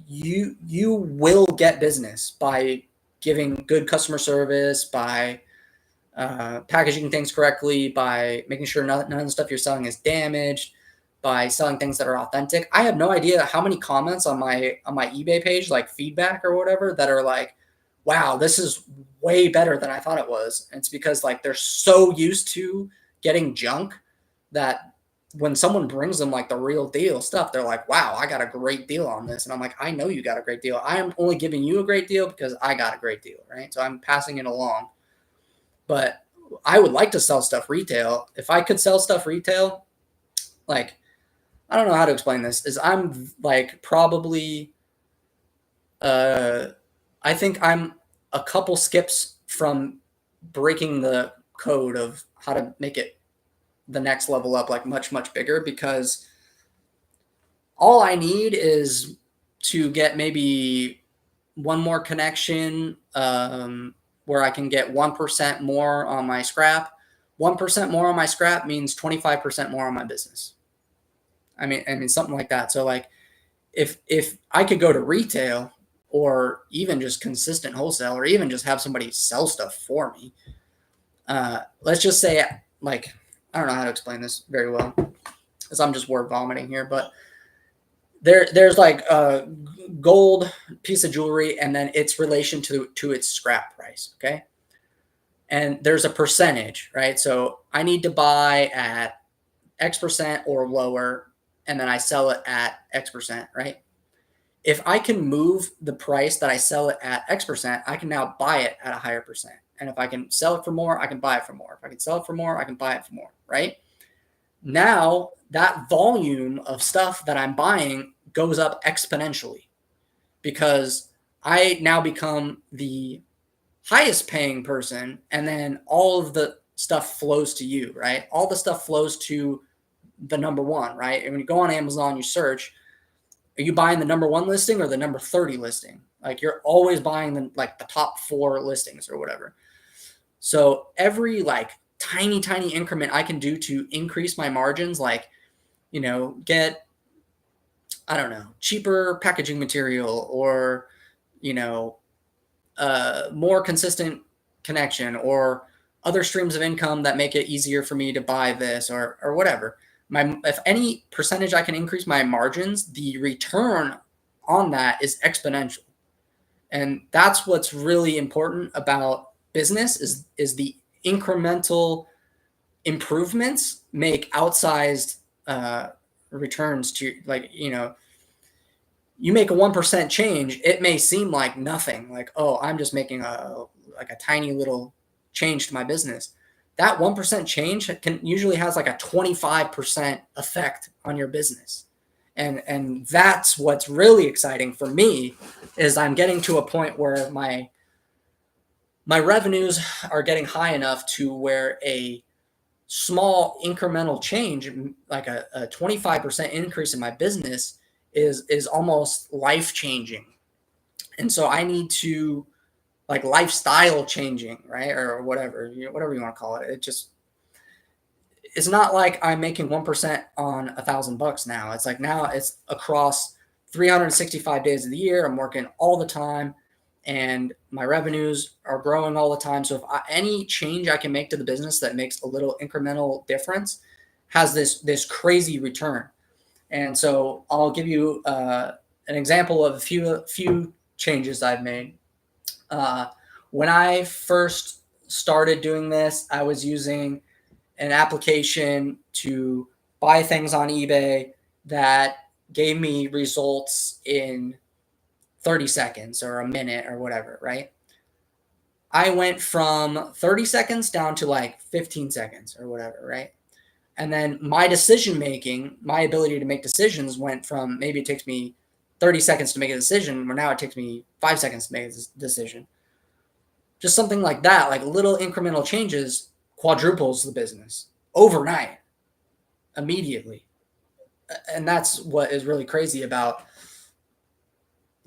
S1: you will get business by giving good customer service, by packaging things correctly, by making sure none of the stuff you're selling is damaged, by selling things that are authentic. I have no idea how many comments on my eBay page, like feedback or whatever, that are like, wow, this is way better than I thought it was. And it's because like they're so used to getting junk that when someone brings them like the real deal stuff, they're like, wow, I got a great deal on this. And I'm like, I know you got a great deal. I am only giving you a great deal because I got a great deal, right? So I'm passing it along. But I would like to sell stuff retail. If I could sell stuff retail, like, I don't know how to explain this, is I'm like probably, I think I'm a couple skips from breaking the code of how to make it the next level up, like much, much bigger, because all I need is to get maybe one more connection, where I can get 1% more on my scrap. 1% more on my scrap means 25% more on my business. I mean something like that. So like, if I could go to retail, or even just consistent wholesale, or even just have somebody sell stuff for me, let's just say, like, I don't know how to explain this very well, because I'm just word vomiting here, but there's like a gold piece of jewelry, and then its relation to its scrap price, okay? And there's a percentage, right? So I need to buy at X% or lower, and then I sell it at X%, right? If I can move the price that I sell it at X%, I can now buy it at a higher percent. And if I can sell it for more, I can buy it for more. If I can sell it for more, I can buy it for more, right? Now that volume of stuff that I'm buying goes up exponentially, because I now become the highest paying person, and then all of the stuff flows to you, right? All the stuff flows to the number one, right? And when you go on Amazon, you search, are you buying the number one listing or the number 30 listing? Like, you're always buying the top 4 listings or whatever. So every like tiny increment I can do to increase my margins, like, get, I don't know, cheaper packaging material, or, more consistent connection, or other streams of income that make it easier for me to buy this, or whatever. If any percentage I can increase my margins, the return on that is exponential. And that's what's really important about business, is the incremental improvements make outsized returns to, like, you make a 1% change, it may seem like nothing, like, oh, I'm just making a tiny little change to my business. That 1% change usually has like a 25% effect on your business. And that's what's really exciting for me, is I'm getting to a point where my revenues are getting high enough to where a small incremental change, like a 25% increase in my business, is almost life changing. And so I need to, like, lifestyle changing, right? Or whatever, whatever you want to call it. It's not like I'm making 1% on $1,000 now. It's like, now it's across 365 days of the year. I'm working all the time, and my revenues are growing all the time. So if any change I can make to the business that makes a little incremental difference has this crazy return. And so I'll give you an an example of a few changes I've made. When I first started doing this, I was using an application to buy things on eBay that gave me results in 30 seconds or a minute or whatever, right? I went from 30 seconds down to like 15 seconds or whatever, right? And then my decision making, my ability to make decisions went from maybe it takes me 30 seconds to make a decision, where now it takes me 5 seconds to make a decision. Just something like that, like little incremental changes quadruples the business overnight, immediately. And that's what is really crazy about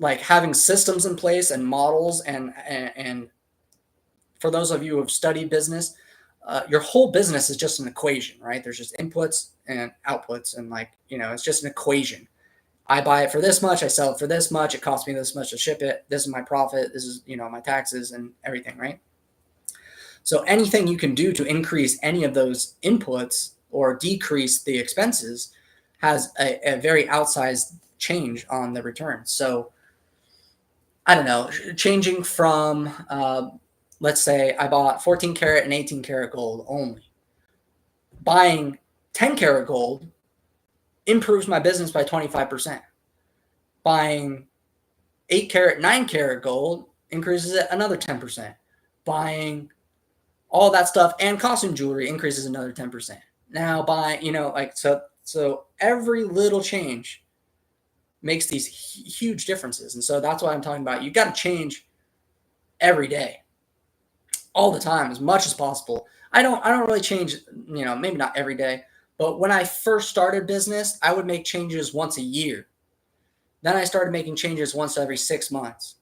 S1: like having systems in place and models and for those of you who have studied business, your whole business is just an equation, right? There's just inputs and outputs, and like, it's just an equation. I buy it for this much, I sell it for this much, it costs me this much to ship it. This is my profit. This is, my taxes and everything, right? So anything you can do to increase any of those inputs or decrease the expenses has a very outsized change on the return. So I don't know, changing from, let's say I bought 14 karat and 18 karat gold only. Buying 10 karat gold improves my business by 25%. Buying 8 karat, 9 karat gold increases it another 10%. Buying all that stuff and costume jewelry increases another 10%. Now buying, so every little change makes these huge differences. And so that's why I'm talking about, you got to change every day, all the time, as much as possible. I don't really change, maybe not every day, but when I first started business, I would make changes once a year. Then I started making changes once every 6 months.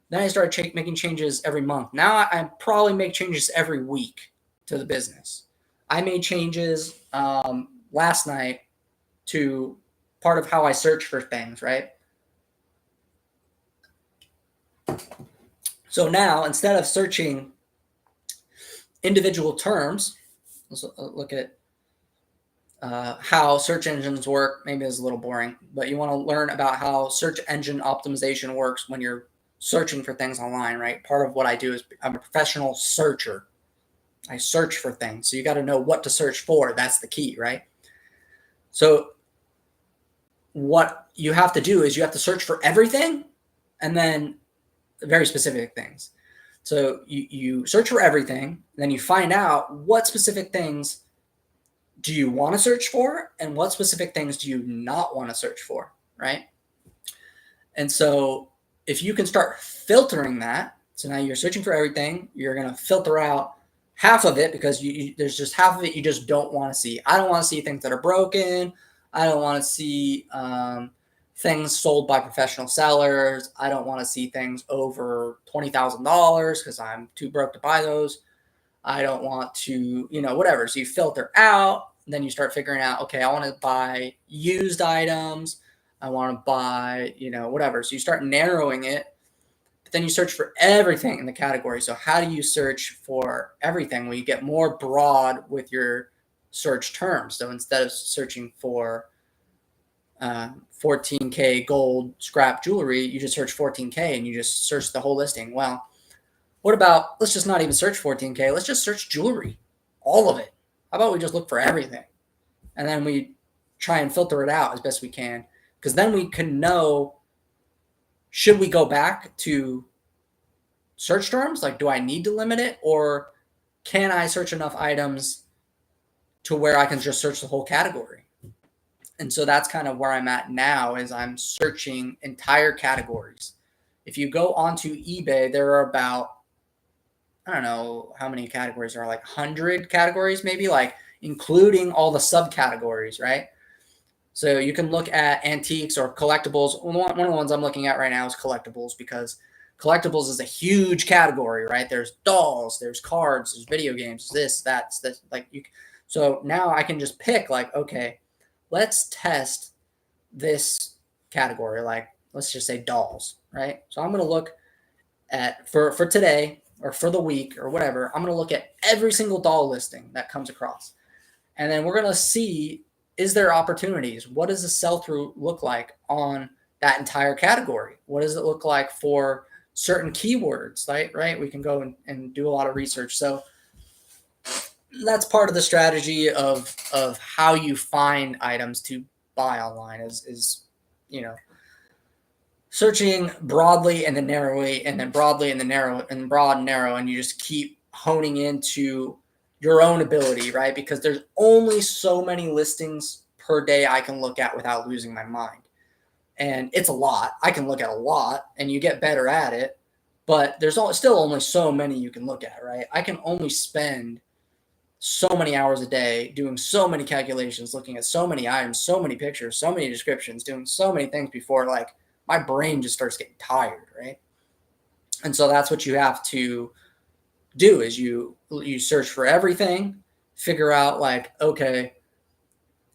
S1: Then I started making changes every month. Now I probably make changes every week to the business. I made changes last night to part of how I search for things, right? So now, instead of searching individual terms, let's look at how search engines work. Maybe it's a little boring, but you want to learn about how search engine optimization works when you're searching for things online, right? Part of what I do is I'm a professional searcher. I search for things. So you got to know what to search for. That's the key, right? So what you have to do is you have to search for everything and then very specific things. So you search for everything, then you find out what specific things do you want to search for and what specific things do you not want to search for, right? And so if you can start filtering that, so now you're searching for everything, you're going to filter out half of it because there's just half of it you just don't want to see. I don't want to see things that are broken. I don't want to see things sold by professional sellers. I don't want to see things over $20,000 because I'm too broke to buy those. I don't want to, whatever. So you filter out, then you start figuring out, okay, I want to buy used items. I want to buy, whatever. So you start narrowing it, but then you search for everything in the category. So how do you search for everything? Well, you get more broad with your search terms. So instead of searching for 14K gold scrap jewelry, you just search 14K and you just search the whole listing. Well, what about, let's just not even search 14K. Let's just search jewelry, all of it. How about we just look for everything? And then we try and filter it out as best we can. Because then we can know, should we go back to search terms? Like, do I need to limit it? Or can I search enough items to where I can just search the whole category? And so that's kind of where I'm at now, is I'm searching entire categories. If you go onto eBay, there are about, I don't know how many categories there are, like 100 categories maybe, like including all the subcategories, right? So you can look at antiques or collectibles. One of the ones I'm looking at right now is collectibles, because collectibles is a huge category, right? There's dolls, there's cards, there's video games, this, that's like you. So now I can just pick like, okay, let's test this category. Like, let's just say dolls, right? So I'm going to look at, for today or for the week or whatever, I'm going to look at every single doll listing that comes across. And then we're going to see, is there opportunities? What does the sell-through look like on that entire category? What does it look like for certain keywords, right? We can go and do a lot of research. So that's part of the strategy of how you find items to buy online is you know searching broadly and then narrowly and then broadly and then narrow and broad and narrow, and you just keep honing into your own ability, right? Because there's only so many listings per day I can look at without losing my mind. And it's a lot. I can look at a lot and you get better at it, but there's still only so many you can look at, right? I can only spend so many hours a day doing so many calculations, looking at so many items, so many pictures, so many descriptions, doing so many things before like my brain just starts getting tired, right? And so that's what you have to do is you search for everything, figure out like, okay,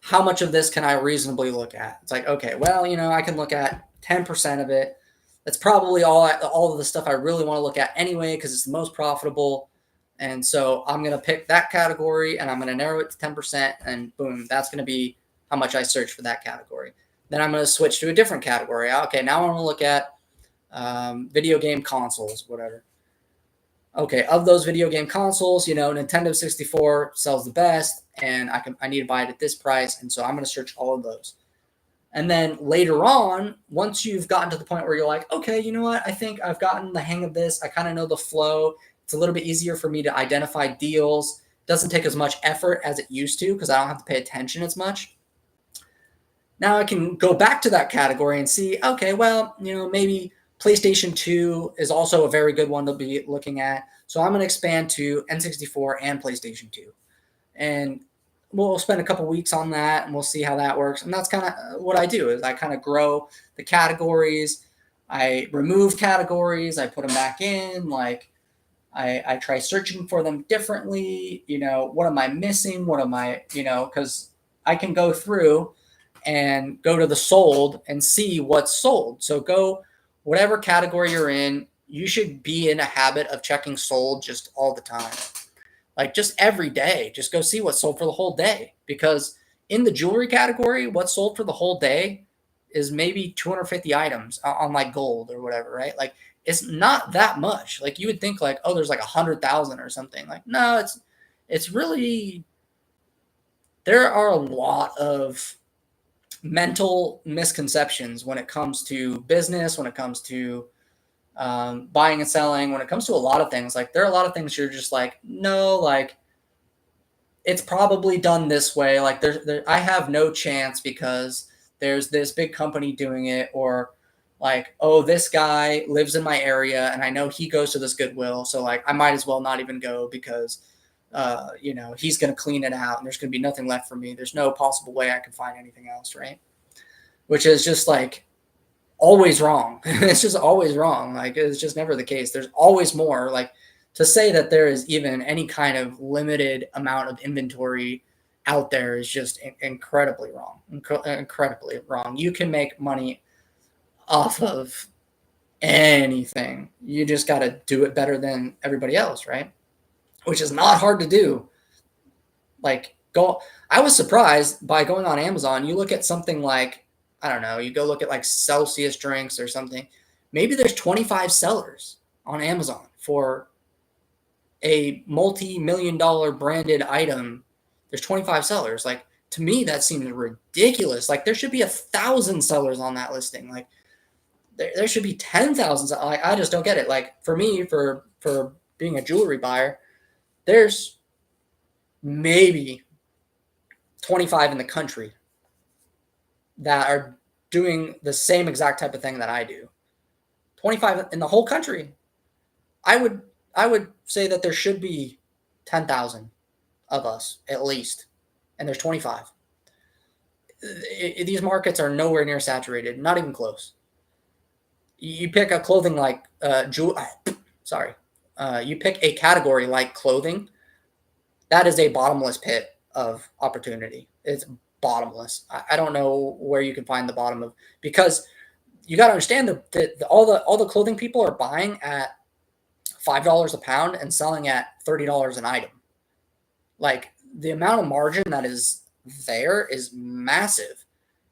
S1: how much of this can I reasonably look at? It's like, okay, well, I can look at 10% of it. That's probably all of the stuff I really want to look at anyway, because it's the most profitable. And so I'm going to pick that category and I'm going to narrow it to 10%, and boom, that's going to be how much I search for that category. Then I'm going to switch to a different category. Okay, now I want to look at video game consoles, whatever. Okay, of those video game consoles, Nintendo 64 sells the best, and I need to buy it at this price, and so I'm going to search all of those. And then later on, once you've gotten to the point where you're like, okay, you know what? I think I've gotten the hang of this. I kind of know the flow. It's a little bit easier for me to identify deals. It doesn't take as much effort as it used to because I don't have to pay attention as much. Now I can go back to that category and see, okay, well, maybe PlayStation 2 is also a very good one to be looking at. So I'm going to expand to N64 and PlayStation 2. And we'll spend a couple weeks on that and we'll see how that works. And that's kind of what I do is I kind of grow the categories. I remove categories. I put them back in. Like I try searching for them differently. What am I missing? What am I, because I can go through and go to the sold and see what's sold. So go whatever category you're in, you should be in a habit of checking sold just all the time. Like just every day, just go see what's sold for the whole day. Because in the jewelry category, what's sold for the whole day is maybe 250 items on like gold or whatever, right? Like it's not that much. Like you would think like, oh, there's like 100,000 or something. Like, no, it's really, there are a lot of mental misconceptions when it comes to business, when it comes to buying and selling, when it comes to a lot of things. Like there are a lot of things you're just like, no, like it's probably done this way. Like I have no chance because there's this big company doing it, or like, oh, this guy lives in my area and I know he goes to this Goodwill, so like I might as well not even go because he's going to clean it out and there's going to be nothing left for me. There's no possible way I can find anything else, right? Which is just like always wrong. It's just always wrong. Like it's just never the case. There's always more. Like to say that there is even any kind of limited amount of inventory out there is just incredibly wrong. Incredibly wrong. You can make money off of anything. You just got to do it better than everybody else, right? Which is not hard to do. Like I was surprised by going on Amazon. You look at something like, I don't know, you go look at like Celsius drinks or something. Maybe there's 25 sellers on Amazon for a multi-million-dollar branded item. There's 25 sellers. Like to me, that seems ridiculous. Like there should be 1,000 sellers on that listing. Like there should be 10,000. Like I just don't get it. Like for me, for being a jewelry buyer, there's maybe 25 in the country that are doing the same exact type of thing that I do. 25 in the whole country. I would say that there should be 10,000 of us at least, and there's 25. These markets are nowhere near saturated, not even close. You pick a clothing like you pick a category like clothing, that is a bottomless pit of opportunity. It's bottomless. I don't know where you can find the bottom of, because you got to understand that all the clothing people are buying at $5 a pound and selling at $30 an item. Like the amount of margin that is there is massive.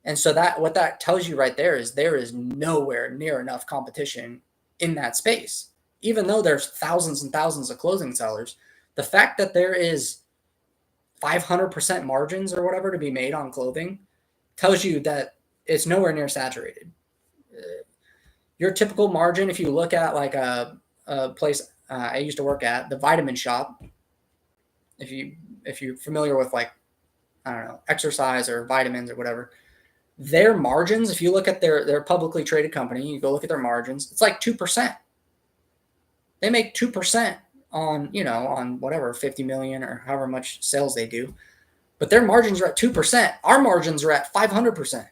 S1: And so that what that tells you right there is nowhere near enough competition in that space. Even though there's thousands and thousands of clothing sellers, the fact that there is 500% margins or whatever to be made on clothing tells you that it's nowhere near saturated. Your typical margin, if you look at like a place I used to work at, the Vitamin Shop, if you're familiar with like, I don't know, exercise or vitamins or whatever, their margins, if you look at their publicly traded company, you go look at their margins, it's like 2%. They make 2% on, on whatever, 50 million or however much sales they do. But their margins are at 2%. Our margins are at 500%.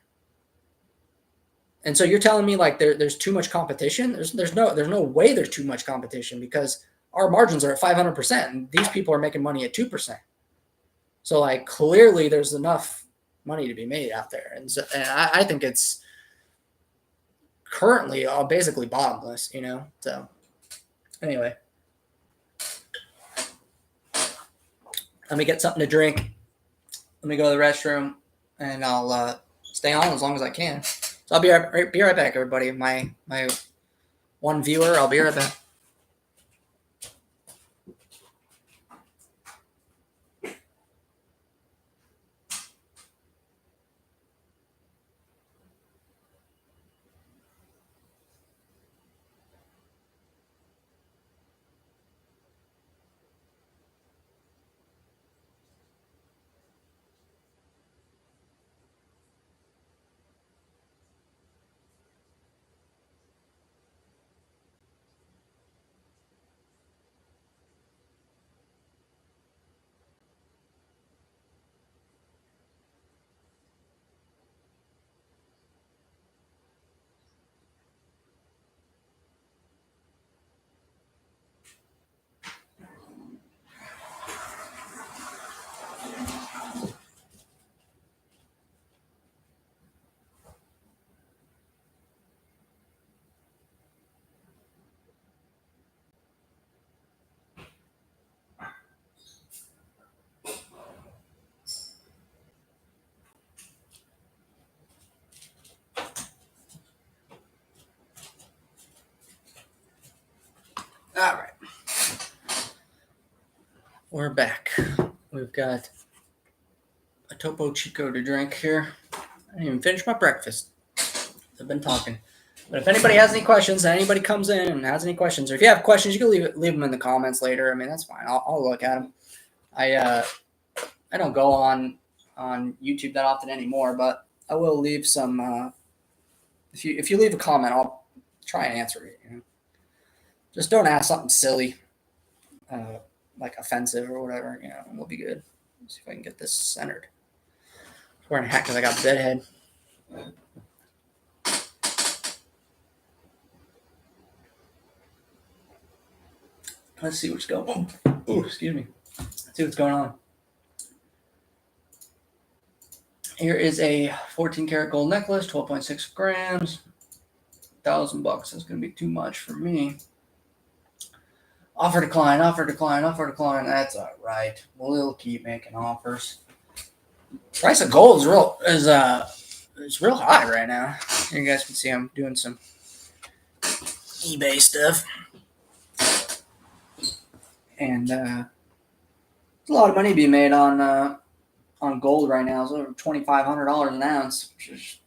S1: And so you're telling me like there's too much competition? There's no way there's too much competition, because our margins are at 500% and these people are making money at 2%. So like clearly there's enough money to be made out there. And I think it's currently basically bottomless, So anyway, let me get something to drink. Let me go to the restroom, and I'll stay on as long as I can. So I'll be right back, everybody. My one viewer, I'll be right back. All right. We're back. We've got a Topo Chico to drink here. I didn't even finish my breakfast. I've been talking. But if anybody has any questions, anybody comes in and has any questions, or if you have questions, you can leave them in the comments later. I mean, that's fine. I'll look at them. I don't go on YouTube that often anymore, but I will leave some. If you leave a comment, I'll try and answer it. Just don't ask something silly, like offensive or whatever. We'll be good. Let's see if I can get this centered. I'm wearing a hat because I got bedhead. Let's see what's going on. Oh, excuse me. Let's see what's going on. Here is a 14 karat gold necklace, 12.6 grams, $1,000. That's going to be too much for me. Offer decline, offer decline, offer decline. That's all right. We'll keep making offers. Price of gold is real high right now. You guys can see I'm doing some eBay stuff. And there's a lot of money being made on gold right now. It's over $2,500 an ounce, which is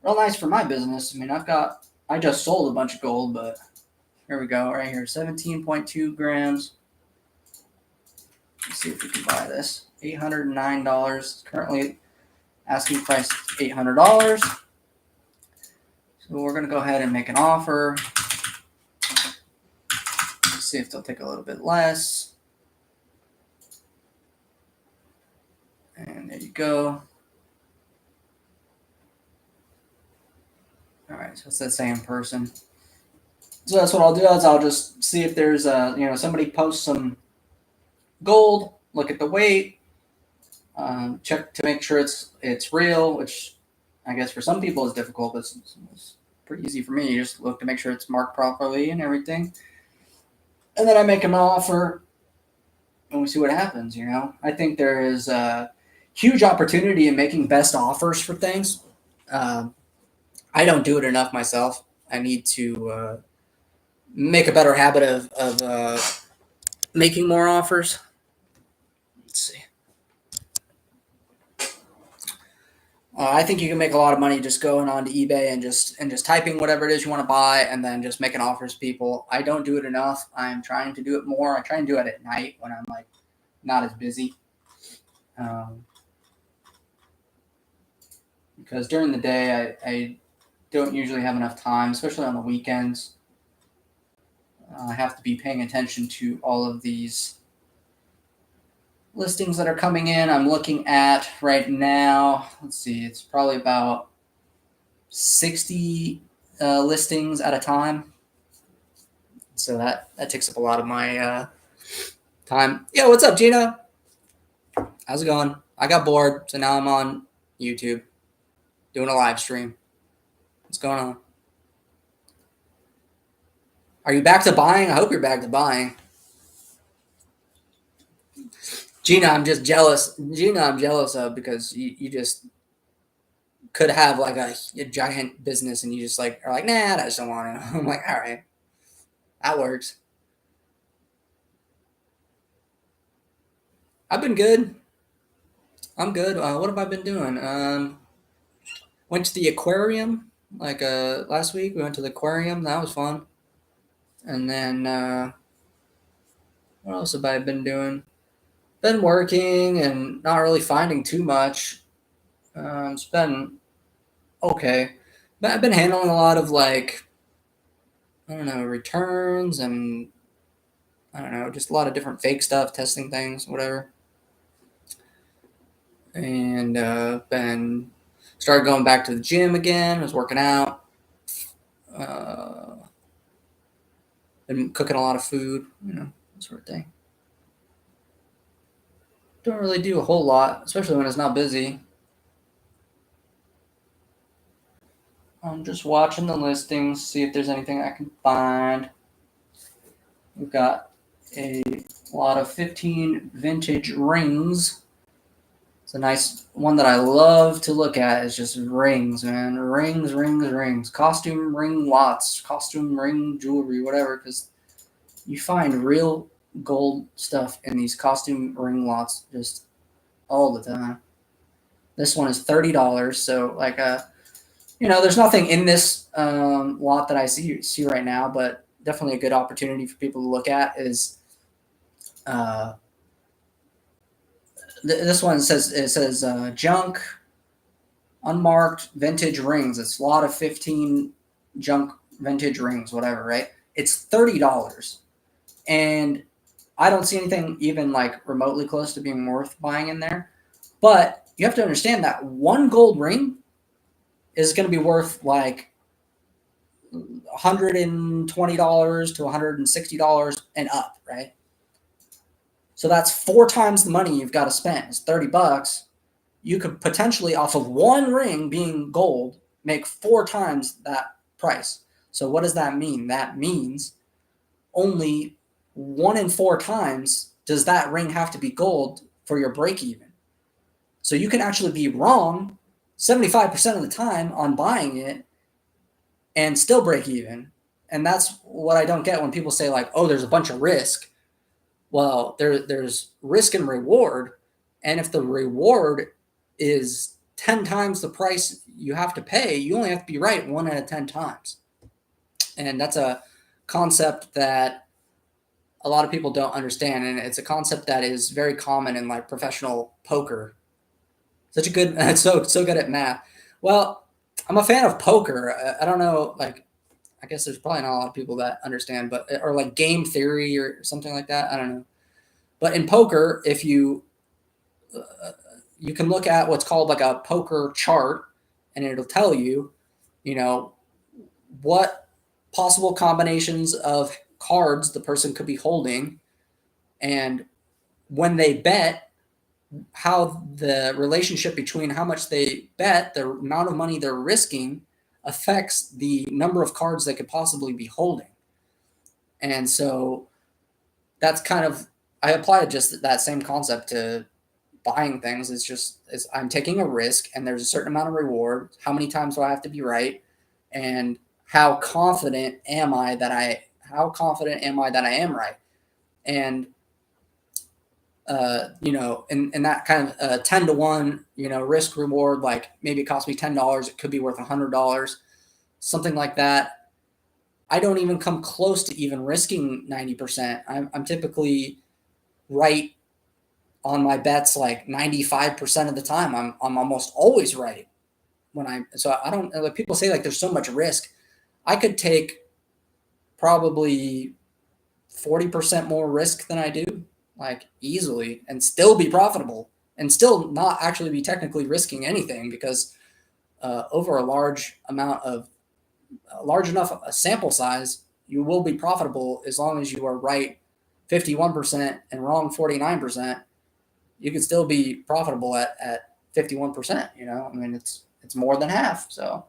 S1: real nice for my business. I mean, I just sold a bunch of gold, but here we go, right here, 17.2 grams. Let's see if we can buy this. $809. Currently asking price $800. So we're going to go ahead and make an offer. Let's see if they'll take a little bit less. And there you go. All right, so it's that same person. So that's what I'll do is I'll just see if there's somebody posts some gold, look at the weight, check to make sure it's real, which I guess for some people is difficult, but it's pretty easy for me. You just look to make sure it's marked properly and everything. And then I make them an offer and we see what happens, I think there is huge opportunity in making best offers for things. Um, I don't do it enough myself. I need to make a better habit of making more offers. Let's see. I think you can make a lot of money just going on to eBay and just typing whatever it is you want to buy and then just making offers to people. I don't do it enough. I'm trying to do it more. I try and do it at night when I'm like not as busy. Because during the day I don't usually have enough time, especially on the weekends. I have to be paying attention to all of these listings that are coming in. I'm looking at right now. Let's see, it's probably about 60 listings at a time. So that takes up a lot of my time. Yo, what's up, Gina? How's it going? I got bored, so now I'm on YouTube doing a live stream. What's going on? Are you back to buying? I hope you're back to buying. Gina, I'm just jealous. Gina, I'm jealous of because you just could have like a giant business and you just like are like, nah, I just don't want to. I'm like, all right, that works. I've been good. I'm good. What have I been doing? Went to the aquarium like last week. We went to the aquarium. That was fun. And then what else have I been doing? Been working and not really finding too much. It's been okay. But I've been handling a lot of like I don't know returns and I don't know just a lot of different fake stuff, testing things, whatever. And been started going back to the gym again. Was working out. Uh, been cooking a lot of food, that sort of thing. Don't really do a whole lot, especially when it's not busy. I'm just watching the listings, see if there's anything I can find. We've got a lot of 15 vintage rings. It's a nice one that I love to look at is just rings, man. Rings, rings, rings. Costume ring lots, costume ring jewelry, whatever, because you find real gold stuff in these costume ring lots just all the time. This one is $30, so like there's nothing in this lot that I see right now, but definitely a good opportunity for people to look at is uh, this one says junk unmarked vintage rings. It's a lot of 15 junk vintage rings, whatever, right? It's $30, and I don't see anything even like remotely close to being worth buying in there. But you have to understand that one gold ring is going to be worth like $120 to $160 and up, right? So that's 4 times the money you've got to spend. It's $30. You could potentially, off of one ring being gold, make 4 times that price. So what does that mean? That means only 1 in 4 times does that ring have to be gold for your break even. So you can actually be wrong 75% of the time on buying it and still break even. And that's what I don't get when people say like, oh, there's a bunch of risk. Well, there's risk and reward. And if the reward is 10 times the price you have to pay, you only have to be right 1 out of 10 times. And that's a concept that a lot of people don't understand. And it's a concept that is very common in like professional poker. Such a good, so good at math. Well, I'm a fan of poker. I don't know, like, I guess there's probably not a lot of people that understand, but or like game theory or something like that. I don't know. But in poker, if you can look at what's called like a poker chart, and it'll tell you, you know, what possible combinations of cards the person could be holding, and when they bet, how the relationship between how much they bet, the amount of money they're risking, affects the number of cards they could possibly be holding. And so that's kind of, I applied just that same concept to buying things is I'm taking a risk, and there's a certain amount of reward. How many times do I have to be right? And how confident am I that I am right? And in that kind of 10-to-1, risk reward, like maybe it costs me $10, it could be worth $100, something like that. I don't even come close to even risking 90%. I'm typically right on my bets like 95% of the time. I'm almost always right so I don't, like, people say like there's so much risk. I could take probably 40% more risk than I do, like easily, and still be profitable and still not actually be technically risking anything, because over a large enough a sample size, you will be profitable as long as you are right 51% and wrong 49%. You can still be profitable at 51%. I mean, it's more than half. So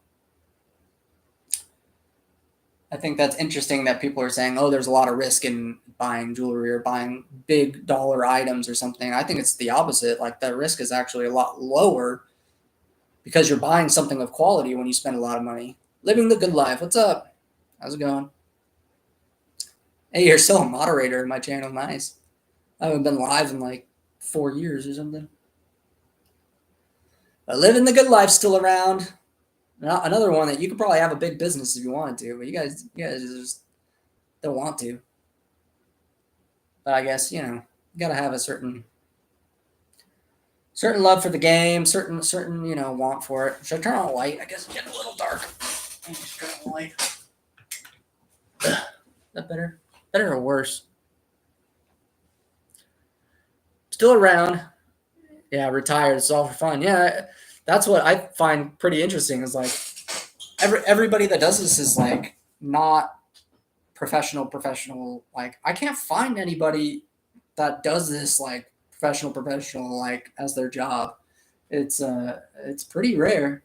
S1: I think that's interesting that people are saying, oh, there's a lot of risk in buying jewelry or buying big dollar items or something. I think it's the opposite. Like, the risk is actually a lot lower because you're buying something of quality when you spend a lot of money. Living the good life. What's up? How's it going? Hey, you're still a moderator in my channel. Nice. I haven't been live in like 4 years or something. But living the good life still around. Another one that you could probably have a big business if you wanted to, but you guys just don't want to. But I guess, you gotta have a certain love for the game, certain want for it. Should I turn on a light? I guess it's getting a little dark. Let me just turn on a light. Is that better? Better or worse? Still around. Yeah, retired. It's all for fun. Yeah, that's what I find pretty interesting, is like everybody that does this is like not professional. Like, I can't find anybody that does this like professional like as their job. It's pretty rare.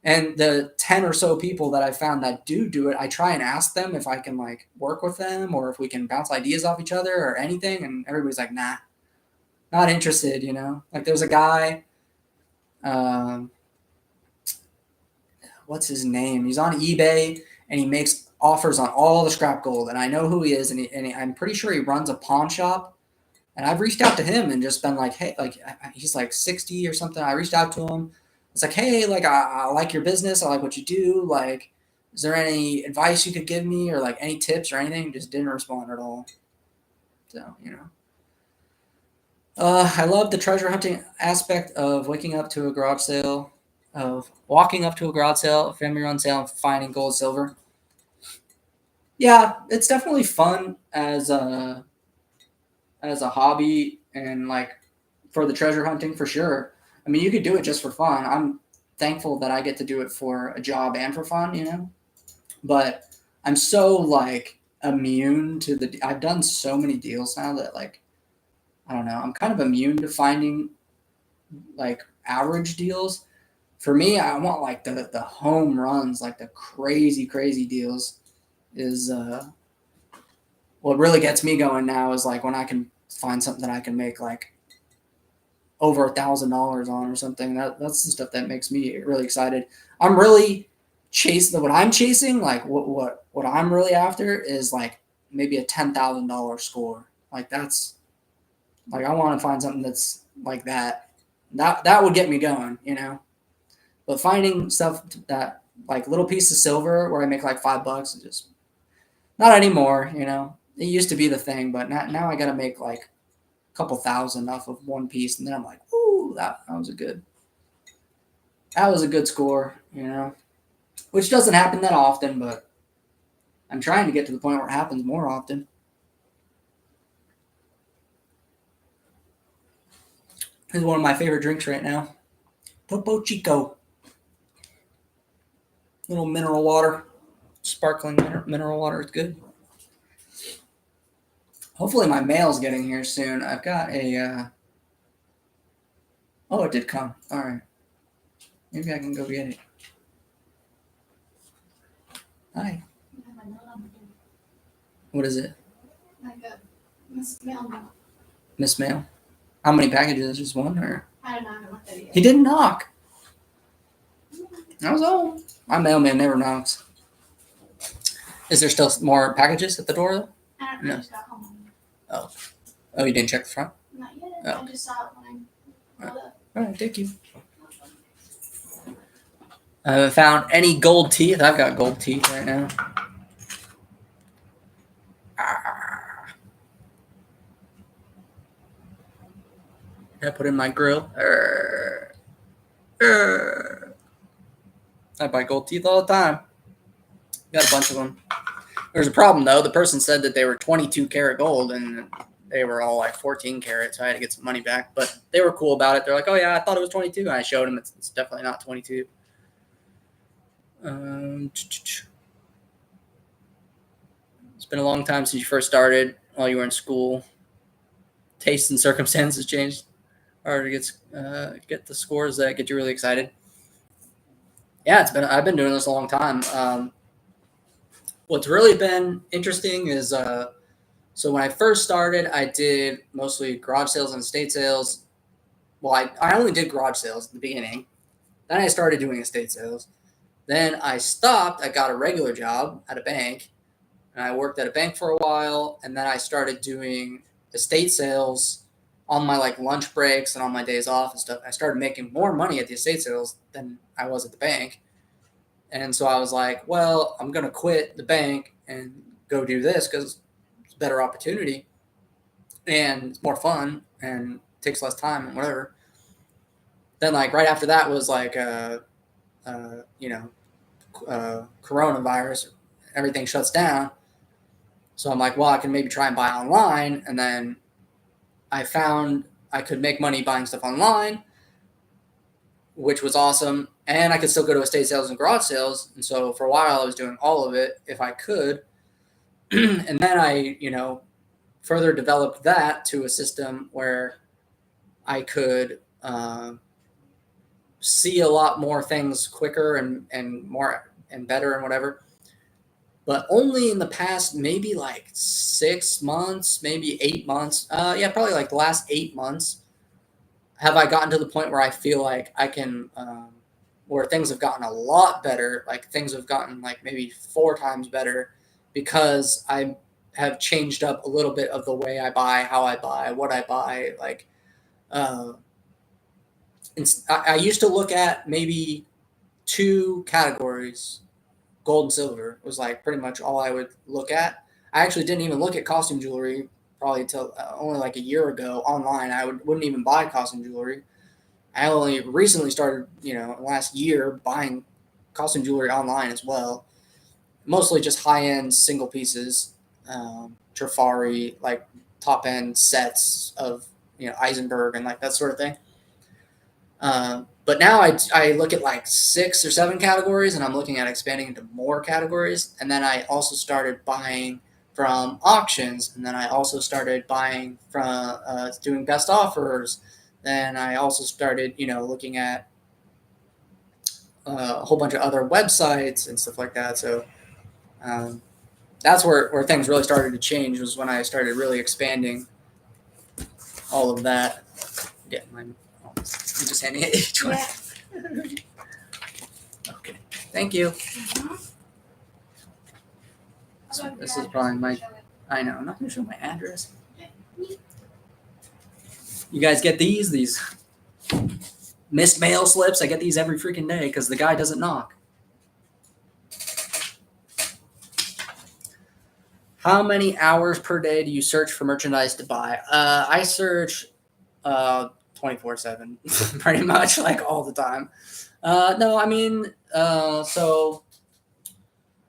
S1: And the 10 or so people that I found that do it, I try and ask them if I can like work with them or if we can bounce ideas off each other or anything, and everybody's like, nah, not interested. Like, there's a guy, what's his name? He's on eBay and he makes offers on all the scrap gold, and I know who he is, and I'm pretty sure he runs a pawn shop. And I've reached out to him and just been like, hey, like, he's like 60 or something. I reached out to him. It's like, hey, like, I like your business. I like what you do. Like, is there any advice you could give me, or like any tips or anything? Just didn't respond at all. So, I love the treasure hunting aspect of walking up to a garage sale, a family run sale, and finding gold, silver. Yeah, it's definitely fun as a hobby, and like for the treasure hunting, for sure. I mean, you could do it just for fun. I'm thankful that I get to do it for a job and for fun. But I'm so like immune to I've done so many deals now that, like, I don't know, I'm kind of immune to finding like average deals. For me, I want like the home runs, like the crazy deals is what really gets me going now, is like when I can find something that I can make like over $1,000 on or something. That's the stuff that makes me really excited. I'm really chasing what I'm chasing. Like what I'm really after is like maybe a $10,000 score. Like, that's like, I want to find something that's like that. That would get me going, But finding stuff that like little piece of silver where I make like $5 is just not anymore. It used to be the thing, but now I got to make like a couple thousand off of one piece, and then I'm like, ooh, that was a good score, which doesn't happen that often, but I'm trying to get to the point where it happens more often. This is one of my favorite drinks right now. Topo Chico. Little mineral water. Sparkling mineral water. It's good. Hopefully my mail's getting here soon. I've got a... Oh, it did come. All right. Maybe I can go get it. Hi. What is it?
S2: Like a missed mail.
S1: Miss mail? How many packages? Just one, or?
S2: I don't know. I haven't looked at it yet.
S1: He didn't knock. I was home. My mailman never knocks. Is there still more packages at the door, though?
S2: I don't know. I just got home.
S1: Oh, you didn't check the front?
S2: Not yet.
S1: Oh.
S2: I just saw it when I pulled up.
S1: All right, thank you. I haven't found any gold teeth. I've got gold teeth right now. I put in my grill. I buy gold teeth all the time. Got a bunch of them. There's a problem though. The person said that they were 22 karat gold and they were all like 14 karat, so I had to get some money back. But they were cool about it. They're like, "Oh yeah, I thought it was 22," and I showed them it's definitely not 22. It's been a long time since you first started while you were in school. Taste and circumstances changed. Harder to get the scores that get you really excited. Yeah, I've been doing this a long time. What's really been interesting is so when I first started, I did mostly garage sales and estate sales. Well, I only did garage sales at the beginning. Then I started doing estate sales. Then I stopped. I got a regular job at a bank, and I worked at a bank for a while. And then I started doing estate sales on my like lunch breaks and on my days off and stuff. I started making more money at the estate sales than I was at the bank. And so I was like, well, I'm going to quit the bank and go do this because it's a better opportunity and it's more fun and takes less time and whatever. Then like right after that was like, coronavirus, everything shuts down. So I'm like, well, I can maybe try and buy online. And then I found I could make money buying stuff online, which was awesome. And I could still go to estate sales and garage sales. And so for a while I was doing all of it if I could. And then I, further developed that to a system where I could see a lot more things quicker and more and better and whatever. But only in the past maybe like 6 months, maybe 8 months. Probably like the last 8 months have I gotten to the point where I feel like I can, where things have gotten a lot better. Like things have gotten like maybe 4 times better because I have changed up a little bit of the way I buy, how I buy, what I buy. Like, I used to look at maybe 2 categories. Gold and silver was like pretty much all I would look at. I actually didn't even look at costume jewelry probably till only like a year ago online. I wouldn't even buy costume jewelry. I only recently started, last year buying costume jewelry online as well. Mostly just high-end single pieces, Trifari, like top-end sets of, Eisenberg and like that sort of thing. But now I look at like 6 or 7 categories, and I'm looking at expanding into more categories. And then I also started buying from auctions, and then I also started buying from doing best offers. Then I also started, looking at a whole bunch of other websites and stuff like that. So that's where things really started to change, was when I started really expanding all of that. Yeah, you just hand me each one.
S2: Yeah.
S1: Okay, thank you.
S2: Mm-hmm.
S1: So this is probably my. I know. I'm not gonna show my address. You guys get these missed mail slips. I get these every freaking day because the guy doesn't knock. How many hours per day do you search for merchandise to buy? I search 24/7, pretty much, like all the time. No, I mean, so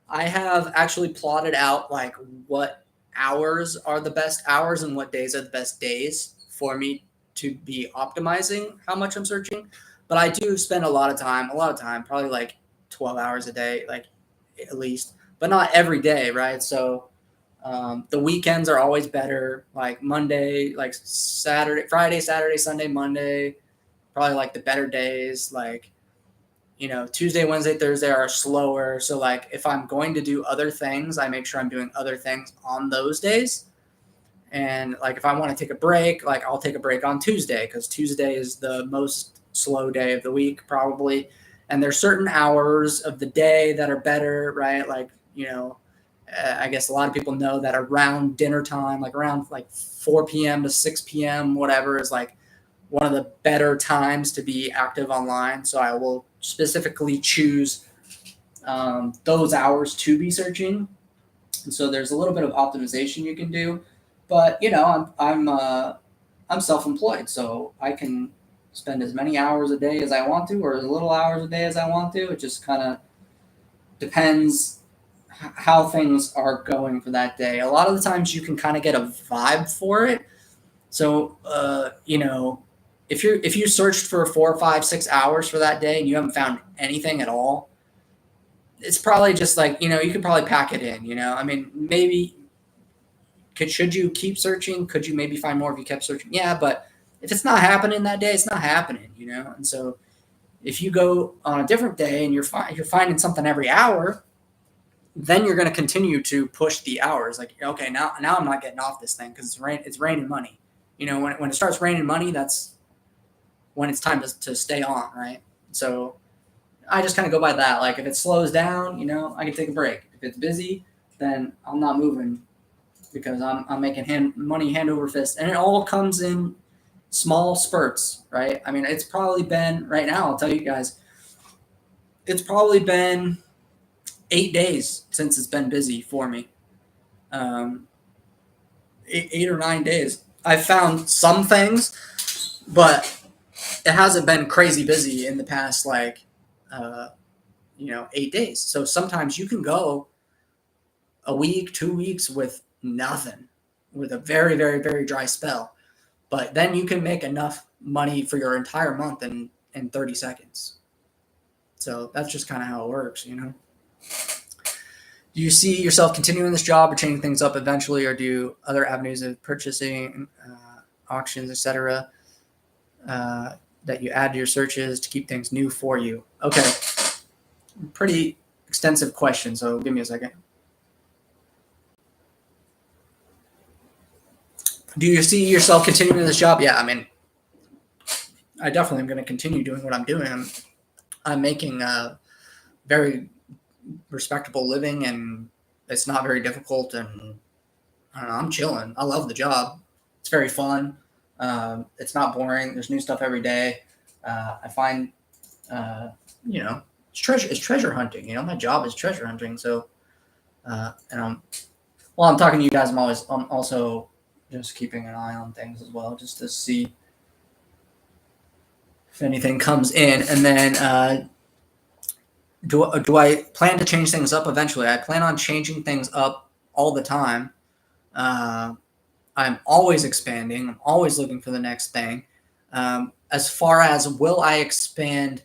S1: I have actually plotted out like what hours are the best hours and what days are the best days for me to be optimizing how much I'm searching. But I do spend a lot of time, probably like 12 hours a day, like at least, but not every day, right? So the weekends are always better, like Monday, like Friday, Saturday, Sunday, Monday, probably like the better days. Like, Tuesday, Wednesday, Thursday are slower. So like if I'm going to do other things, I make sure I'm doing other things on those days. And like if I want to take a break, like I'll take a break on Tuesday because Tuesday is the most slow day of the week probably. And there's certain hours of the day that are better, right? Like, I guess a lot of people know that around dinner time, like around like 4 p.m. to 6 p.m., whatever, is like one of the better times to be active online. So I will specifically choose those hours to be searching. And so there's a little bit of optimization you can do, but I'm self-employed, so I can spend as many hours a day as I want to, or as little hours a day as I want to. It just kind of depends how things are going for that day. A lot of the times you can kind of get a vibe for it. So if you searched for 4, 5, 6 hours for that day and you haven't found anything at all, it's probably just like, you could probably pack it in. I mean, maybe should you keep searching? Could you maybe find more if you kept searching? Yeah, but if it's not happening that day, it's not happening. And so if you go on a different day and you're finding something every hour, then you're going to continue to push the hours. Like, okay, now I'm not getting off this thing because it's raining money. When it starts raining money, that's when it's time to stay on, right? So I just kind of go by that. Like if it slows down, I can take a break. If it's busy, then I'm not moving because I'm making money hand over fist, and it all comes in small spurts, right? I mean, it's probably been right now. I'll tell you guys, it's probably been 8 days since it's been busy for me. 8 or 9 days. I've found some things, but it hasn't been crazy busy in the past, like, 8 days. So sometimes you can go a week, 2 weeks with nothing, with a very, very, very dry spell. But then you can make enough money for your entire month in 30 seconds. So that's just kind of how it works, Do you see yourself continuing this job or changing things up eventually, or do other avenues of purchasing, auctions, etc., that you add to your searches to keep things new for you? Okay, pretty extensive question, so give me a second. Do you see yourself continuing this job? Yeah, I mean, I definitely am going to continue doing what I'm doing. I'm making a very respectable living, and it's not very difficult, and I don't know, I'm chilling. I love the job. It's very fun. It's not boring. There's new stuff every day. I find, it's treasure hunting. My job is treasure hunting. So, and while I'm talking to you guys, I'm also just keeping an eye on things as well, just to see if anything comes in. And then, do I plan to change things up eventually? I plan on changing things up all the time. I'm always expanding. I'm always looking for the next thing. As far as will I expand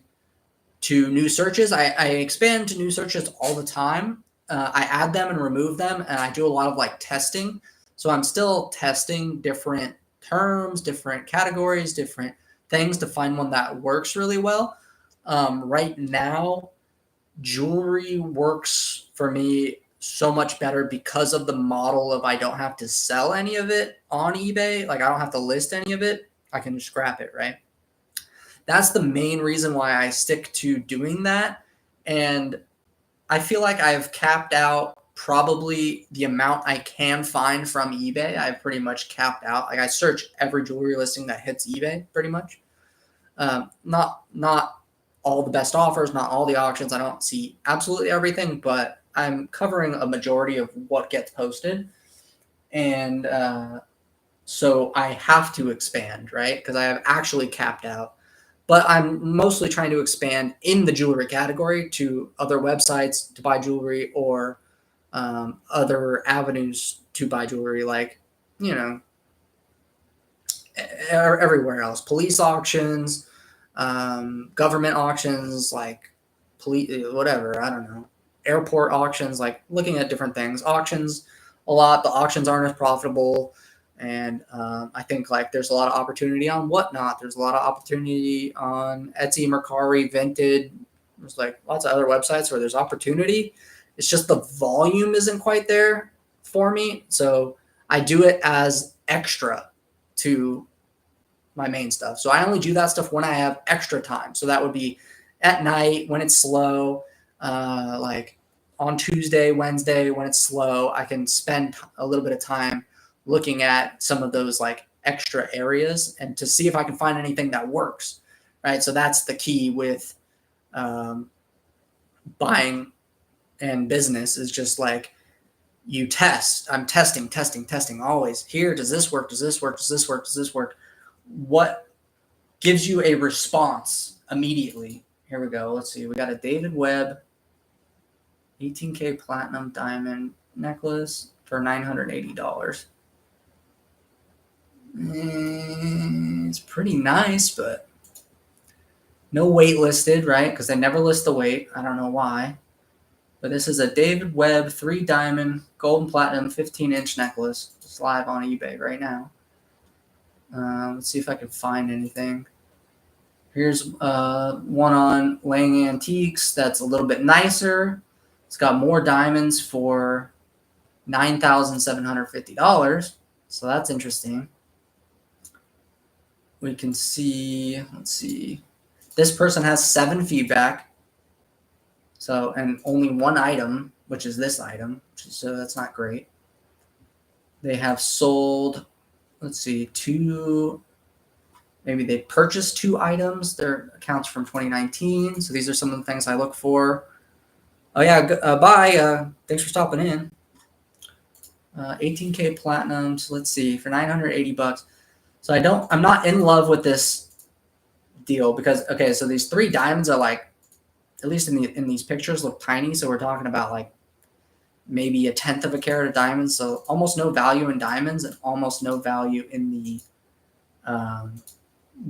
S1: to new searches, I expand to new searches all the time. I add them and remove them, and I do a lot of like testing. So I'm still testing different terms, different categories, different things to find one that works really well. Right now, jewelry works for me so much better because of the model of I don't have to sell any of it on eBay. Like I don't have to list any of it. I can just scrap it, right? That's the main reason why I stick to doing that. And I feel like I've capped out probably the amount I can find from eBay. I've pretty much capped out. Like I search every jewelry listing that hits eBay pretty much. Not all the best offers, not all the auctions. I don't see absolutely everything, but I'm covering a majority of what gets posted. And so I have to expand, right? Because I have actually capped out. But I'm mostly trying to expand in the jewelry category to other websites to buy jewelry, or other avenues to buy jewelry, like, everywhere else. Police auctions, government auctions, like police, whatever, I don't know. Airport auctions, like looking at different things. Auctions, a lot. The auctions aren't as profitable. And I think like there's a lot of opportunity on Whatnot. There's a lot of opportunity on Etsy, Mercari, Vinted. There's like lots of other websites where there's opportunity. It's just the volume isn't quite there for me. So I do it as
S3: extra to my main stuff. So I only do that stuff when I have extra time. So that would be at night when it's slow, like on Tuesday, Wednesday when it's slow. I can spend a little bit of time looking at some of those like extra areas and to see if I can find anything that works, right? So that's the key with buying and business is just like you test. I'm testing always. Here, does this work? Does this work? Does this work? Does this work? What gives you a response immediately? Here we go. Let's see. We got a David Webb 18K platinum diamond necklace for $980. It's pretty nice, but no weight listed, right? Because they never list the weight. I don't know why. But this is a David Webb 3 diamond gold and platinum 15-inch necklace. It's live on eBay right now. Let's see if I can find anything. Here's one on Lang Antiques that's a little bit nicer. It's got more diamonds for $9,750. So that's interesting. We can see, let's see. This person has 7 feedback. So, and only 1 item, which is this item. So that's not great. They have sold, let's see, 2, maybe they purchased 2 items. Their accounts from 2019. So these are some of the things I look for. Oh yeah, bye. Thanks for stopping in. 18K platinum. So let's see, for $980. So I'm not in love with this deal because, okay, so these 3 diamonds are like, at least in these pictures, look tiny. So we're talking about like maybe 1/10 of a carat of diamonds. So almost no value in diamonds and almost no value in the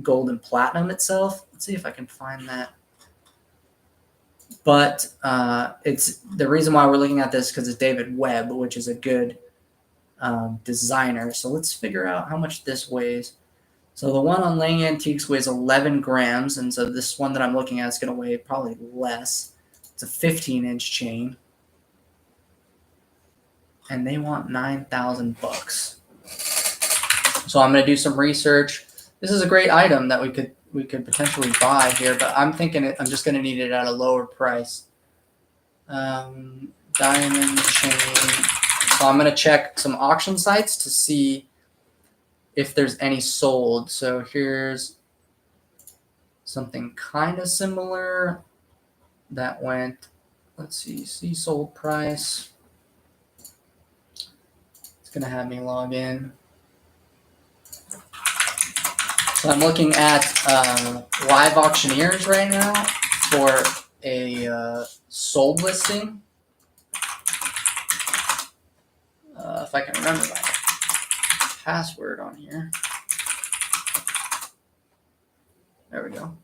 S3: gold and platinum itself. Let's see if I can find that. But it's the reason why we're looking at this because it's David Webb, which is a good designer. So let's figure out how much this weighs. So the one on Lang Antiques weighs 11 grams, and so this one that I'm looking at is going to weigh probably less. It's a 15-inch chain, and they want $9,000. So I'm going to do some research. This is a great item that we could potentially buy here, but I'm thinking I'm just going to need it at a lower price. Diamond chain. So I'm going to check some auction sites to see if there's any sold. So here's something kind of similar that went, let's see sold price. It's going to have me log in. So I'm looking at live auctioneers right now for a sold listing. If I can remember my password on here. There we go.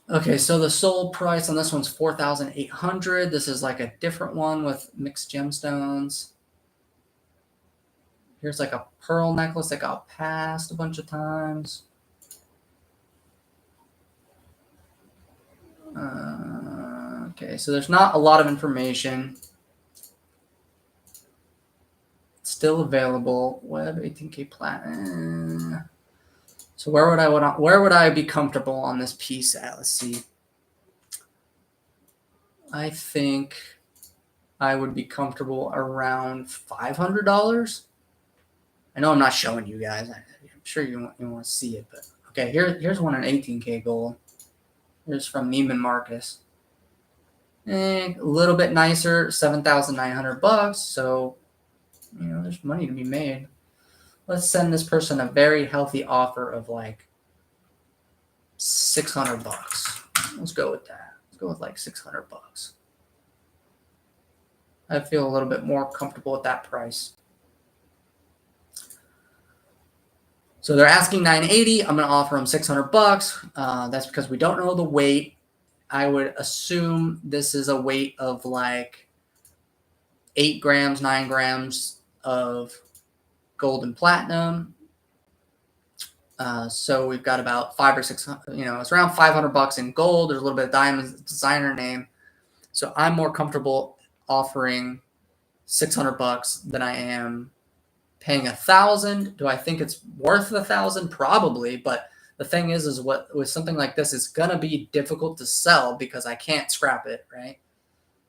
S3: Okay, so the sold price on this one's $4,800. This is like a different one with mixed gemstones. Here's like a pearl necklace that got passed a bunch of times. Okay, so there's not a lot of information. It's still available. Web 18K platinum. So where would I be comfortable on this piece at? Let's see. I think I would be comfortable around $500. I know I'm not showing you guys. I'm sure you want to see it, but okay. Here's one in 18K gold. Here's from Neiman Marcus. A little bit nicer, $7,900. So there's money to be made. Let's send this person a very healthy offer of like $600. Let's go with that. Let's go with like $600. I feel a little bit more comfortable at that price. So they're asking $980. I'm going to offer them $600. That's because we don't know the weight. I would assume this is a weight of like 8 grams, 9 grams of gold and platinum. So we've got about 500 or 600, it's around $500 in gold. There's a little bit of diamonds, designer name. So I'm more comfortable offering $600 than I am paying $1,000. Do I think it's worth $1,000? Probably, but the thing is what with something like this, it's gonna be difficult to sell because I can't scrap it, right?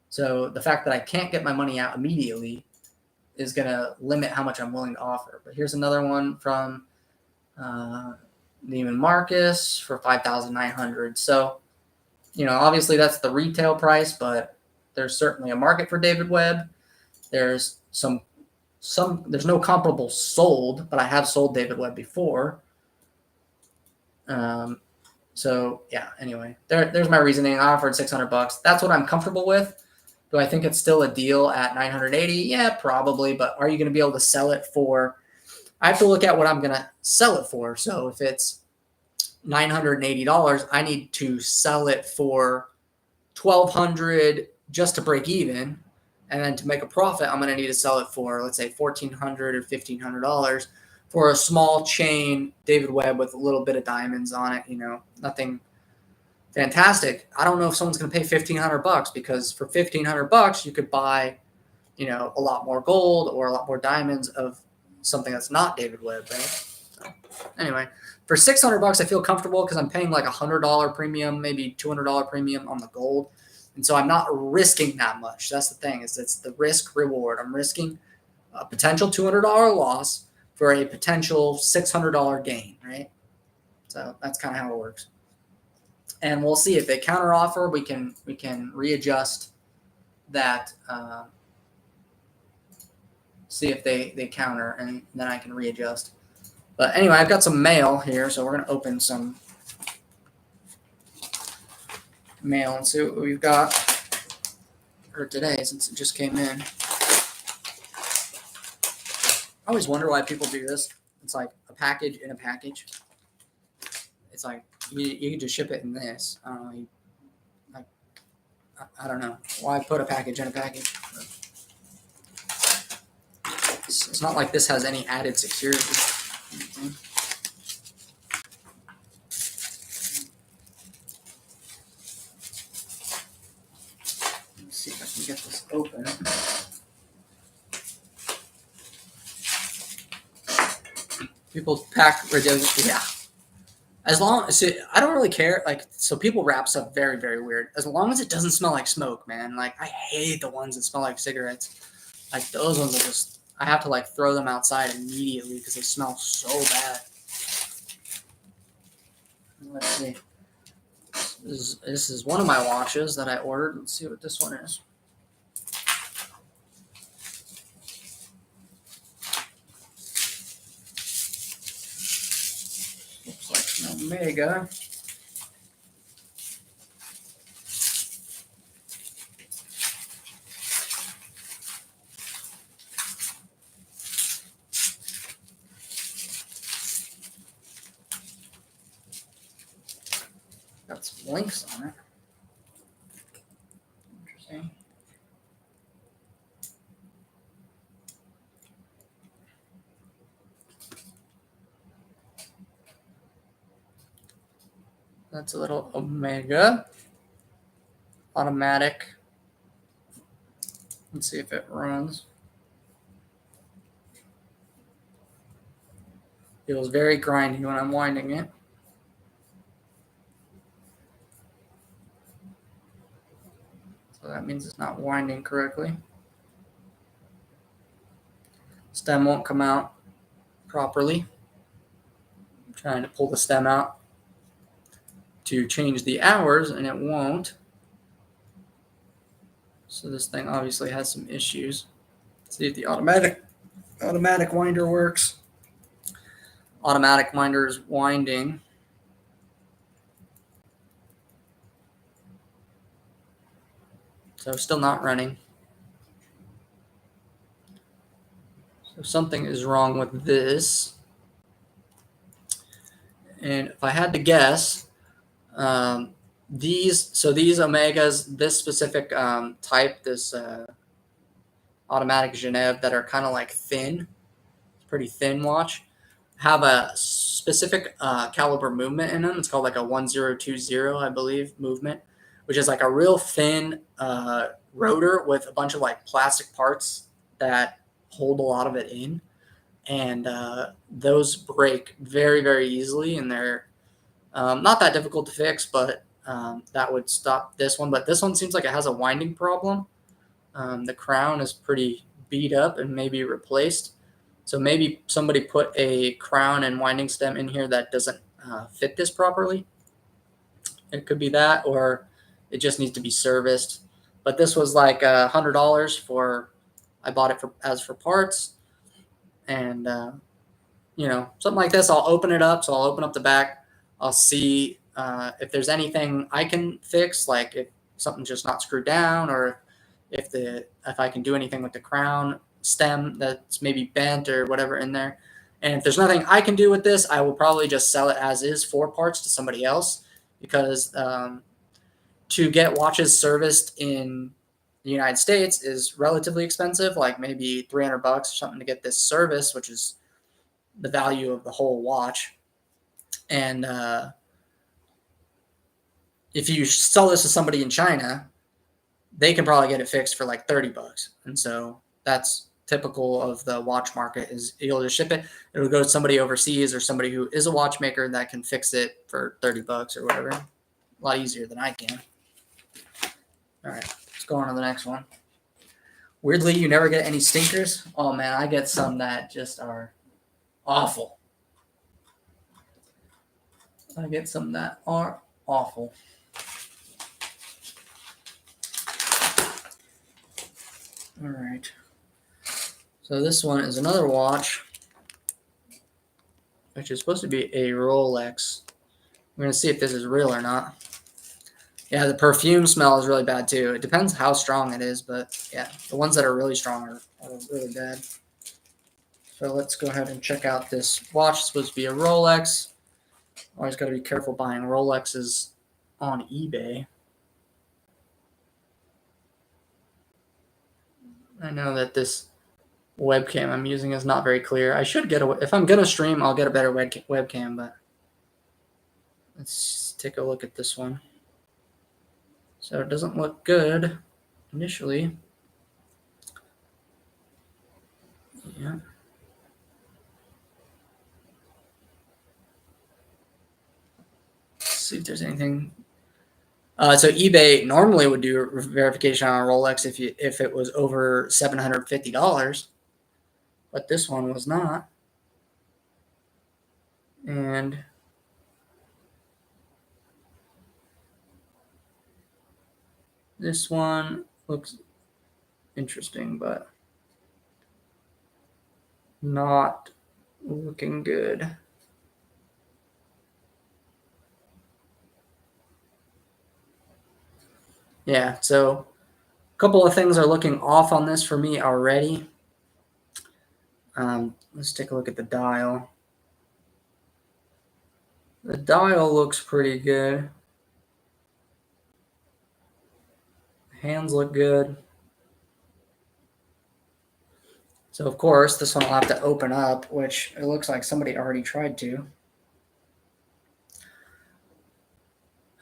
S3: So the fact that I can't get my money out immediately is gonna limit how much I'm willing to offer. But here's another one from Neiman Marcus for $5,900. So, obviously that's the retail price, but there's certainly a market for David Webb. There's there's no comparable sold, but I have sold David Webb before. So yeah, anyway, there's my reasoning. I offered $600. That's what I'm comfortable with. Do I think it's still a deal at $980? Yeah, probably. But are you going to be able to sell it for? I have to look at what I'm going to sell it for. So if it's $980, I need to sell it for $1,200 just to break even, and then to make a profit, I'm going to need to sell it for, let's say, $1,400 or $1,500 for a small chain David Webb with a little bit of diamonds on it. Nothing fantastic. I don't know if someone's going to pay $1,500 because for $1,500 you could buy, a lot more gold or a lot more diamonds of something that's not David Webb, right? So, anyway, for $600 I feel comfortable because I'm paying like $100 premium, maybe $200 premium on the gold, and so I'm not risking that much. That's the thing, is it's the risk reward. I'm risking a potential $200 loss for a potential $600 gain, right? So that's kind of how it works. And we'll see if they counter offer. We can readjust that. See if they counter, and then I can readjust. But anyway, I've got some mail here, so we're gonna open some mail and see what we've got for today since it just came in. I always wonder why people do this. It's like a package in a package. It's like you can just ship it in this. I don't know. I don't know why put a package in a package. It's not like this has any added security. Let's see if I can get this open. People pack ridiculous. Yeah. As long as I don't really care. So people wrap stuff very, very weird. As long as it doesn't smell like smoke, man. Like, I hate the ones that smell like cigarettes. Like, those ones are just, I have to throw them outside immediately because they smell so bad. Let's see. This is one of my watches that I ordered. Let's see what this one is. Looks like an Omega. Got some links on it. Interesting. That's a little Omega. Automatic. Let's see if it runs. Feels very grindy when I'm winding it. So that means it's not winding correctly. Stem won't come out properly. I'm trying to pull the stem out to change the hours, and it won't. So this thing obviously has some issues. Let's see if the automatic winder works. Automatic winder is winding. So still not running. So something is wrong with this. And if I had to guess, these Omegas, this specific type, this automatic Genève that are kind of like thin, pretty thin watch, have a specific caliber movement in them. It's called like a 1020, I believe, movement, which is like a real thin rotor with a bunch of like plastic parts that hold a lot of it in. and those break very, very easily, and they're not that difficult to fix, but that would stop this one. But this one seems like it has a winding problem. The crown is pretty beat up and maybe replaced. So maybe somebody put a crown and winding stem in here that doesn't fit this properly. It could be that, or it just needs to be serviced. But this was like $100 for. I bought it for parts, and something like this. I'll open it up. So I'll open up the back. I'll see if there's anything I can fix, like if something's just not screwed down, or if I can do anything with the crown stem that's maybe bent or whatever in there. And if there's nothing I can do with this, I will probably just sell it as is for parts to somebody else, because to get watches serviced in the United States is relatively expensive, like maybe $300 or something to get this service, which is the value of the whole watch. And if you sell this to somebody in China, they can probably get it fixed for like $30. And so that's typical of the watch market, is you'll just ship it. It'll go to somebody overseas or somebody who is a watchmaker that can fix it for $30 or whatever. A lot easier than I can. All right, let's go on to the next one. Weirdly, you never get any stinkers. Oh man, I get some that just are awful. I get some that are awful. All right. So this one is another watch, which is supposed to be a Rolex. We're going to see if this is real or not. Yeah, the perfume smell is really bad too. It depends how strong it is, but yeah, the ones that are really strong are really bad. So let's go ahead and check out this watch. It's supposed to be a Rolex. Always got to be careful buying Rolexes on eBay. I know that this webcam I'm using is not very clear. I should get if I'm going to stream, I'll get a better webcam, but let's take a look at this one. So it doesn't look good initially. Yeah. Let's see if there's anything. So eBay normally would do verification on a Rolex if it was over $750, but this one was not. And this one looks interesting, but not looking good. Yeah, so a couple of things are looking off on this for me already. Let's take a look at the dial. The dial looks pretty good. Hands look good. So of course, this one will have to open up, which it looks like somebody already tried to.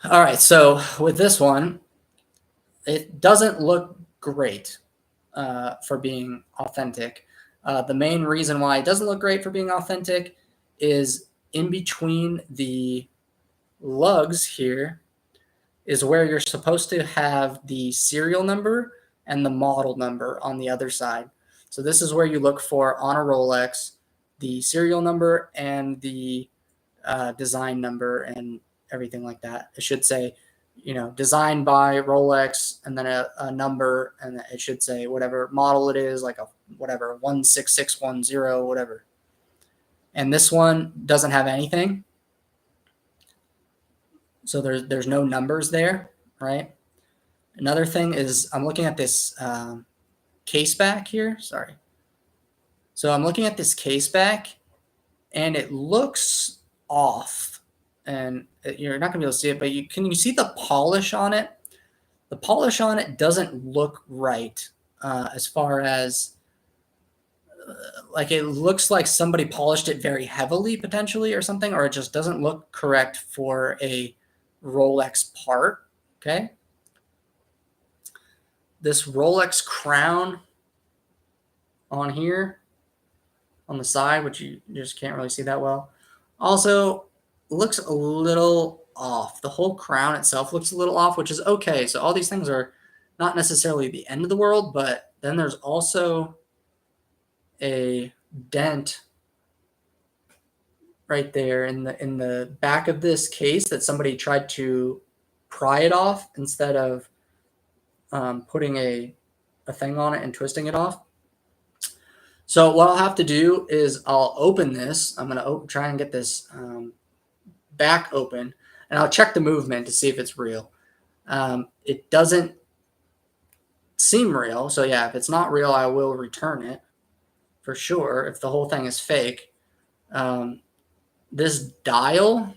S3: All right, so with this one, it doesn't look great for being authentic. The main reason why it doesn't look great for being authentic is in between the lugs here is where you're supposed to have the serial number and the model number on the other side. So this is where you look for on a Rolex, the serial number and the design number and everything like that. It should say, designed by Rolex, and then a number, and it should say whatever model it is, like a whatever 16610, whatever. And this one doesn't have anything. So there's no numbers there, right? Another thing is I'm looking at this case back here. Sorry. So I'm looking at this case back, and it looks off. And you're not going to be able to see it, but can you see the polish on it? The polish on it doesn't look right as far as like it looks like somebody polished it very heavily potentially or something, or it just doesn't look correct for a Rolex part. Okay. This Rolex crown on here on the side, which you just can't really see that well. Also, looks a little off. The whole crown itself looks a little off, which is okay. So all these things are not necessarily the end of the world, but then there's also a dent right there in the back of this case that somebody tried to pry it off instead of putting a thing on it and twisting it off. So what I'll have to do is I'll open this. I'm going to try and get this back open, and I'll check the movement to see if it's real. It doesn't seem real. So yeah, if it's not real, I will return it for sure if the whole thing is fake. This dial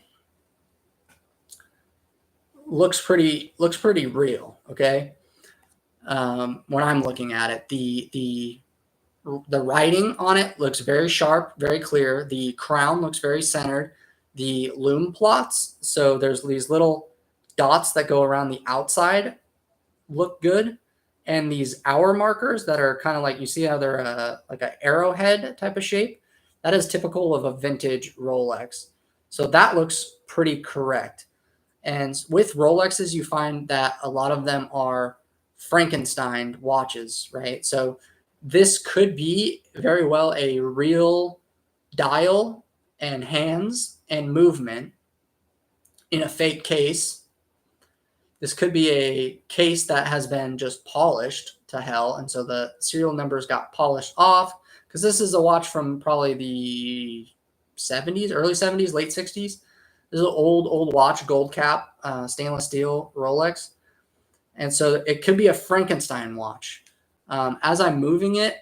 S3: looks pretty real, okay? When I'm looking at it, the writing on it looks very sharp, very clear. The crown looks very centered. The loom plots, so there's these little dots that go around the outside, look good. And these hour markers that are kind of like, you see how they're like an arrowhead type of shape? That is typical of a vintage Rolex. So that looks pretty correct. And with Rolexes, you find that a lot of them are Frankenstein watches, right? So this could be very well a real dial and hands and movement in a fake case. This could be a case that has been just polished to hell, and so the serial numbers got polished off, because this is a watch from probably the 70s, early 70s, late 60s. This is an old watch, gold cap, stainless steel Rolex. And so it could be a Frankenstein watch. As I'm moving it,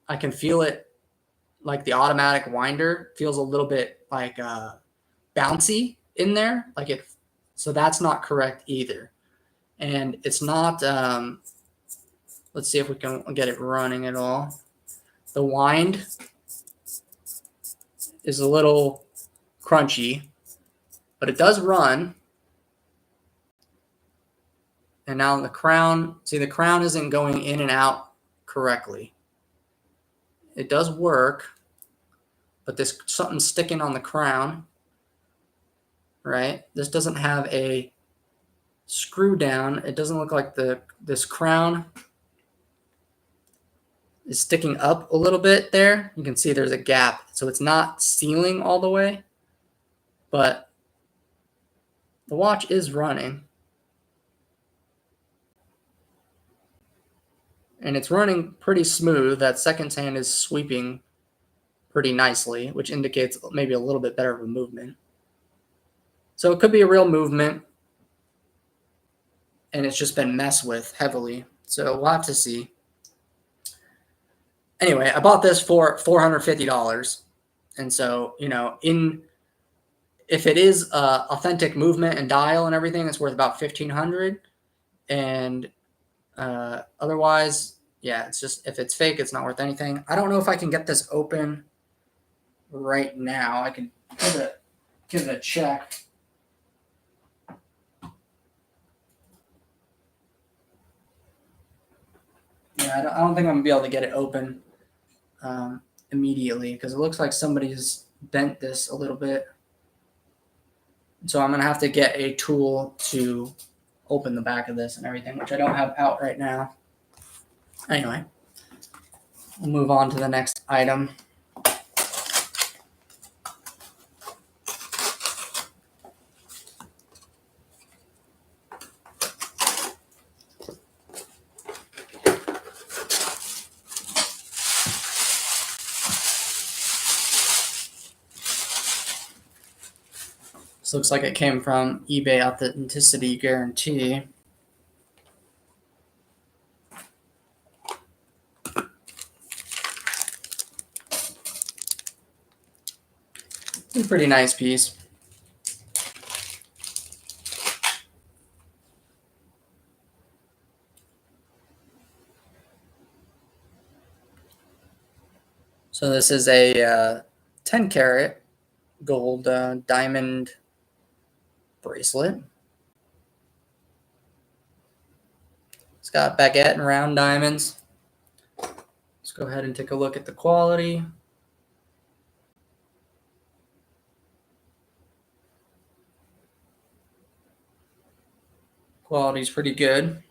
S3: I can feel it like the automatic winder feels a little bit like bouncy in there. So that's not correct either. And it's not, let's see if we can get it running at all. The wind is a little crunchy, but it does run. And now the crown, see, the crown isn't going in and out correctly. It does work, but there's something sticking on the crown, right? This doesn't have a screw down. It doesn't look like this crown is sticking up a little bit there. You can see there's a gap. So it's not sealing all the way, but the watch is running. And it's running pretty smooth. That second hand is sweeping pretty nicely, which indicates maybe a little bit better of a movement. So it could be a real movement, and it's just been messed with heavily. So we'll have to see. Anyway, I bought this for $450. And so, if it is authentic movement and dial and everything, it's worth about $1,500. And otherwise, yeah, it's just, if it's fake, it's not worth anything. I don't know if I can get this open right now. I can give it a check. Yeah, I don't think I'm gonna be able to get it open immediately, because it looks like somebody's bent this a little bit. So I'm gonna have to get a tool to open the back of this and everything, which I don't have out right now. Anyway, we'll move on to the next item. This looks like it came from eBay Authenticity Guarantee. It's a pretty nice piece. So this is a 10 karat gold diamond bracelet. It's got baguette and round diamonds. Let's go ahead and take a look at the quality. Quality's pretty good.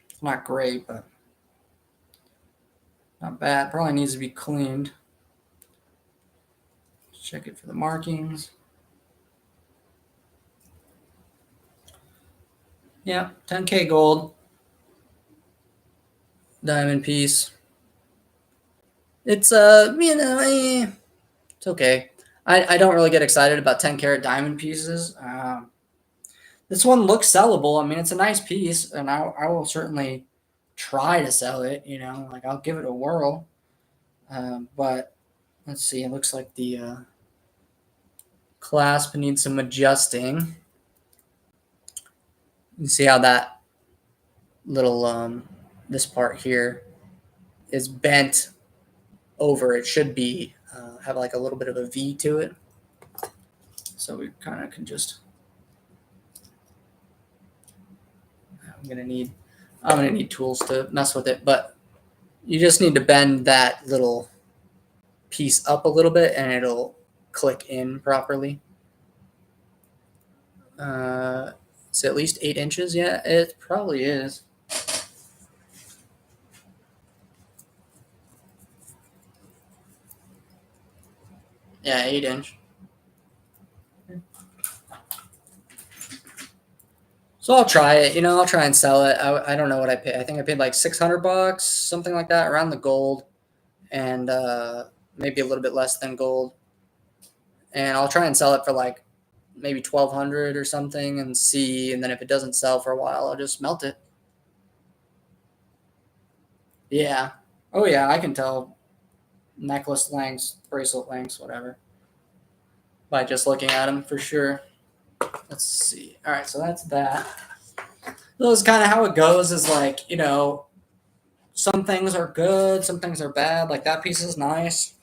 S3: It's not great, but not bad. Probably needs to be cleaned. Check it for the markings. Yeah, 10K gold. Diamond piece. It's it's okay. I don't really get excited about 10 karat diamond pieces. This one looks sellable. I mean, it's a nice piece, and I will certainly try to sell it. You know, like I'll give it a whirl. But let's see. It looks like the clasp needs some adjusting. You see how that little this part here is bent over. It should be have like a little bit of a V to it. So we kind of can just. I'm gonna need tools to mess with it, but you just need to bend that little piece up a little bit, and it'll click in properly. It's at least 8 inches. Yeah, it probably is. Yeah, 8 inch. So I'll try it. You know, I'll try and sell it. I don't know what I paid. I think I paid like $600, something like that, around the gold, and maybe a little bit less than gold. And I'll try and sell it for like maybe 1,200 or something, and see. And then if it doesn't sell for a while, I'll just melt it. Yeah. Oh yeah, I can tell necklace lengths, bracelet lengths, whatever, by just looking at them for sure. Let's see. All right, so that's that. So that's kind of how it goes. Is like, you know, some things are good, some things are bad. Like that piece is nice,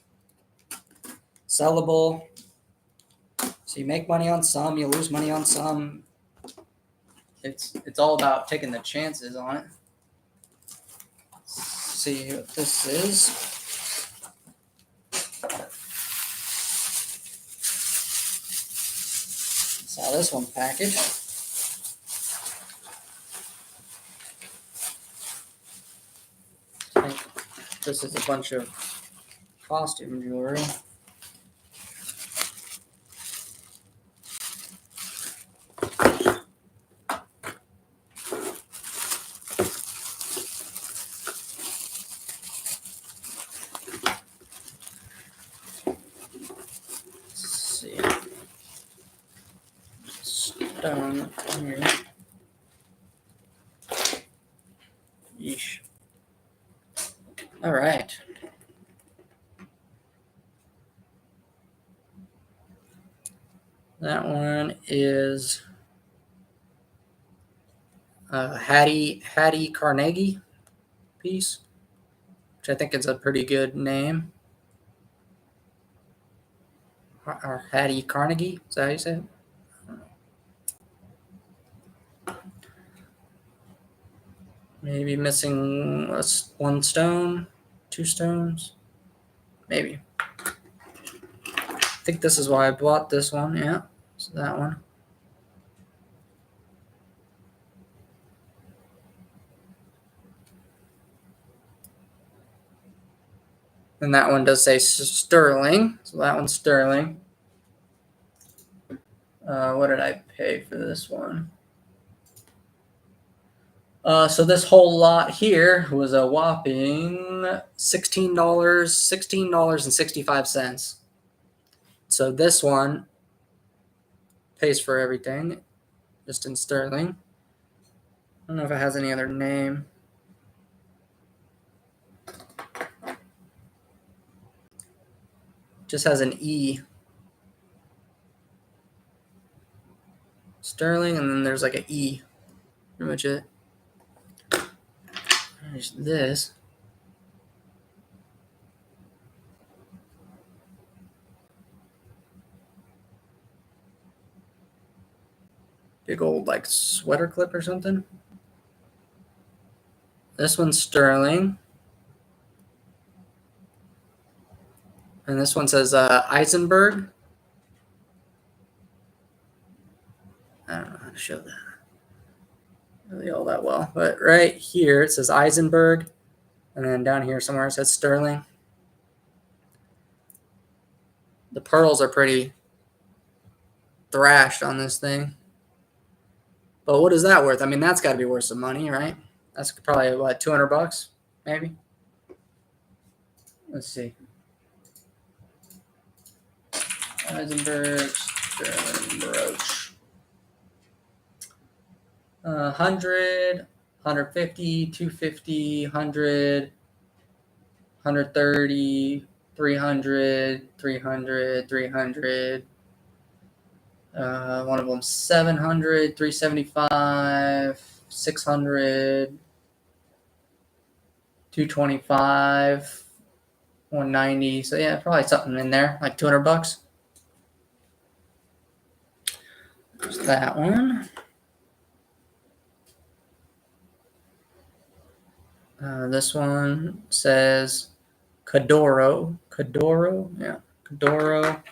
S3: sellable. So you make money on some, you lose money on some. It's all about taking the chances on it. Let's see what this is. Saw this one packaged. I think this is a bunch of costume jewelry. Stone here. Yeesh. All right. That one is Hattie Carnegie piece, which I think is a pretty good name. Or Hattie Carnegie, is that how you say it? Maybe missing one stone, 2 stones, maybe. I think this is why I bought this one. Yeah, so that one. And that one does say sterling, so that one's sterling. What did I pay for this one? So this whole lot here was a whopping $16.65. So this one pays for everything, just in sterling. I don't know if it has any other name. Just has an E. Sterling, and then there's like an E. Pretty much it. There's this. Big old like sweater clip or something. This one's sterling. And this one says Eisenberg. I don't know how show that really all that well. But right here it says Eisenberg, and then down here somewhere it says sterling. The pearls are pretty thrashed on this thing. But what is that worth? I mean, that's got to be worth some money, right? That's probably what, $200 maybe? Let's see. Eisenberg sterling brooch. 100, 150, 250, 100, 130, 300, 300, 300. One of them 700, 375, 600, 225, 190. So yeah, probably something in there, like $200. There's that one. This one says Cadoro. Cadoro? Yeah. Cadoro.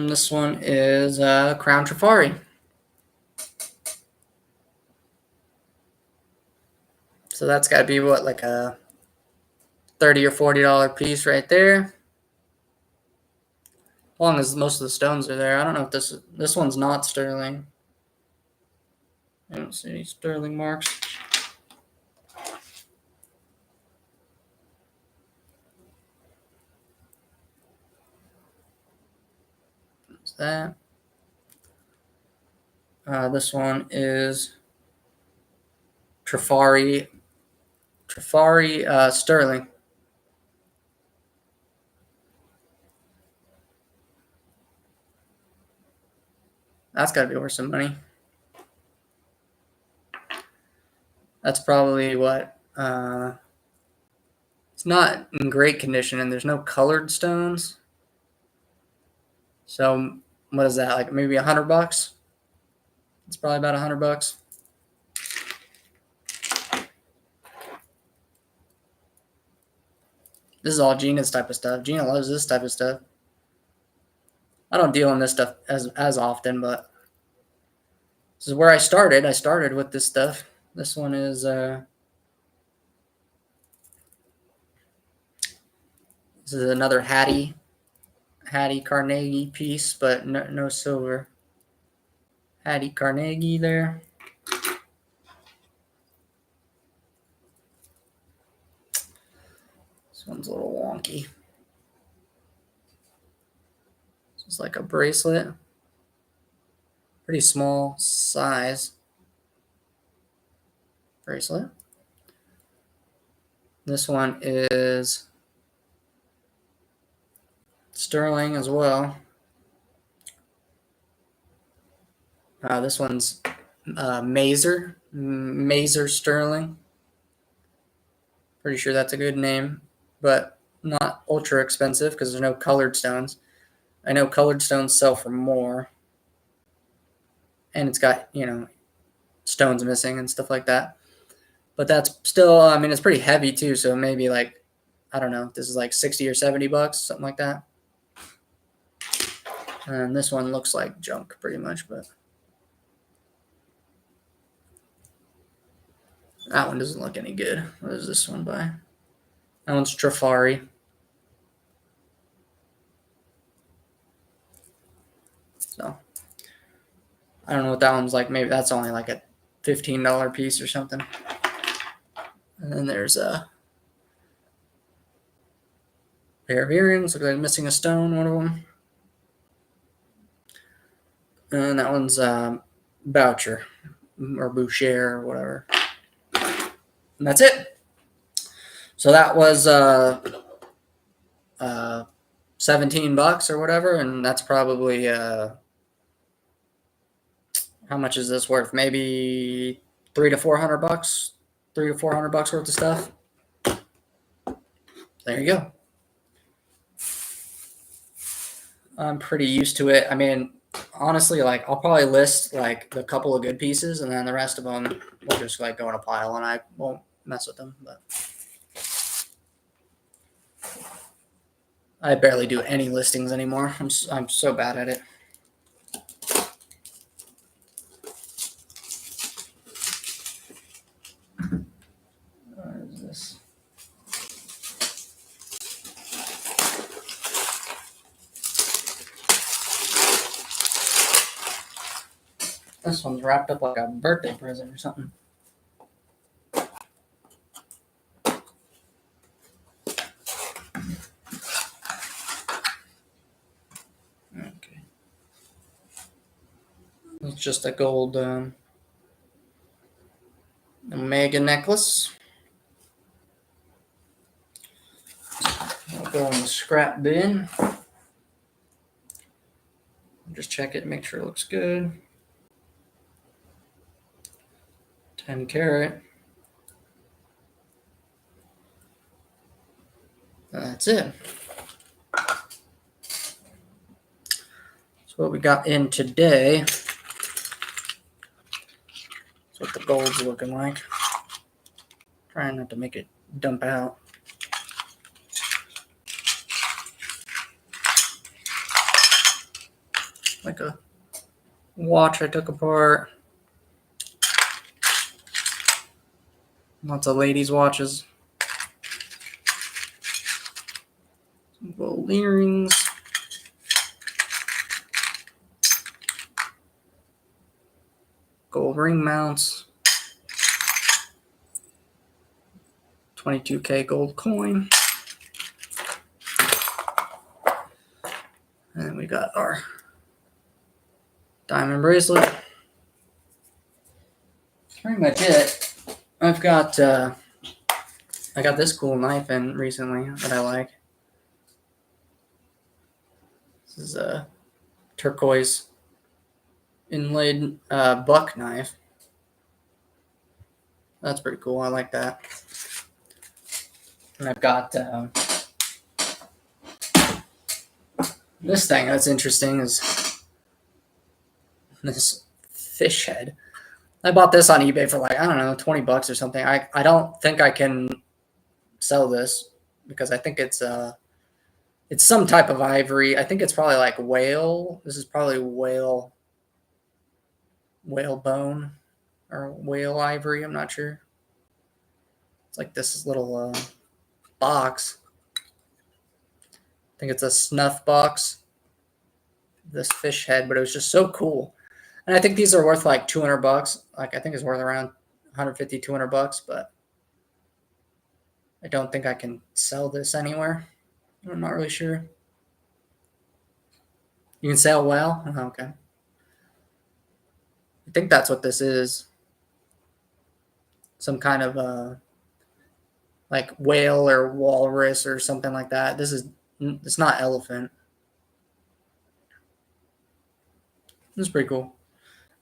S3: This one is Crown Trifari. So that's got to be what, like a $30 or $40 piece right there. As long as most of the stones are there. I don't know if this one's not sterling. I don't see any sterling marks. That's that. This one is Trifari sterling. That's got to be worth some money. That's probably what. It's not in great condition, and there's no colored stones. So what is that? Like maybe $100? It's probably about $100. This is all Gina's type of stuff. Gina loves this type of stuff. I don't deal in this stuff as often, but this is where I started. I started with this stuff. This one is this is another Hattie Carnegie piece, but no silver. Hattie Carnegie there. This one's a little wonky. It's like a bracelet. Pretty small size bracelet. This one is sterling as well. This one's Mazer sterling. Pretty sure that's a good name, but not ultra expensive because there's no colored stones. I know colored stones sell for more. And it's got, stones missing and stuff like that. But that's still, I mean, it's pretty heavy too. So maybe like, I don't know, this is like $60 or $70, something like that. And this one looks like junk pretty much, but that one doesn't look any good. What is this one by? That one's Trifari. So I don't know what that one's like. Maybe that's only like a $15 piece or something. And then there's a pair of earrings. Looks like I'm missing a stone, one of them. And that one's Boucher or Boucher or whatever. And that's it. So that was $17 or whatever, and that's probably how much is this worth? Maybe $300 to $400, $300 to $400 worth of stuff. There you go. I'm pretty used to it. I mean,
S1: honestly, like I'll probably list like the couple of good pieces, and then the rest of them will just like go in a pile, and I won't mess with them. But I barely do any listings anymore. I'm so bad at it. Where is this? This one's wrapped up like a birthday present or something. Okay. It's just a gold Omega necklace. I'll go in the scrap bin. Just check it, make sure it looks good. 10 carat. That's it. So what we got in today. That's what the gold's looking like. Trying not to make it dump out. Like a watch I took apart. Lots of ladies' watches. Some gold earrings. Gold ring mounts. 22K gold coin. And then we got our diamond bracelet. That's pretty much it. I've got I got this cool knife in recently that I like. This is a turquoise inlaid buck knife. That's pretty cool. I like that. And I've got this thing that's interesting is this fish head. I bought this on eBay for like, I don't know, $20 or something. I don't think I can sell this because I think it's some type of ivory. I think it's probably like whale. This is probably whale bone or whale ivory. I'm not sure. It's like this little box. I think it's a snuff box. This fish head, but it was just so cool. And I think these are worth like $200. Like I think it's worth around 150, $200, but I don't think I can sell this anywhere. I'm not really sure. You can sell well? Oh, okay. I think that's what this is. Some kind of like whale or walrus or something like that. It's not elephant. This is pretty cool.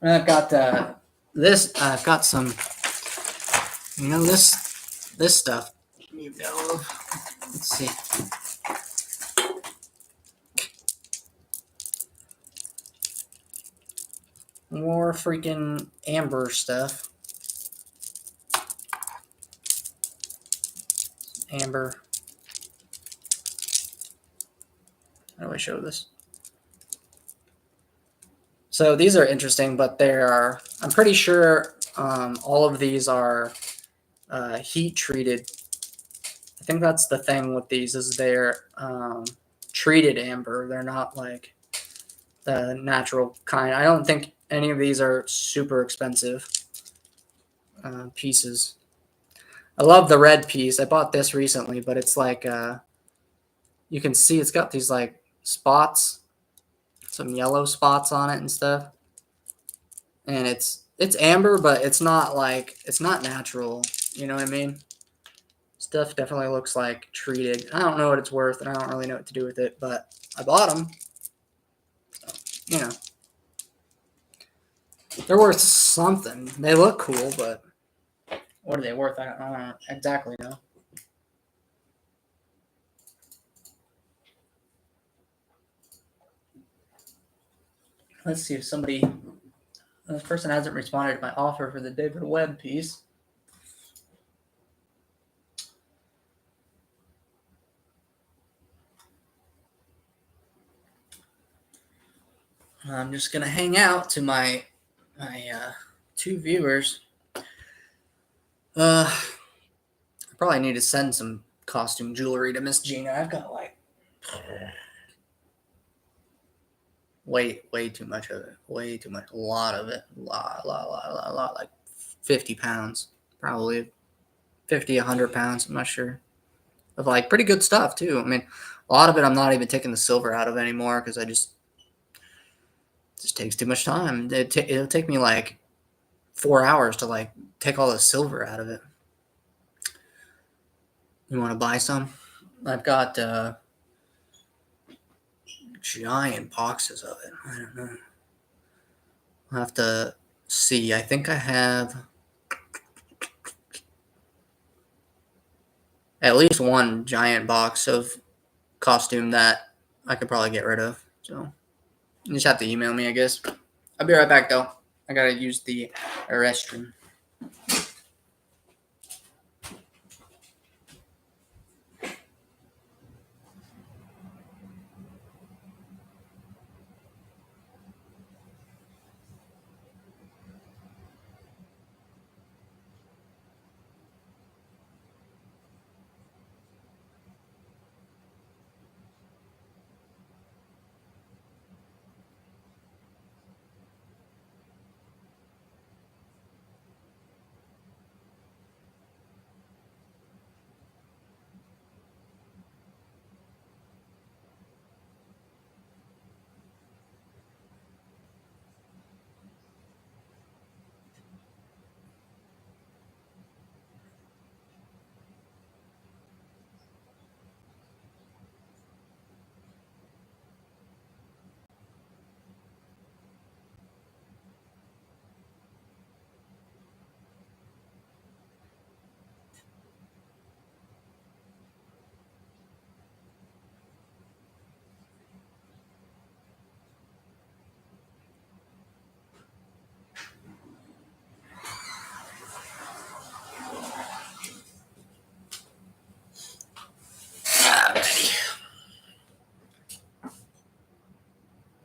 S1: And I've got this. I've got some, this stuff. Let's see. More freaking amber stuff. Amber. How do I show this? So these are interesting, but I'm pretty sure all of these are heat treated. I think that's the thing with these is they're treated amber. They're not like the natural kind. I don't think any of these are super expensive pieces. I love the red piece. I bought this recently, but it's like you can see it's got these like spots, some yellow spots on it and stuff. And it's amber, but it's not natural. You know what I mean? Stuff definitely looks like treated. I don't know what it's worth, and I don't really know what to do with it, but I bought them. So, they're worth something. They look cool, but what are they worth? I don't exactly know.
S3: Let's see if this person hasn't responded to my offer for the David Webb piece. I'm just gonna hang out to my 2 viewers. I probably need to send some costume jewelry to Miss Gina. I've got like way too much of it. Way too much. A lot of it. A lot. Like 50 pounds. Probably 50, 100 pounds. I'm not sure. Of like pretty good stuff too. I mean, a lot of it I'm not even taking the silver out of anymore because it just takes too much time. It'll take me like 4 hours to like take all the silver out of it. You want to buy some? I've got giant boxes of it. I don't know. I'll have to see. I think I have at least one giant box of costume that I could probably get rid of. So you just have to email me, I guess. I'll be right back though. I gotta use the restroom.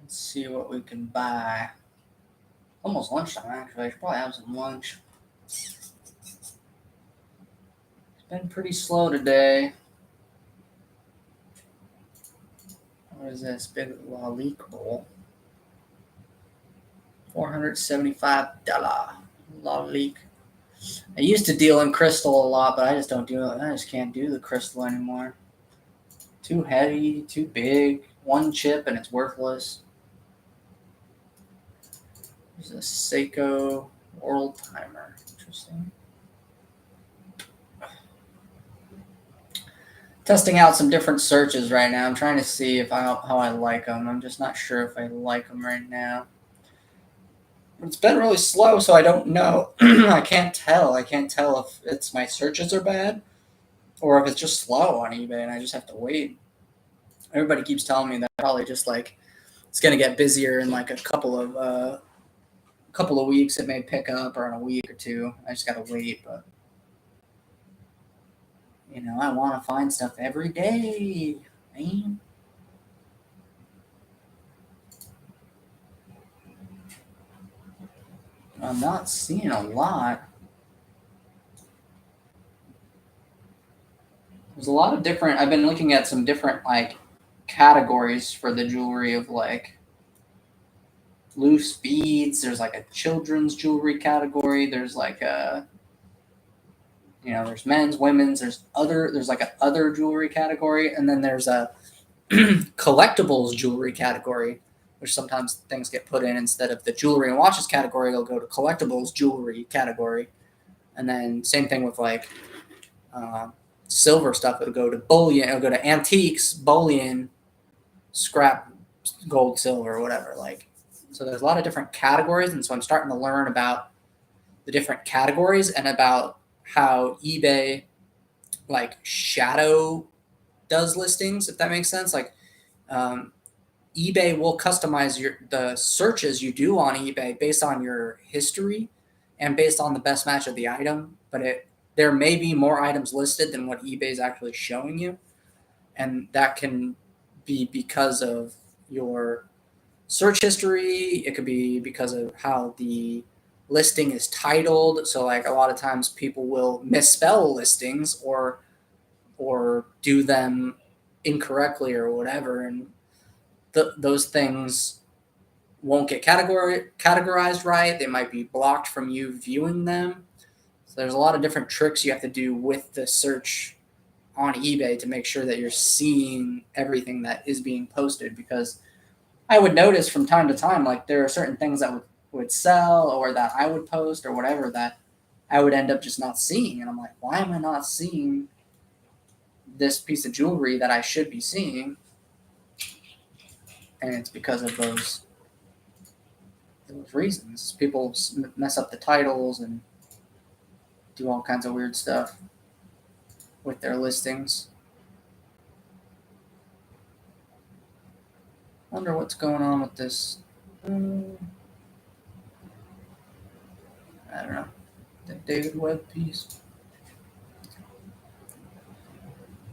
S3: Let's see what we can buy. Almost lunchtime, actually. I should probably have some lunch. It's been pretty slow today. What is this? Big Lalique bowl. $475 Lalique. I used to deal in crystal a lot, but I just don't do it. I just can't do the crystal anymore. Too heavy, too big. One chip and it's worthless. There's a Seiko World Timer. Interesting. Testing out some different searches right now. I'm trying to see how I like them. I'm just not sure if I like them right now. It's been really slow, so I don't know. I can't tell. I can't tell if it's my searches are bad or if it's just slow on eBay and I just have to wait. Everybody keeps telling me that probably just like it's gonna get busier in like a couple of weeks. It may pick up, or in a week or two. I just gotta wait, but you know, I want to find stuff every day, man. I'm not seeing a lot. There's a lot of different. I've been looking at some different like categories for the jewelry of like loose beads. There's like a children's jewelry category. There's like a, you know, there's men's, women's. There's like a other jewelry category, and then there's a collectibles jewelry category, which sometimes things get put in instead of the jewelry and watches category. They'll go to collectibles jewelry category, and then same thing with like silver stuff. It'll go to bullion. It'll go to antiques, bullion, scrap, gold, silver, whatever. Like, so there's a lot of different categories, and so I'm starting to learn about the different categories and about how eBay like shadow does listings, if that makes sense. Like eBay will customize the searches you do on eBay based on your history and based on the best match of the item. But there may be more items listed than what eBay is actually showing you, and that can be because of your search history. It could be because of how the listing is titled. So like a lot of times people will misspell listings or do them incorrectly or whatever, and those things won't get categorized right. They might be blocked from you viewing them. So there's a lot of different tricks you have to do with the search on eBay to make sure that you're seeing everything that is being posted, because I would notice from time to time, like there are certain things that would sell or that I would post or whatever that I would end up just not seeing. And I'm like, why am I not seeing this piece of jewelry that I should be seeing? And it's because of those reasons. People mess up the titles and do all kinds of weird stuff with their listings. Wonder what's going on with this. I don't know. The David Webb piece.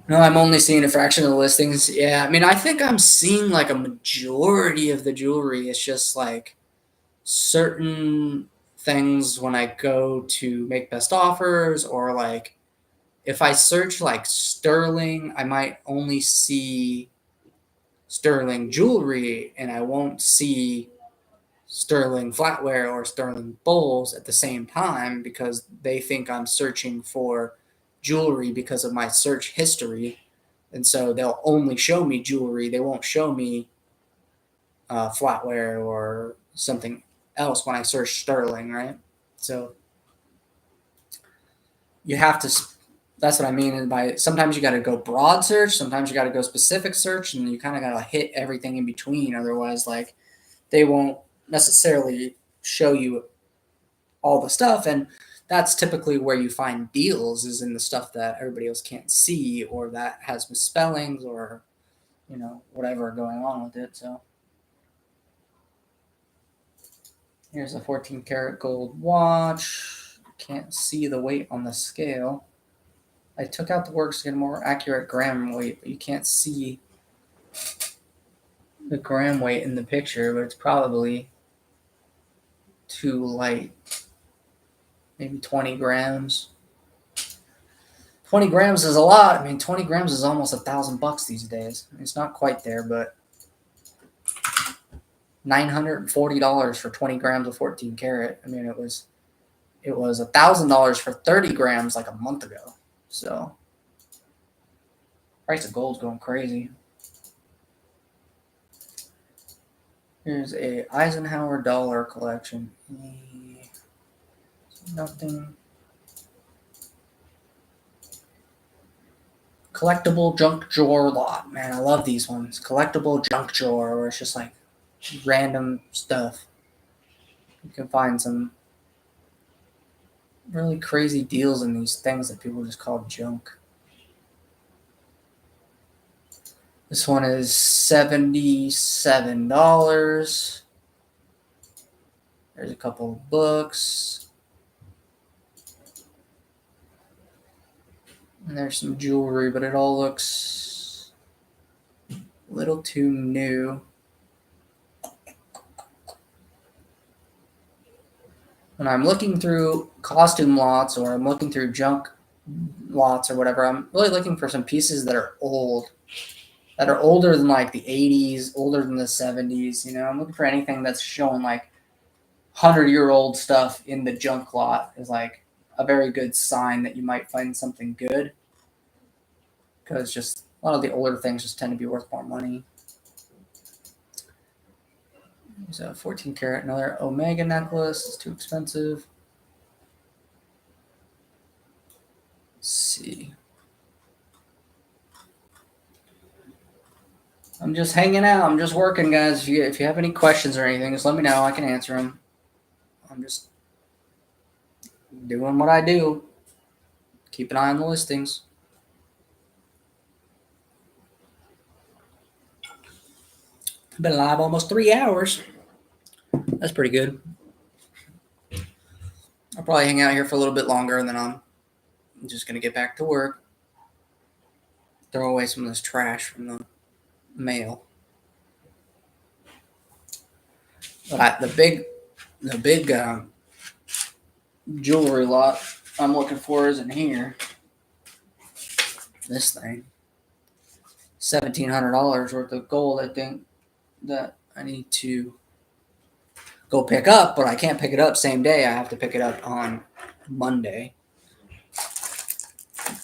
S3: No, I'm only seeing a fraction of the listings. Yeah, I mean, I think I'm seeing like a majority of the jewelry. It's just like certain things when I go to make best offers, or like if I search like sterling, I might only see sterling jewelry and I won't see sterling flatware or sterling bowls at the same time, because they think I'm searching for jewelry because of my search history. And so they'll only show me jewelry. They won't show me flatware or something else when I search sterling, right? So you have to. That's what I mean by sometimes you got to go broad search, sometimes you got to go specific search, and you kind of got to hit everything in between. Otherwise, like they won't necessarily show you all the stuff, and that's typically where you find deals, is in the stuff that everybody else can't see or that has misspellings or whatever going on with it. So here's a 14 karat gold watch. Can't see the weight on the scale. I took out the works to get a more accurate gram weight, but you can't see the gram weight in the picture, but it's probably too light. Maybe 20 grams. 20 grams is a lot. I mean, 20 grams is almost $1,000 these days. It's not quite there, but $940 for 20 grams of 14 karat. I mean, it was $1,000 for 30 grams like a month ago. So, price of gold's going crazy. Here's a Eisenhower dollar collection. Nothing. Collectible junk drawer lot. Man, I love these ones. Collectible junk drawer, where it's just like random stuff. You can find some really crazy deals in these things that people just call junk. This one is $77. There's a couple of books. And there's some jewelry, but it all looks a little too new. When I'm looking through costume lots or I'm looking through junk lots or whatever, I'm really looking for some pieces that are old, that are older than like the 80s, older than the 70s. I'm looking for anything that's showing like 100-year-old stuff in the junk lot is like a very good sign that you might find something good, because just a lot of the older things just tend to be worth more money. There's a 14 karat, another Omega necklace. It's too expensive. Let's see. I'm just hanging out. I'm just working, guys. If you have any questions or anything, just let me know. I can answer them. I'm just doing what I do. Keep an eye on the listings.
S1: Been live almost 3 hours. That's pretty good. I'll probably hang out here for a little bit longer, and then I'm just gonna get back to work. Throw away some of this trash from the mail. But the big jewelry lot I'm looking for is in here. This thing, $1,700 worth of gold. I think that I need to go pick up, but I can't pick it up same day. I have to pick it up on Monday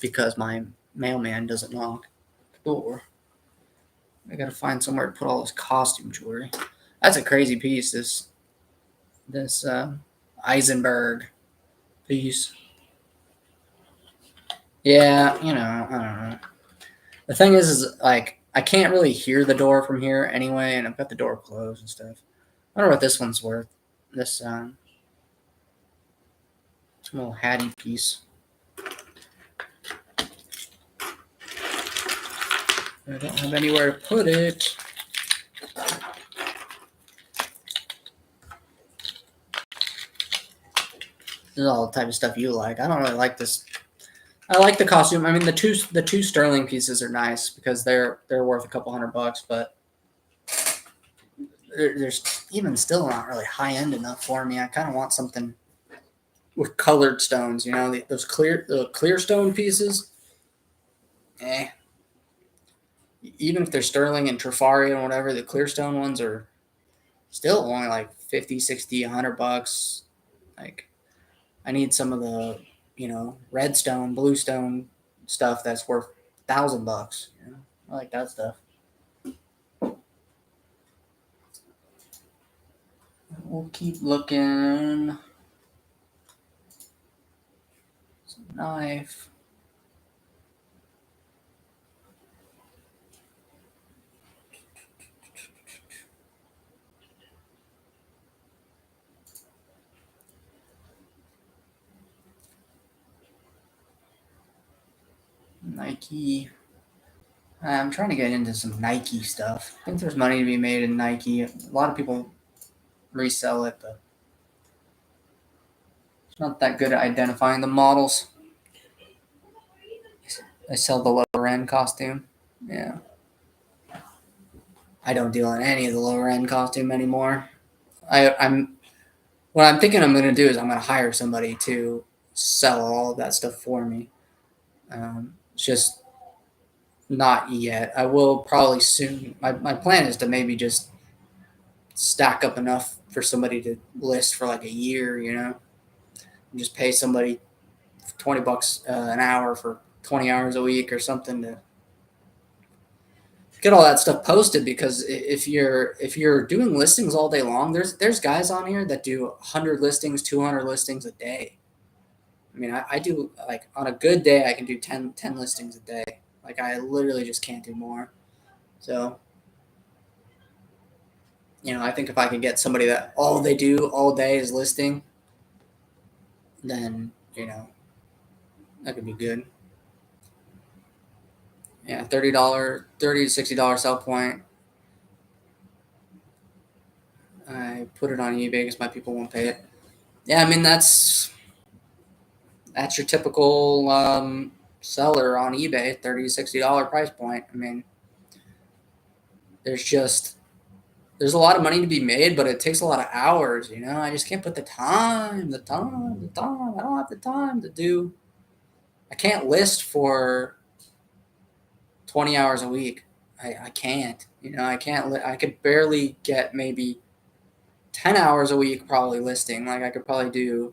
S1: because my mailman doesn't knock the door. I gotta find somewhere to put all this costume jewelry. That's a crazy piece. This Eisenberg piece. Yeah, I don't know. The thing is like I can't really hear the door from here anyway, and I've got the door closed and stuff. I don't know what this one's worth. This little Hattie piece. I don't have anywhere to put it. This is all the type of stuff you like. I don't really like this. I like the costume. I mean, the two sterling pieces are nice because they're worth a couple $100, but there's even still not really high end enough for me. I kind of want something with colored stones. Those clear stone pieces. Even if they're sterling and Trifari and whatever, the clear stone ones are still only like 50, 60, $100. Like, I need some of the, red stone, blue stone stuff that's worth $1,000. I like that stuff. We'll keep looking. Some knife. Nike. I'm trying to get into some Nike stuff. I think there's money to be made in Nike. A lot of people resell it, but it's not that good at identifying the models. I sell the lower end costume. Yeah. I don't deal in any of the lower end costume anymore. What I'm thinking I'm going to do is I'm going to hire somebody to sell all of that stuff for me. It's just not yet. I will probably soon. My plan is to maybe just stack up enough for somebody to list for like a year, and just pay somebody $20 an hour for 20 hours a week or something to get all that stuff posted. Because if you're doing listings all day long, there's guys on here that do 100 listings, 200 listings a day. I mean, I do, like, on a good day, I can do 10 listings a day. Like, I literally just can't do more. So, I think if I can get somebody that all they do all day is listing, then, that could be good. Yeah, $30 to $60 sell point. I put it on eBay because my people won't pay it. Yeah, I mean, that's your typical seller on eBay, $30 to $60 price point. I mean, there's a lot of money to be made, but it takes a lot of hours. I just can't put the time. I don't have the time to do. I can't list for 20 hours a week. I can't. I can't. I could barely get maybe 10 hours a week probably listing. Like, I could probably do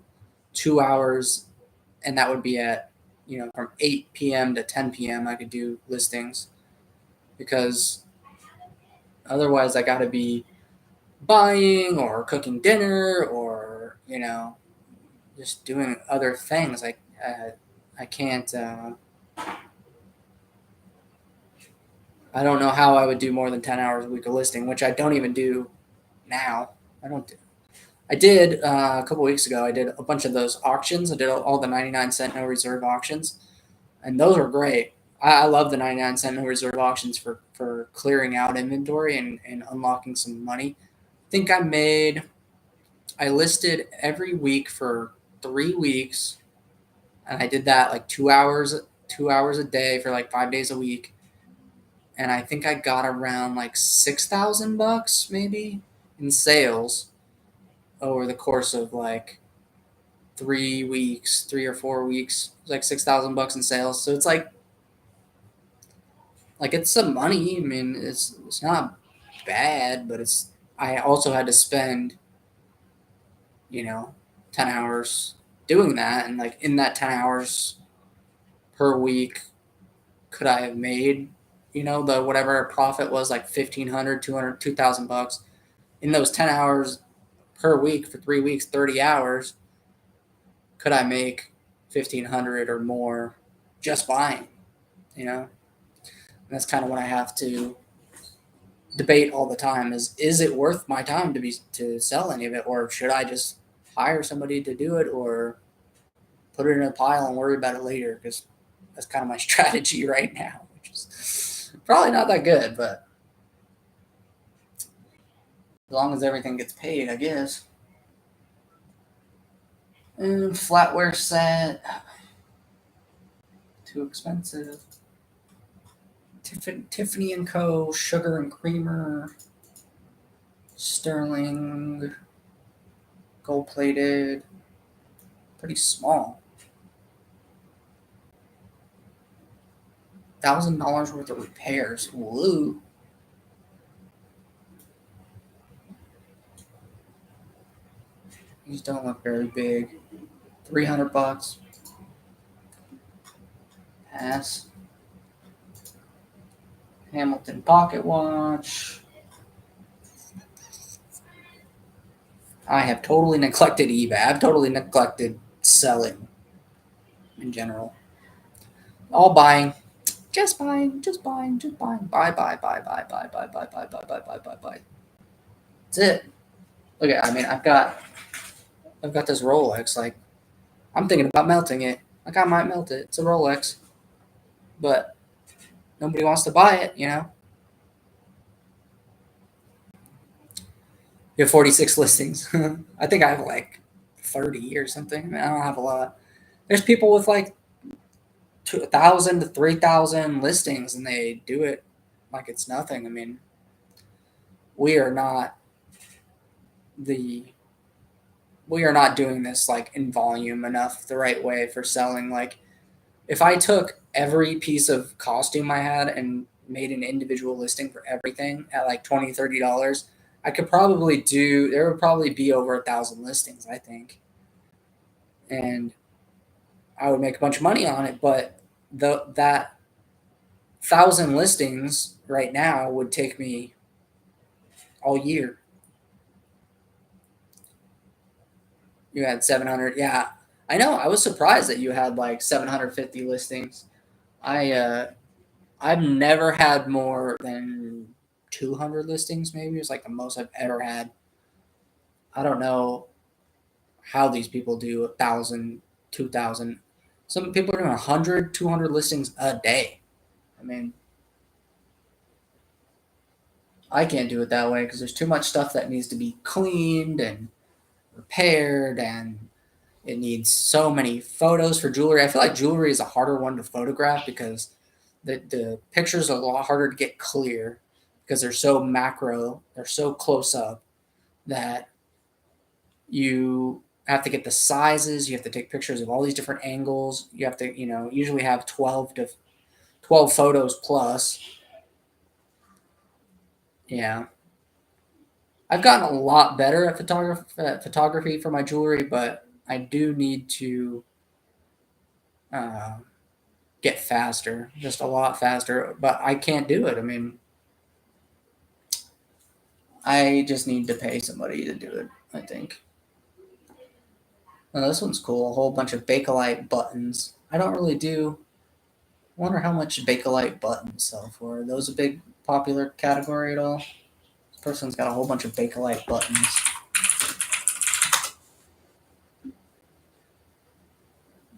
S1: 2 hours, and that would be at, from 8 p.m. to 10 p.m. I could do listings, because otherwise I got to be buying or cooking dinner or, just doing other things. Like, I can't, I don't know how I would do more than 10 hours a week of listing, which I don't even do now. I did a couple weeks ago. I did a bunch of those auctions. I did all the 99-cent no reserve auctions, and those were great. I love the 99-cent no reserve auctions for
S3: for clearing out inventory and unlocking some money. I think I listed every week for 3 weeks, and I did that like 2 hours a day for like 5 days a week. And I think I got around like $6,000 maybe in sales over the course of like 3 weeks, 3 or 4 weeks. It was like $6,000 in sales. So it's like it's some money. I mean, it's not bad, but I also had to spend, 10 hours doing that, and like in that 10 hours per week, could I have made, the whatever profit was, like 1,500, 200, $2,000 in those 10 hours per week for 3 weeks, 30 hours? Could I make 1,500 or more just buying? And that's kind of what I have to debate all the time: is it worth my time to sell any of it, or should I just hire somebody to do it, or put it in a pile and worry about it later? Because that's kind of my strategy right now, which is probably not that good, but as long as everything gets paid, I guess. And flatware set, too expensive. Tiffany & Co. Sugar and Creamer, Sterling, gold plated, pretty small. $1,000 worth of repairs. Woo. These don't look very big. $300. Pass. Hamilton pocket watch. I have totally neglected eBay. I've totally neglected selling in general. All buying. Just buying. Buy. That's it. Look at, I've got this Rolex. Like, I'm thinking about melting it. Like, I might melt it. It's a Rolex. But nobody wants to buy it, You have 46 listings. I think I have like 30 or something. I mean, I don't have a lot. There's people with like 2,000 to 3,000 listings, and they do it like it's nothing. I mean, we are not doing this like in volume enough the right way for selling. Like, if I took every piece of costume I had and made an individual listing for everything at like $20, $30, there would probably be over 1,000 listings, I think. And I would make a bunch of money on it, but that 1,000 listings right now would take me all year. You had 700. Yeah, I know. I was surprised that you had like 750 listings. I've never had more than 200 listings. Maybe it's like the most I've ever had. I don't know how these people do 1,000, 2,000. Some people are doing 100, 200 listings a day. I mean, I can't do it that way because there's too much stuff that needs to be cleaned and repaired, and it needs so many photos for jewelry. I feel like jewelry is a harder one to photograph because the pictures are a lot harder to get clear because they're so macro, they're so close up that you have to get the sizes, you have to take pictures of all these different angles. You have to, usually have 12 photos plus. Yeah. I've gotten a lot better at photography for my jewelry, but I do need to uh, get faster, just a lot faster. But I can't do it. I mean, I just need to pay somebody to do it, I think. Oh, this one's cool. A whole bunch of Bakelite buttons. I don't really do. Wonder how much Bakelite buttons sell for. Are those a big popular category at all? This person's got a whole bunch of Bakelite buttons.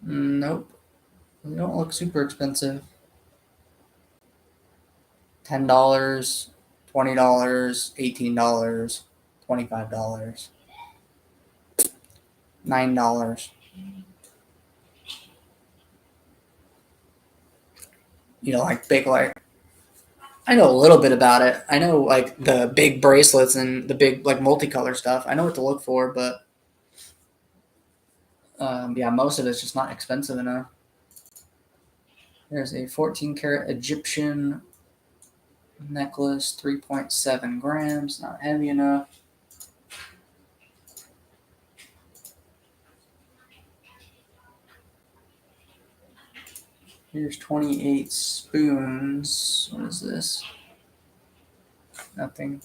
S3: Nope. They don't look super expensive. $10, $20, $18, $25, $9. Like big, like I know a little bit about it. I know like the big bracelets and the big like multicolor stuff. I know what to look for, but yeah, most of it's just not expensive enough. There's a 14 karat Egyptian necklace, 3.7 grams, not heavy enough. Here's 28 spoons. What is this? Nothing.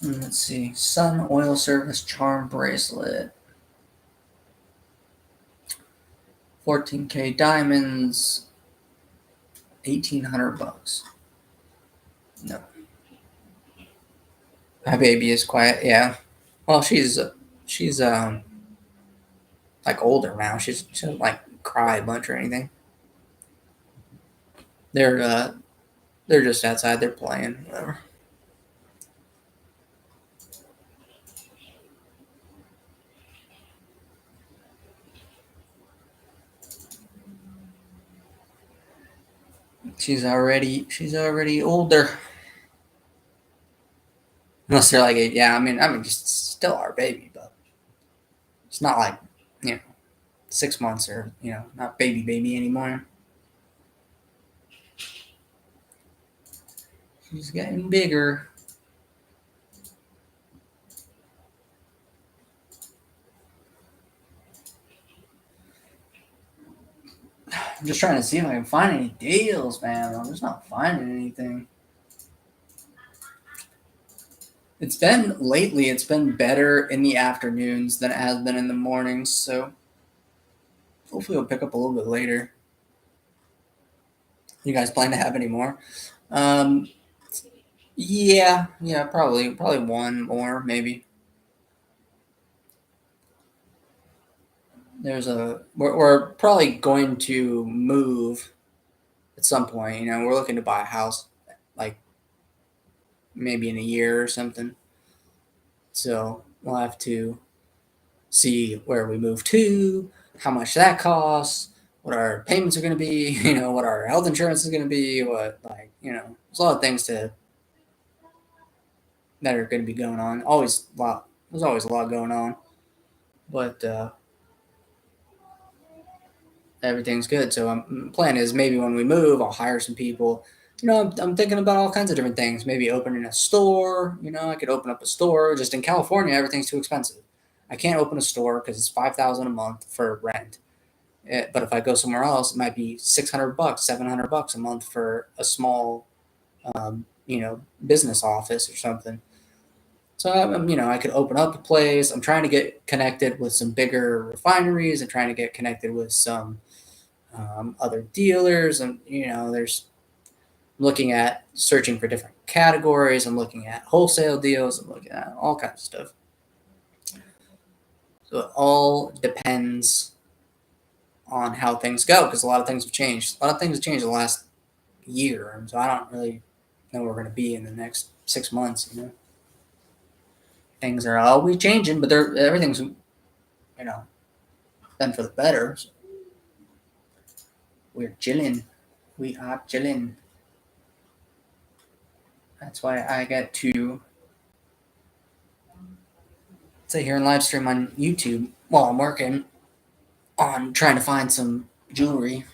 S3: Let's see. Sun Oil Service Charm Bracelet. 14K diamonds. $1,800. No. My baby is quiet. Yeah. Well, she's like older now. She doesn't like cry a bunch or anything. They're just outside. They're playing. Whatever. She's already older. Unless they're like, yeah, I mean, just still our baby, but it's not like 6 months or not baby anymore. She's getting bigger. I'm just trying to see if I can find any deals, man. I'm just not finding anything. It's been better in the afternoons than it has been in the mornings, so hopefully it'll pick up a little bit later. You guys plan to have any more? Yeah, probably one more, maybe. We're probably going to move at some point. We're looking to buy a house, like maybe in a year or something. So we'll have to see where we move to, how much that costs, what our payments are going to be, what our health insurance is going to be, there's a lot of things that are going to be going on. There's always a lot going on, but everything's good. So plan is maybe when we move, I'll hire some people. I'm thinking about all kinds of different things. Maybe opening a store. I could open up a store. Just in California, everything's too expensive. I can't open a store because it's $5,000 a month for rent. But if I go somewhere else, it might be $600, $700 a month for a small, business office or something. So I could open up a place. I'm trying to get connected with some bigger refineries. I'm trying to get connected with some other dealers, and there's looking at searching for different categories. I'm looking at wholesale deals. I'm looking at all kinds of stuff. So it all depends on how things go, because a lot of things have changed. A lot of things have changed in the last year, and so I don't really know where we're going to be in the next 6 months. Things are always changing, but everything's done for the better. So we're chilling. We are chilling. That's why I get to sit here and live stream on YouTube while I'm working on trying to find some jewelry.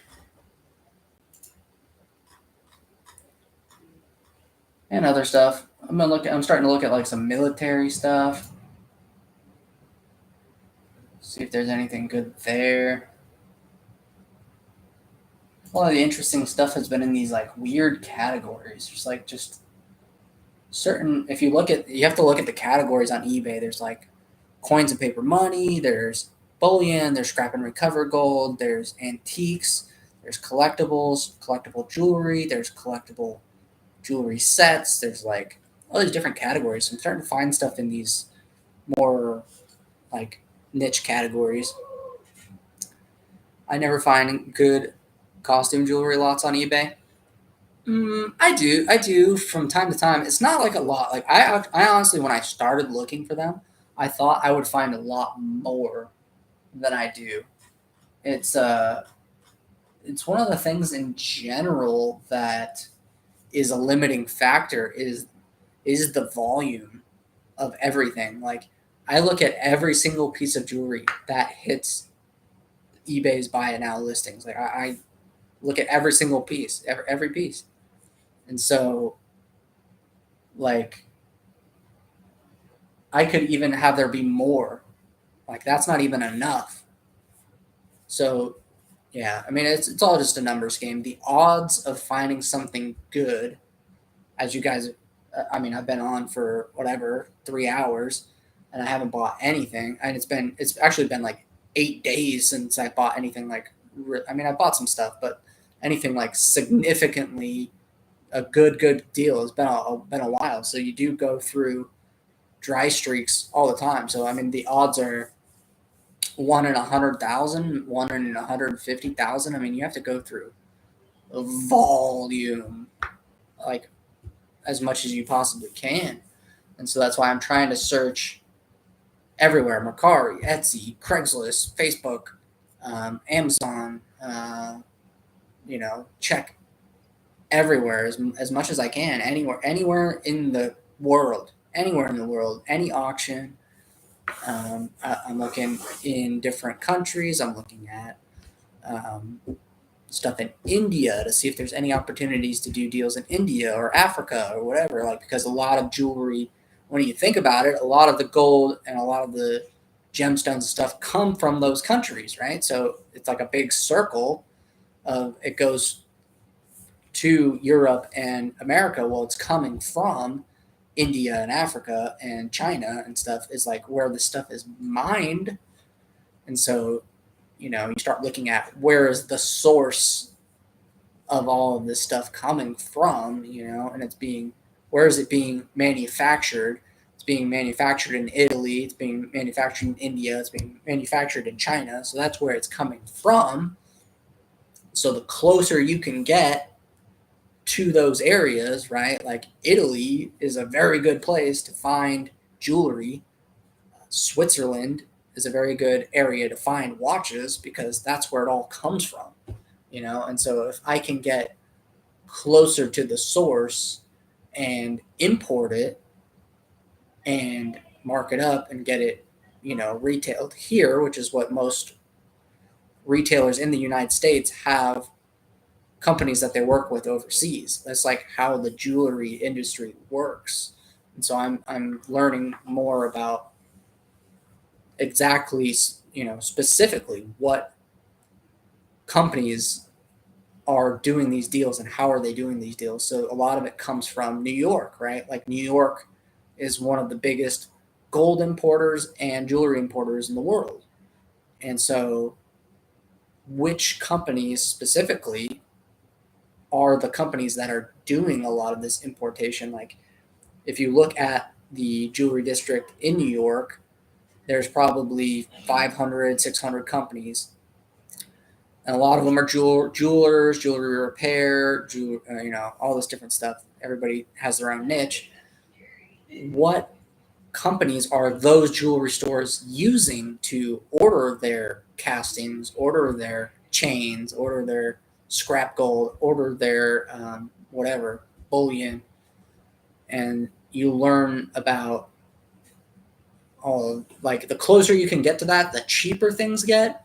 S3: And other stuff. I'm starting to look at like some military stuff. See if there's anything good there. A lot of the interesting stuff has been in these like weird categories. Just certain. You have to look at the categories on eBay. There's like coins and paper money. There's bullion. There's scrap and recover gold. There's antiques. There's collectibles, collectible jewelry. There's collectible jewelry sets. There's like all these different categories. I'm starting to find stuff in these more like niche categories. I never find good costume jewelry lots on eBay. I do from time to time. It's not like a lot. Like I honestly, when I started looking for them, I thought I would find a lot more than I do. It's it's one of the things in general that is a limiting factor is the volume of everything. Like I look at every single piece of jewelry that hits eBay's buy it now listings. Like I look at every single piece, every piece, and so like I could even have there be more. Like that's not even enough. So yeah, I mean it's all just a numbers game. The odds of finding something good, as you guys, I mean I've been on for whatever 3 hours, and I haven't bought anything, and it's actually been like 8 days since I bought anything. Like I mean I bought some stuff, but anything like significantly a good deal has been a while. So you do go through dry streaks all the time. So I mean, the odds are 1 in 100,000, 1 in 150,000. I mean, you have to go through a volume like as much as you possibly can, and so that's why I'm trying to search everywhere: Mercari, Etsy, Craigslist, Facebook, Amazon. Check everywhere as much as I can, anywhere in the world, any auction. I'm looking in different countries. I'm looking at stuff in India to see if there's any opportunities to do deals in India or Africa or whatever. Like because a lot of jewelry, when you think about it, a lot of the gold and a lot of the gemstones and stuff come from those countries, right? So it's like a big circle of it goes to Europe and America. Well, it's coming from India and Africa and China and stuff is like where the stuff is mined. And so, you start looking at where is the source of all of this stuff coming from, and where is it being manufactured? It's being manufactured in Italy, it's being manufactured in India, it's being manufactured in China. So that's where it's coming from. So the closer you can get to those areas, right? Like Italy is a very good place to find jewelry. Switzerland is a very good area to find watches because that's where it all comes from, And so if I can get closer to the source and import it and mark it up and get it, retailed here, which is what most retailers in the United States have companies that they work with overseas. That's like how the jewelry industry works. And so I'm learning more about exactly, specifically what companies are doing these deals and how are they doing these deals. So a lot of it comes from New York, right? Like New York is one of the biggest gold importers and jewelry importers in the world. And so which companies specifically are the companies that are doing a lot of this importation? Like if you look at the jewelry district in New York, there's probably 500, 600 companies. And a lot of them are jewelers, jewelry repair, all this different stuff. Everybody has their own niche. What companies are those jewelry stores using to order their castings, order their chains, order their scrap gold, order their whatever, bullion? And you learn about like the closer you can get to that, the cheaper things get,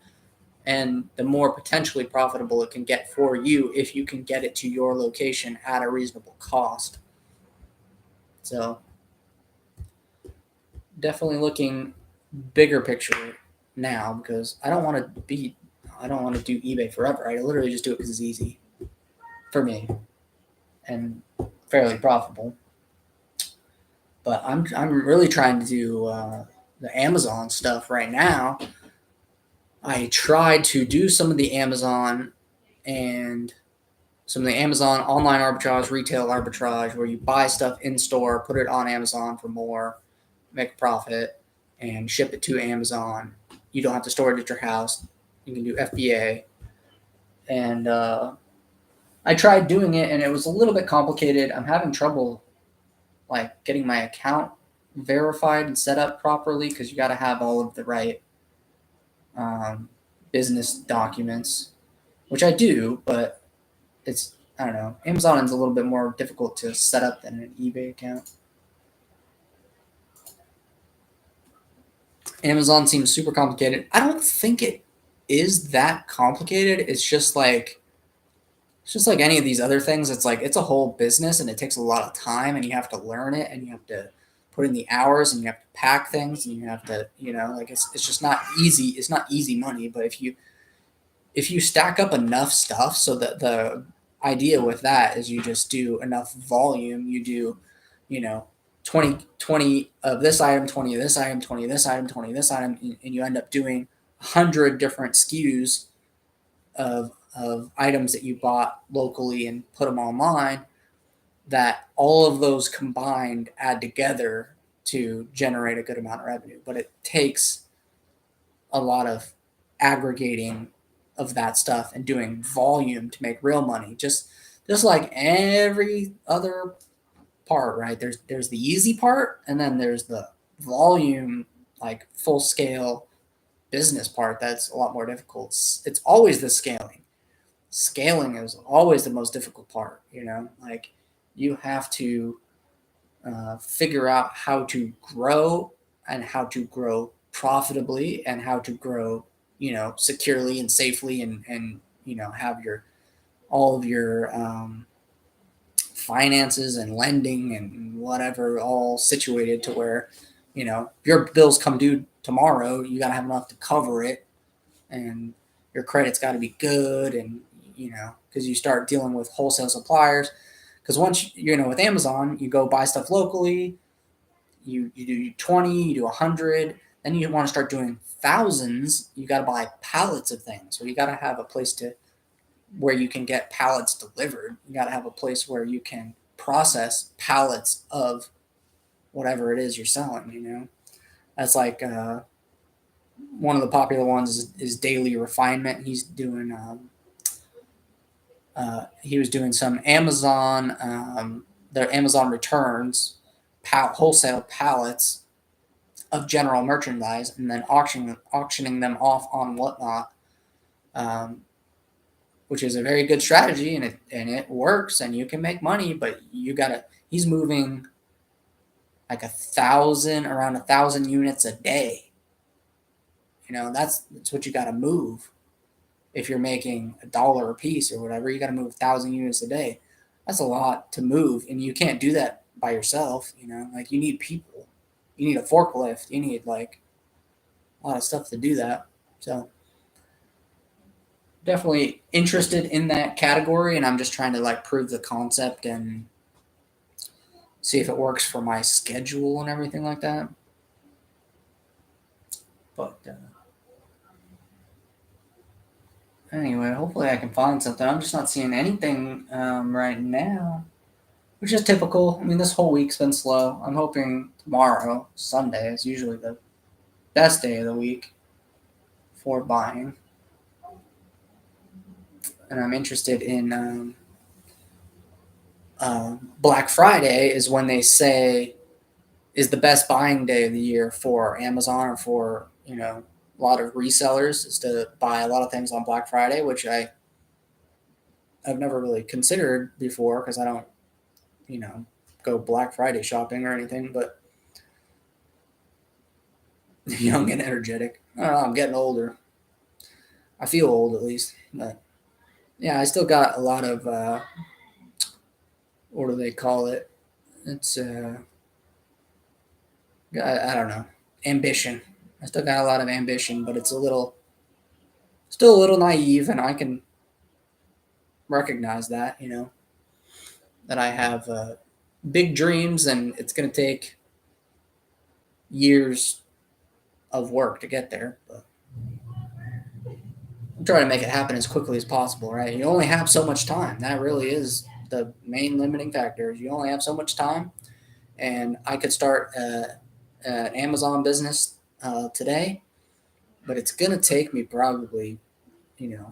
S3: and the more potentially profitable it can get for you if you can get it to your location at a reasonable cost. So definitely looking bigger picture now because I don't want to do eBay forever. I literally just do it because it's easy for me and fairly profitable. But I'm really trying to do the Amazon stuff right now. I tried to do some of the Amazon and some of the Amazon online arbitrage, retail arbitrage, where you buy stuff in store, put it on Amazon for more, make a profit, and ship it to Amazon. You don't have to store it at your house. You can do FBA. And I tried doing it, and it was a little bit complicated. I'm having trouble like getting my account verified and set up properly because you got to have all of the right business documents, which I do, but it's, I don't know. Amazon is a little bit more difficult to set up than an eBay account. Amazon seems super complicated. I don't think it is that complicated. It's just like any of these other things. It's like it's a whole business and it takes a lot of time and you have to learn it and you have to put in the hours and you have to pack things and you have to, like it's just not easy. It's not easy money, but if you stack up enough stuff, so that the idea with that is you just do enough volume, you do, 20 of this item, 20 of this item, 20 of this item, 20 of this item, and you end up doing 100 different SKUs of items that you bought locally and put them online, that all of those combined add together to generate a good amount of revenue. But it takes a lot of aggregating of that stuff and doing volume to make real money. Just like every other part, right? There's the easy part and then there's the volume, like full scale business part that's a lot more difficult. It's always the scaling. Scaling is always the most difficult part, like you have to figure out how to grow and how to grow profitably and how to grow, securely and safely and have all of your finances and lending and whatever all situated to where, your bills come due tomorrow, you got to have enough to cover it and your credit's got to be good. And, because you start dealing with wholesale suppliers, because once, with Amazon, you go buy stuff locally, you do 20, you do 100, then you want to start doing thousands, you got to buy pallets of things. So you got to have a place where you can get pallets delivered. You got to have a place where you can process pallets of whatever it is you're selling, That's like one of the popular ones is Daily Refinement. He's doing he was doing some Amazon, their Amazon returns, wholesale pallets of general merchandise, and then auctioning them off on Whatnot, which is a very good strategy, and it works, and you can make money. But he's moving like around 1,000 units a day. That's what you got to move. If you're making $1 a piece or whatever, you got to move 1,000 units a day. That's a lot to move, and you can't do that by yourself. Like you need people, you need a forklift, you need like a lot of stuff to do that. So definitely interested in that category, and I'm just trying to like prove the concept and see if it works for my schedule and everything like that. But anyway, hopefully I can find something. I'm just not seeing anything right now, which is typical. I mean, this whole week's been slow. I'm hoping tomorrow, Sunday, is usually the best day of the week for buying. And I'm interested in Black Friday is when they say is the best buying day of the year for Amazon or for, a lot of resellers, is to buy a lot of things on Black Friday, which I've never really considered before because I don't, go Black Friday shopping or anything, but young and energetic. I don't know, I'm getting older. I feel old at least, but yeah, I still got a lot of, what do they call it? It's, I don't know, ambition. I still got a lot of ambition, but it's still a little naive, and I can recognize that, that I have big dreams, and it's going to take years of work to get there. But try to make it happen as quickly as possible, right? You only have so much time. That really is the main limiting factor. Is you only have so much time, and I could start an Amazon business today, but it's gonna take me probably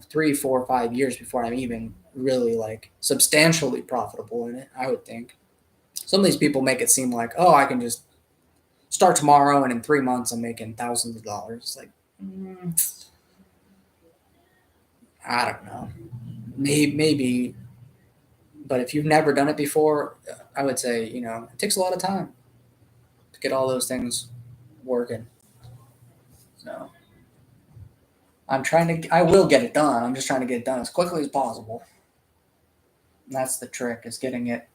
S3: 3, 4, 5 years before I'm even really like substantially profitable in it. I would think. Some of these people make it seem like, oh, I can just start tomorrow and in 3 months I'm making thousands of dollars. Like, I don't know. Maybe, but if you've never done it before, I would say, it takes a lot of time to get all those things working. So I will get it done. I'm just trying to get it done as quickly as possible. And that's the trick, is getting it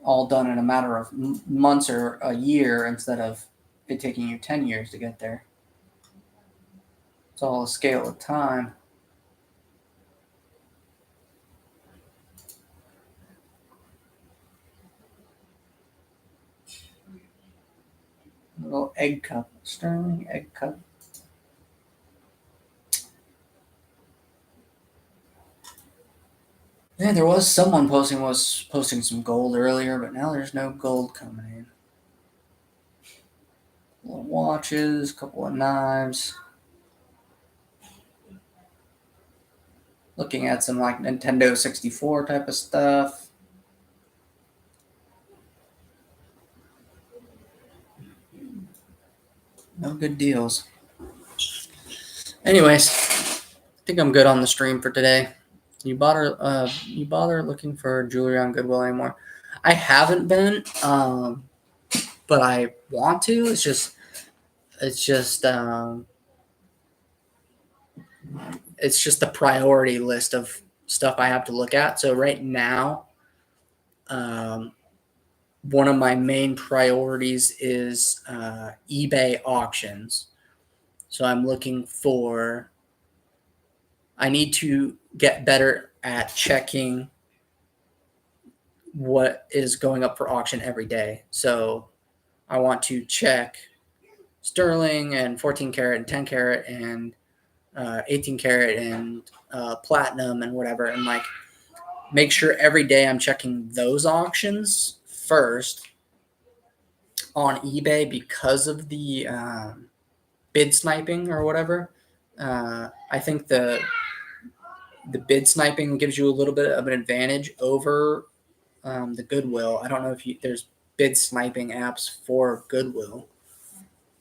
S3: all done in a matter of months or a year instead of it taking you 10 years to get there. It's all a scale of time. Little egg cup, sterling egg cup. Yeah, there was someone posting some gold earlier, but now there's no gold coming in. Little watches, couple of knives. Looking at some like Nintendo 64 type of stuff. No good deals. Anyways, I think I'm good on the stream for today. You bother looking for jewelry on Goodwill anymore? I haven't been, but I want to. It's just the priority list of stuff I have to look at. So right now, one of my main priorities is eBay auctions. So I'm looking for. I need to get better at checking what is going up for auction every day. So I want to check sterling and 14 karat and 10 karat and 18 karat and platinum and whatever, and like make sure every day I'm checking those auctions first on eBay because of the bid sniping or whatever. I think the bid sniping gives you a little bit of an advantage over the Goodwill. I don't know if there's bid sniping apps for Goodwill,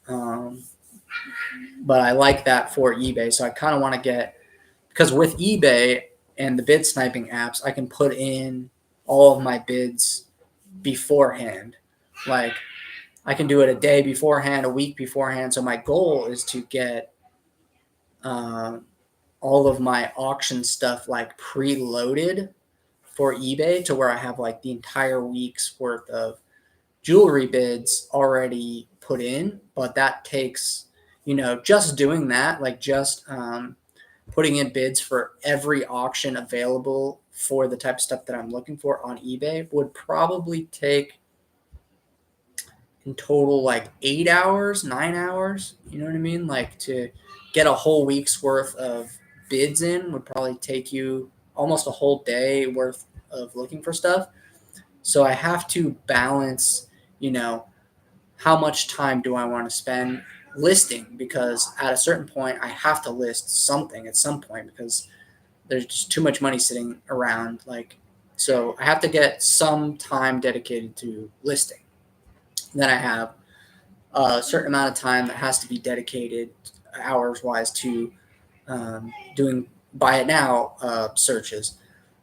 S3: but I like that for eBay. So I kind of want to get, because with eBay and the bid sniping apps, I can put in all of my bids beforehand. Like I can do it a day beforehand, a week beforehand. So my goal is to get all of my auction stuff like preloaded for eBay to where I have like the entire week's worth of jewelry bids already put in. But that takes, just doing that, like just putting in bids for every auction available for the type of stuff that I'm looking for on eBay would probably take in total like 8 hours, 9 hours. You know what I mean? Like to get a whole week's worth of bids in would probably take you almost a whole day worth of looking for stuff. So I have to balance, how much time do I want to spend listing, because at a certain point I have to list something at some point because there's just too much money sitting around. So I have to get some time dedicated to listing. Then I have a certain amount of time that has to be dedicated hours wise to doing buy it now searches.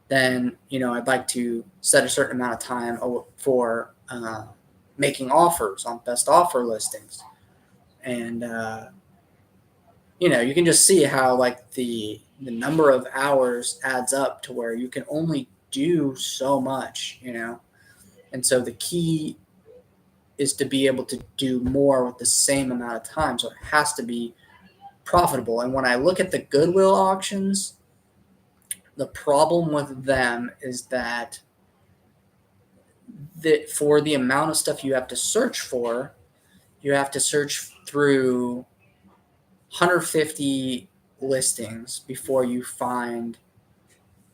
S3: Then I'd like to set a certain amount of time for making offers on best offer listings. And you can just see how like the number of hours adds up to where you can only do so much. And so the key is to be able to do more with the same amount of time. So it has to be profitable. And when I look at the Goodwill auctions, the problem with them is that for the amount of stuff you have to search for, you have to search through 150
S1: listings before you find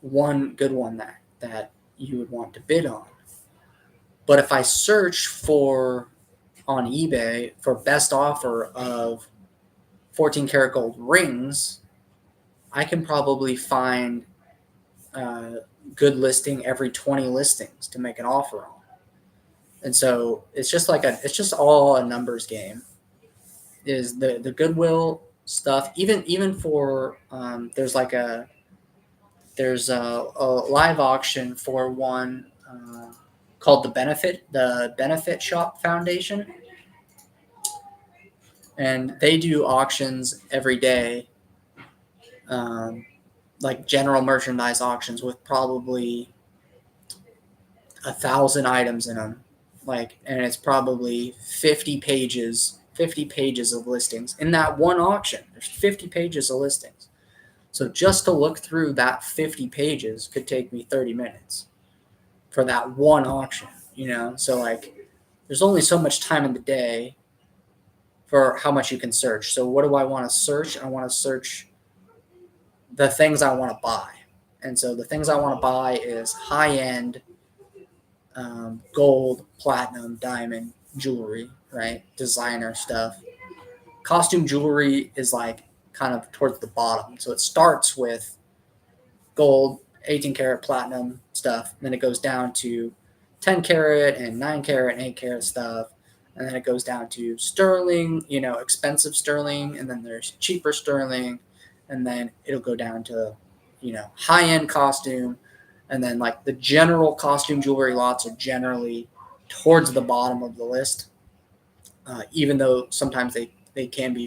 S1: one good one that you would want to bid on. But if I search for on eBay for best offer of 14 karat gold rings, I can probably find a good listing every 20 listings to make an offer on. And so it's just all a numbers game. Is the Goodwill stuff, even for there's a live auction for one called the Benefit Shop Foundation, and they do auctions every day, like general merchandise auctions with probably 1,000 items in them, and it's probably 50 pages of listings in that one auction. There's 50 pages of listings. So just to look through that 50 pages could take me 30 minutes for that one auction, So there's only so much time in the day for how much you can search. So what do I want to search? I want to search the things I want to buy. And so the things I want to buy is high-end gold, platinum, diamond jewelry, right? Designer stuff. Costume jewelry is kind of towards the bottom. So it starts with gold, 18 karat platinum stuff. Then it goes down to 10 karat and 9 karat and 8 karat stuff. And then it goes down to sterling, expensive sterling. And then there's cheaper sterling. And then it'll go down to, high end costume. And then the general costume jewelry lots are generally towards the bottom of the list. Even though sometimes they can be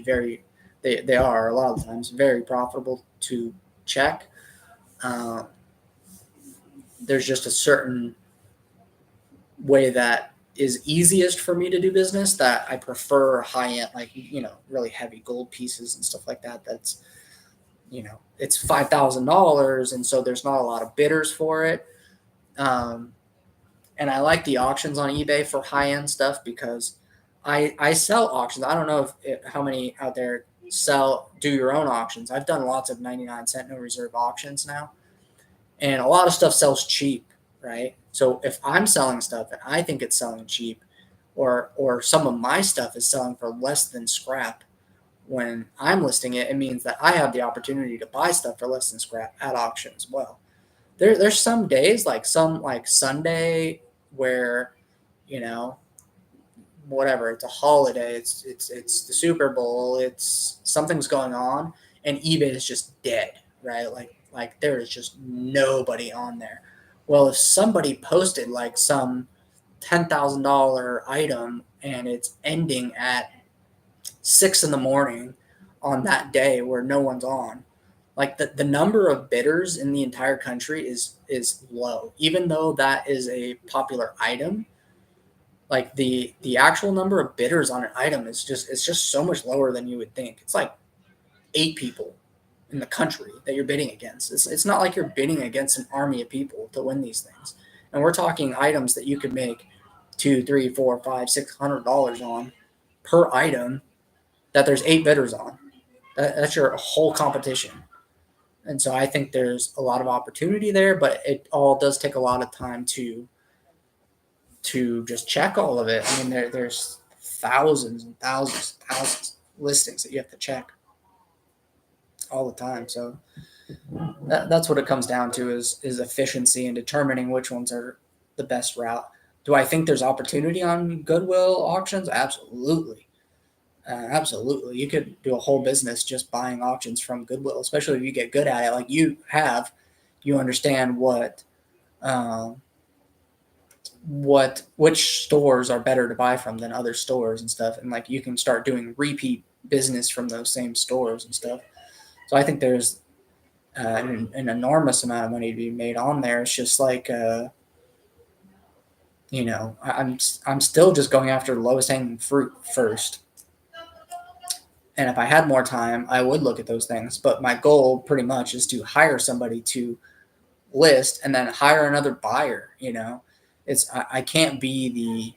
S1: they are a lot of times very profitable to check. There's just a certain way that is easiest for me to do business that I prefer high end, really heavy gold pieces and stuff like that. That's, it's $5,000. And so there's not a lot of bidders for it. And I like the auctions on eBay for high end stuff because I sell auctions. I don't know how many out there do your own auctions. I've done lots of 99-cent no reserve auctions now. And a lot of stuff sells cheap, right? So if I'm selling stuff and I think it's selling cheap, or some of my stuff is selling for less than scrap, when I'm listing it, it means that I have the opportunity to buy stuff for less than scrap at auction as well. There's some days, like Sunday, where, whatever, it's a holiday, it's the Super Bowl, it's something's going on, and eBay is just dead, right? Like there is just nobody on there. Well, if somebody posted some $10,000 item and it's ending at 6 a.m. on that day where no one's on, the number of bidders in the entire country is low, even though that is a popular item. The actual number of bidders on an item it's just so much lower than you would think. It's 8 people in the country that you're bidding against. It's not like you're bidding against an army of people to win these things. And we're talking items that you could make $200, $300, $400, $500, $600 on per item that there's 8 bidders on. That's your whole competition. And so I think there's a lot of opportunity there, but it all does take a lot of time to just check all of it. I mean, there's thousands and thousands and thousands of listings that you have to check all the time. So that's what it comes down to is efficiency and determining which ones are the best route. Do I think there's opportunity on Goodwill auctions? Absolutely. Absolutely. You could do a whole business just buying auctions from Goodwill, especially if you get good at it. Like you understand which stores are better to buy from than other stores and stuff. And you can start doing repeat business from those same stores and stuff. So I think there's an enormous amount of money to be made on there. It's just I'm still just going after the lowest hanging fruit first. And if I had more time, I would look at those things. But my goal pretty much is to hire somebody to list and then hire another buyer. I can't be the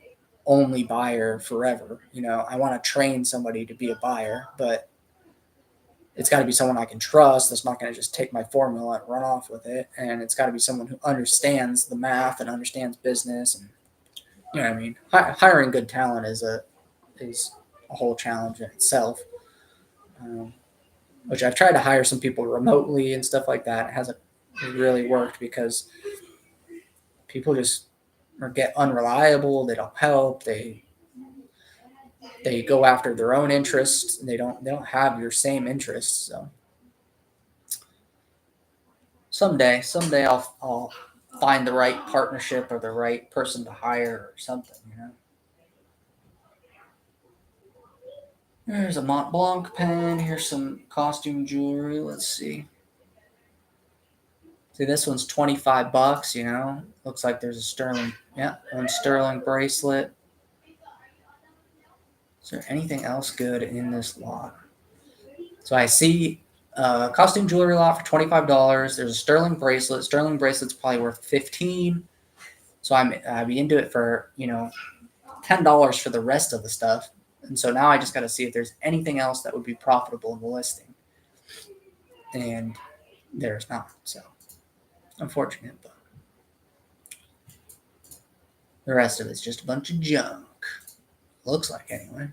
S1: only buyer forever. I want to train somebody to be a buyer, but it's got to be someone I can trust that's not going to just take my formula and run off with it. And it's got to be someone who understands the math and understands business. And you know what I mean? Hiring good talent is a whole challenge in itself. Which I've tried to hire some people remotely and stuff like that. It hasn't really worked because people just get unreliable. They don't help. They go after their own interests. They don't have your same interests. So someday I'll find the right partnership or the right person to hire or something. There's a Mont Blanc pen. Here's some costume jewelry. Let's see. See, this one's $25. Looks like there's a sterling. Yeah, one sterling bracelet. Is there anything else good in this lot? So I see costume jewelry lot for $25. There's a sterling bracelet. Sterling bracelet's probably worth $15. So I'd be into it for $10 for the rest of the stuff. And so now I just got to see if there's anything else that would be profitable in the listing. And there's not. So unfortunate, but the rest of it's just a bunch of junk. Looks like anyway.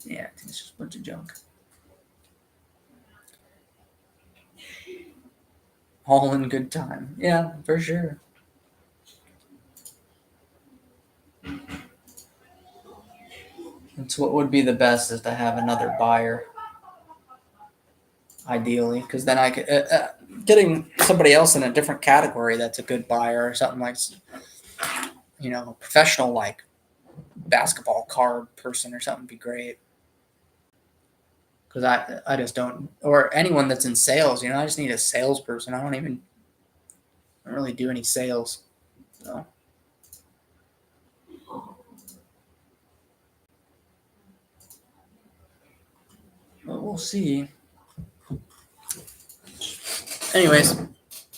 S1: Yeah, I think it's just a bunch of junk. All in good time. Yeah, for sure. That's what would be the best, is to have another buyer. Ideally, because then I could getting somebody else in a different category that's a good buyer or something like, a professional like basketball card person or something would be great. Because I just don't, or anyone that's in sales, I just need a salesperson. I don't really do any sales. So. But we'll see. Anyways,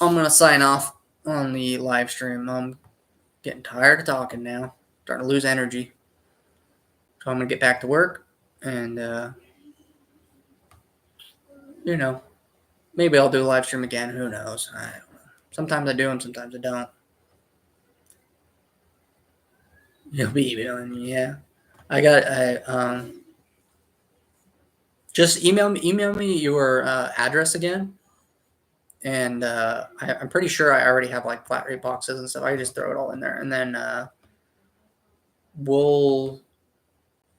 S1: I'm going to sign off on the live stream. I'm getting tired of talking now. Starting to lose energy. So I'm going to get back to work. And, maybe I'll do a live stream again. Who knows? I don't know. Sometimes I do them, sometimes I don't. You'll be emailing me, yeah. Just email me your address again. And I'm pretty sure I already have like flat rate boxes and stuff. I can just throw it all in there, and then we'll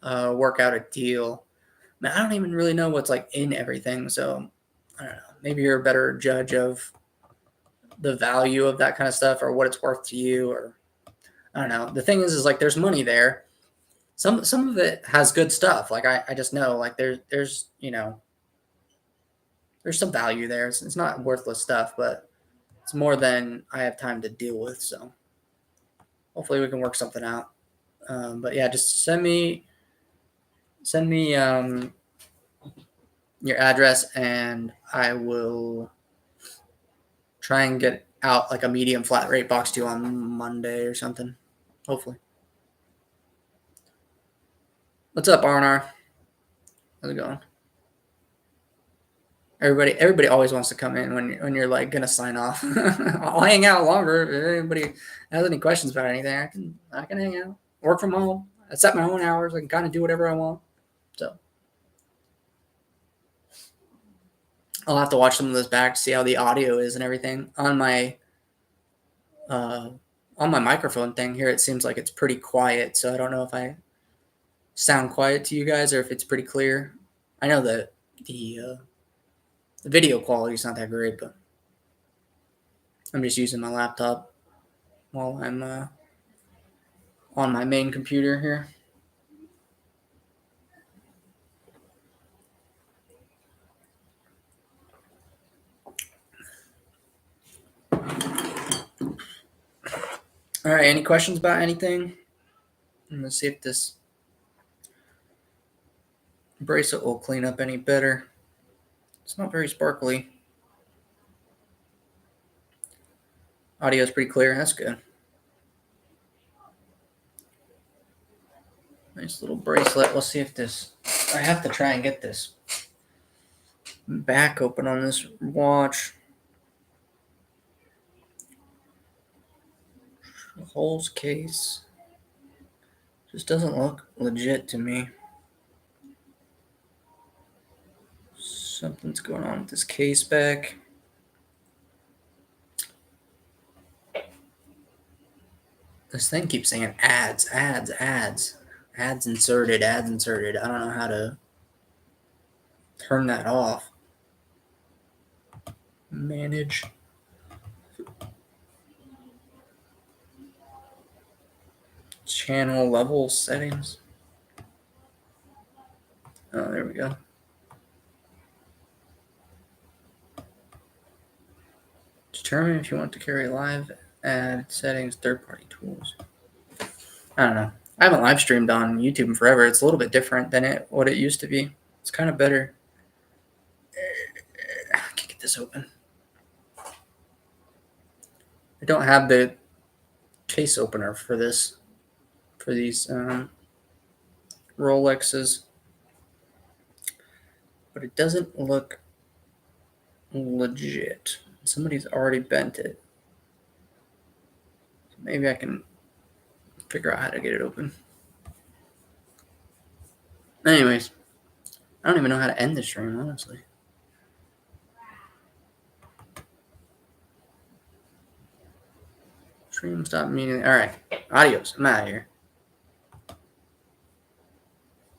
S1: work out a deal. Man, I don't even really know what's like in everything, so I don't know. Maybe you're a better judge of the value of that kind of stuff, or what it's worth to you, or I don't know. The thing is like there's money there. Some of it has good stuff. Like I just know like there's there's some value there. It's not worthless stuff, but it's more than I have time to deal with. So hopefully we can work something out. But yeah, just send me your address, and I will try and get out like a medium flat rate box to you on Monday or something. Hopefully. What's up, R&R? How's it going? Everybody always wants to come in when you're like gonna sign off. I'll hang out longer. If anybody has any questions about anything, I can hang out. Work from home. I set my own hours. I can kind of do whatever I want. So I'll have to watch some of this back to see how the audio is and everything on my microphone thing here. It seems like it's pretty quiet, so I don't know if I sound quiet to you guys or if it's pretty clear. I know that the video quality is not that great, but I'm just using my laptop while I'm on my main computer here. All right, any questions about anything? Let's see if this bracelet will clean up any better. It's not very sparkly. Audio is pretty clear. That's good. Nice little bracelet. Let's see if this. I have to try and get this back open on this watch. The whole case just doesn't look legit to me. Something's going on with this case back. This thing keeps saying ads, ads, ads. Ads inserted, ads inserted. I don't know how to turn that off. Manage. Channel level settings. Oh, there we go. Determine if you want to carry live ad settings, third-party tools. I don't know. I haven't live streamed on YouTube in forever. It's a little bit different than what it used to be. It's kind of better. I can't get this open. I don't have the case opener for this, for these Rolexes, but it doesn't look legit. Somebody's already bent it. So maybe I can figure out how to get it open. Anyways, I don't even know how to end the stream, honestly. Stream stop immediately. All right, adios. I'm out of here.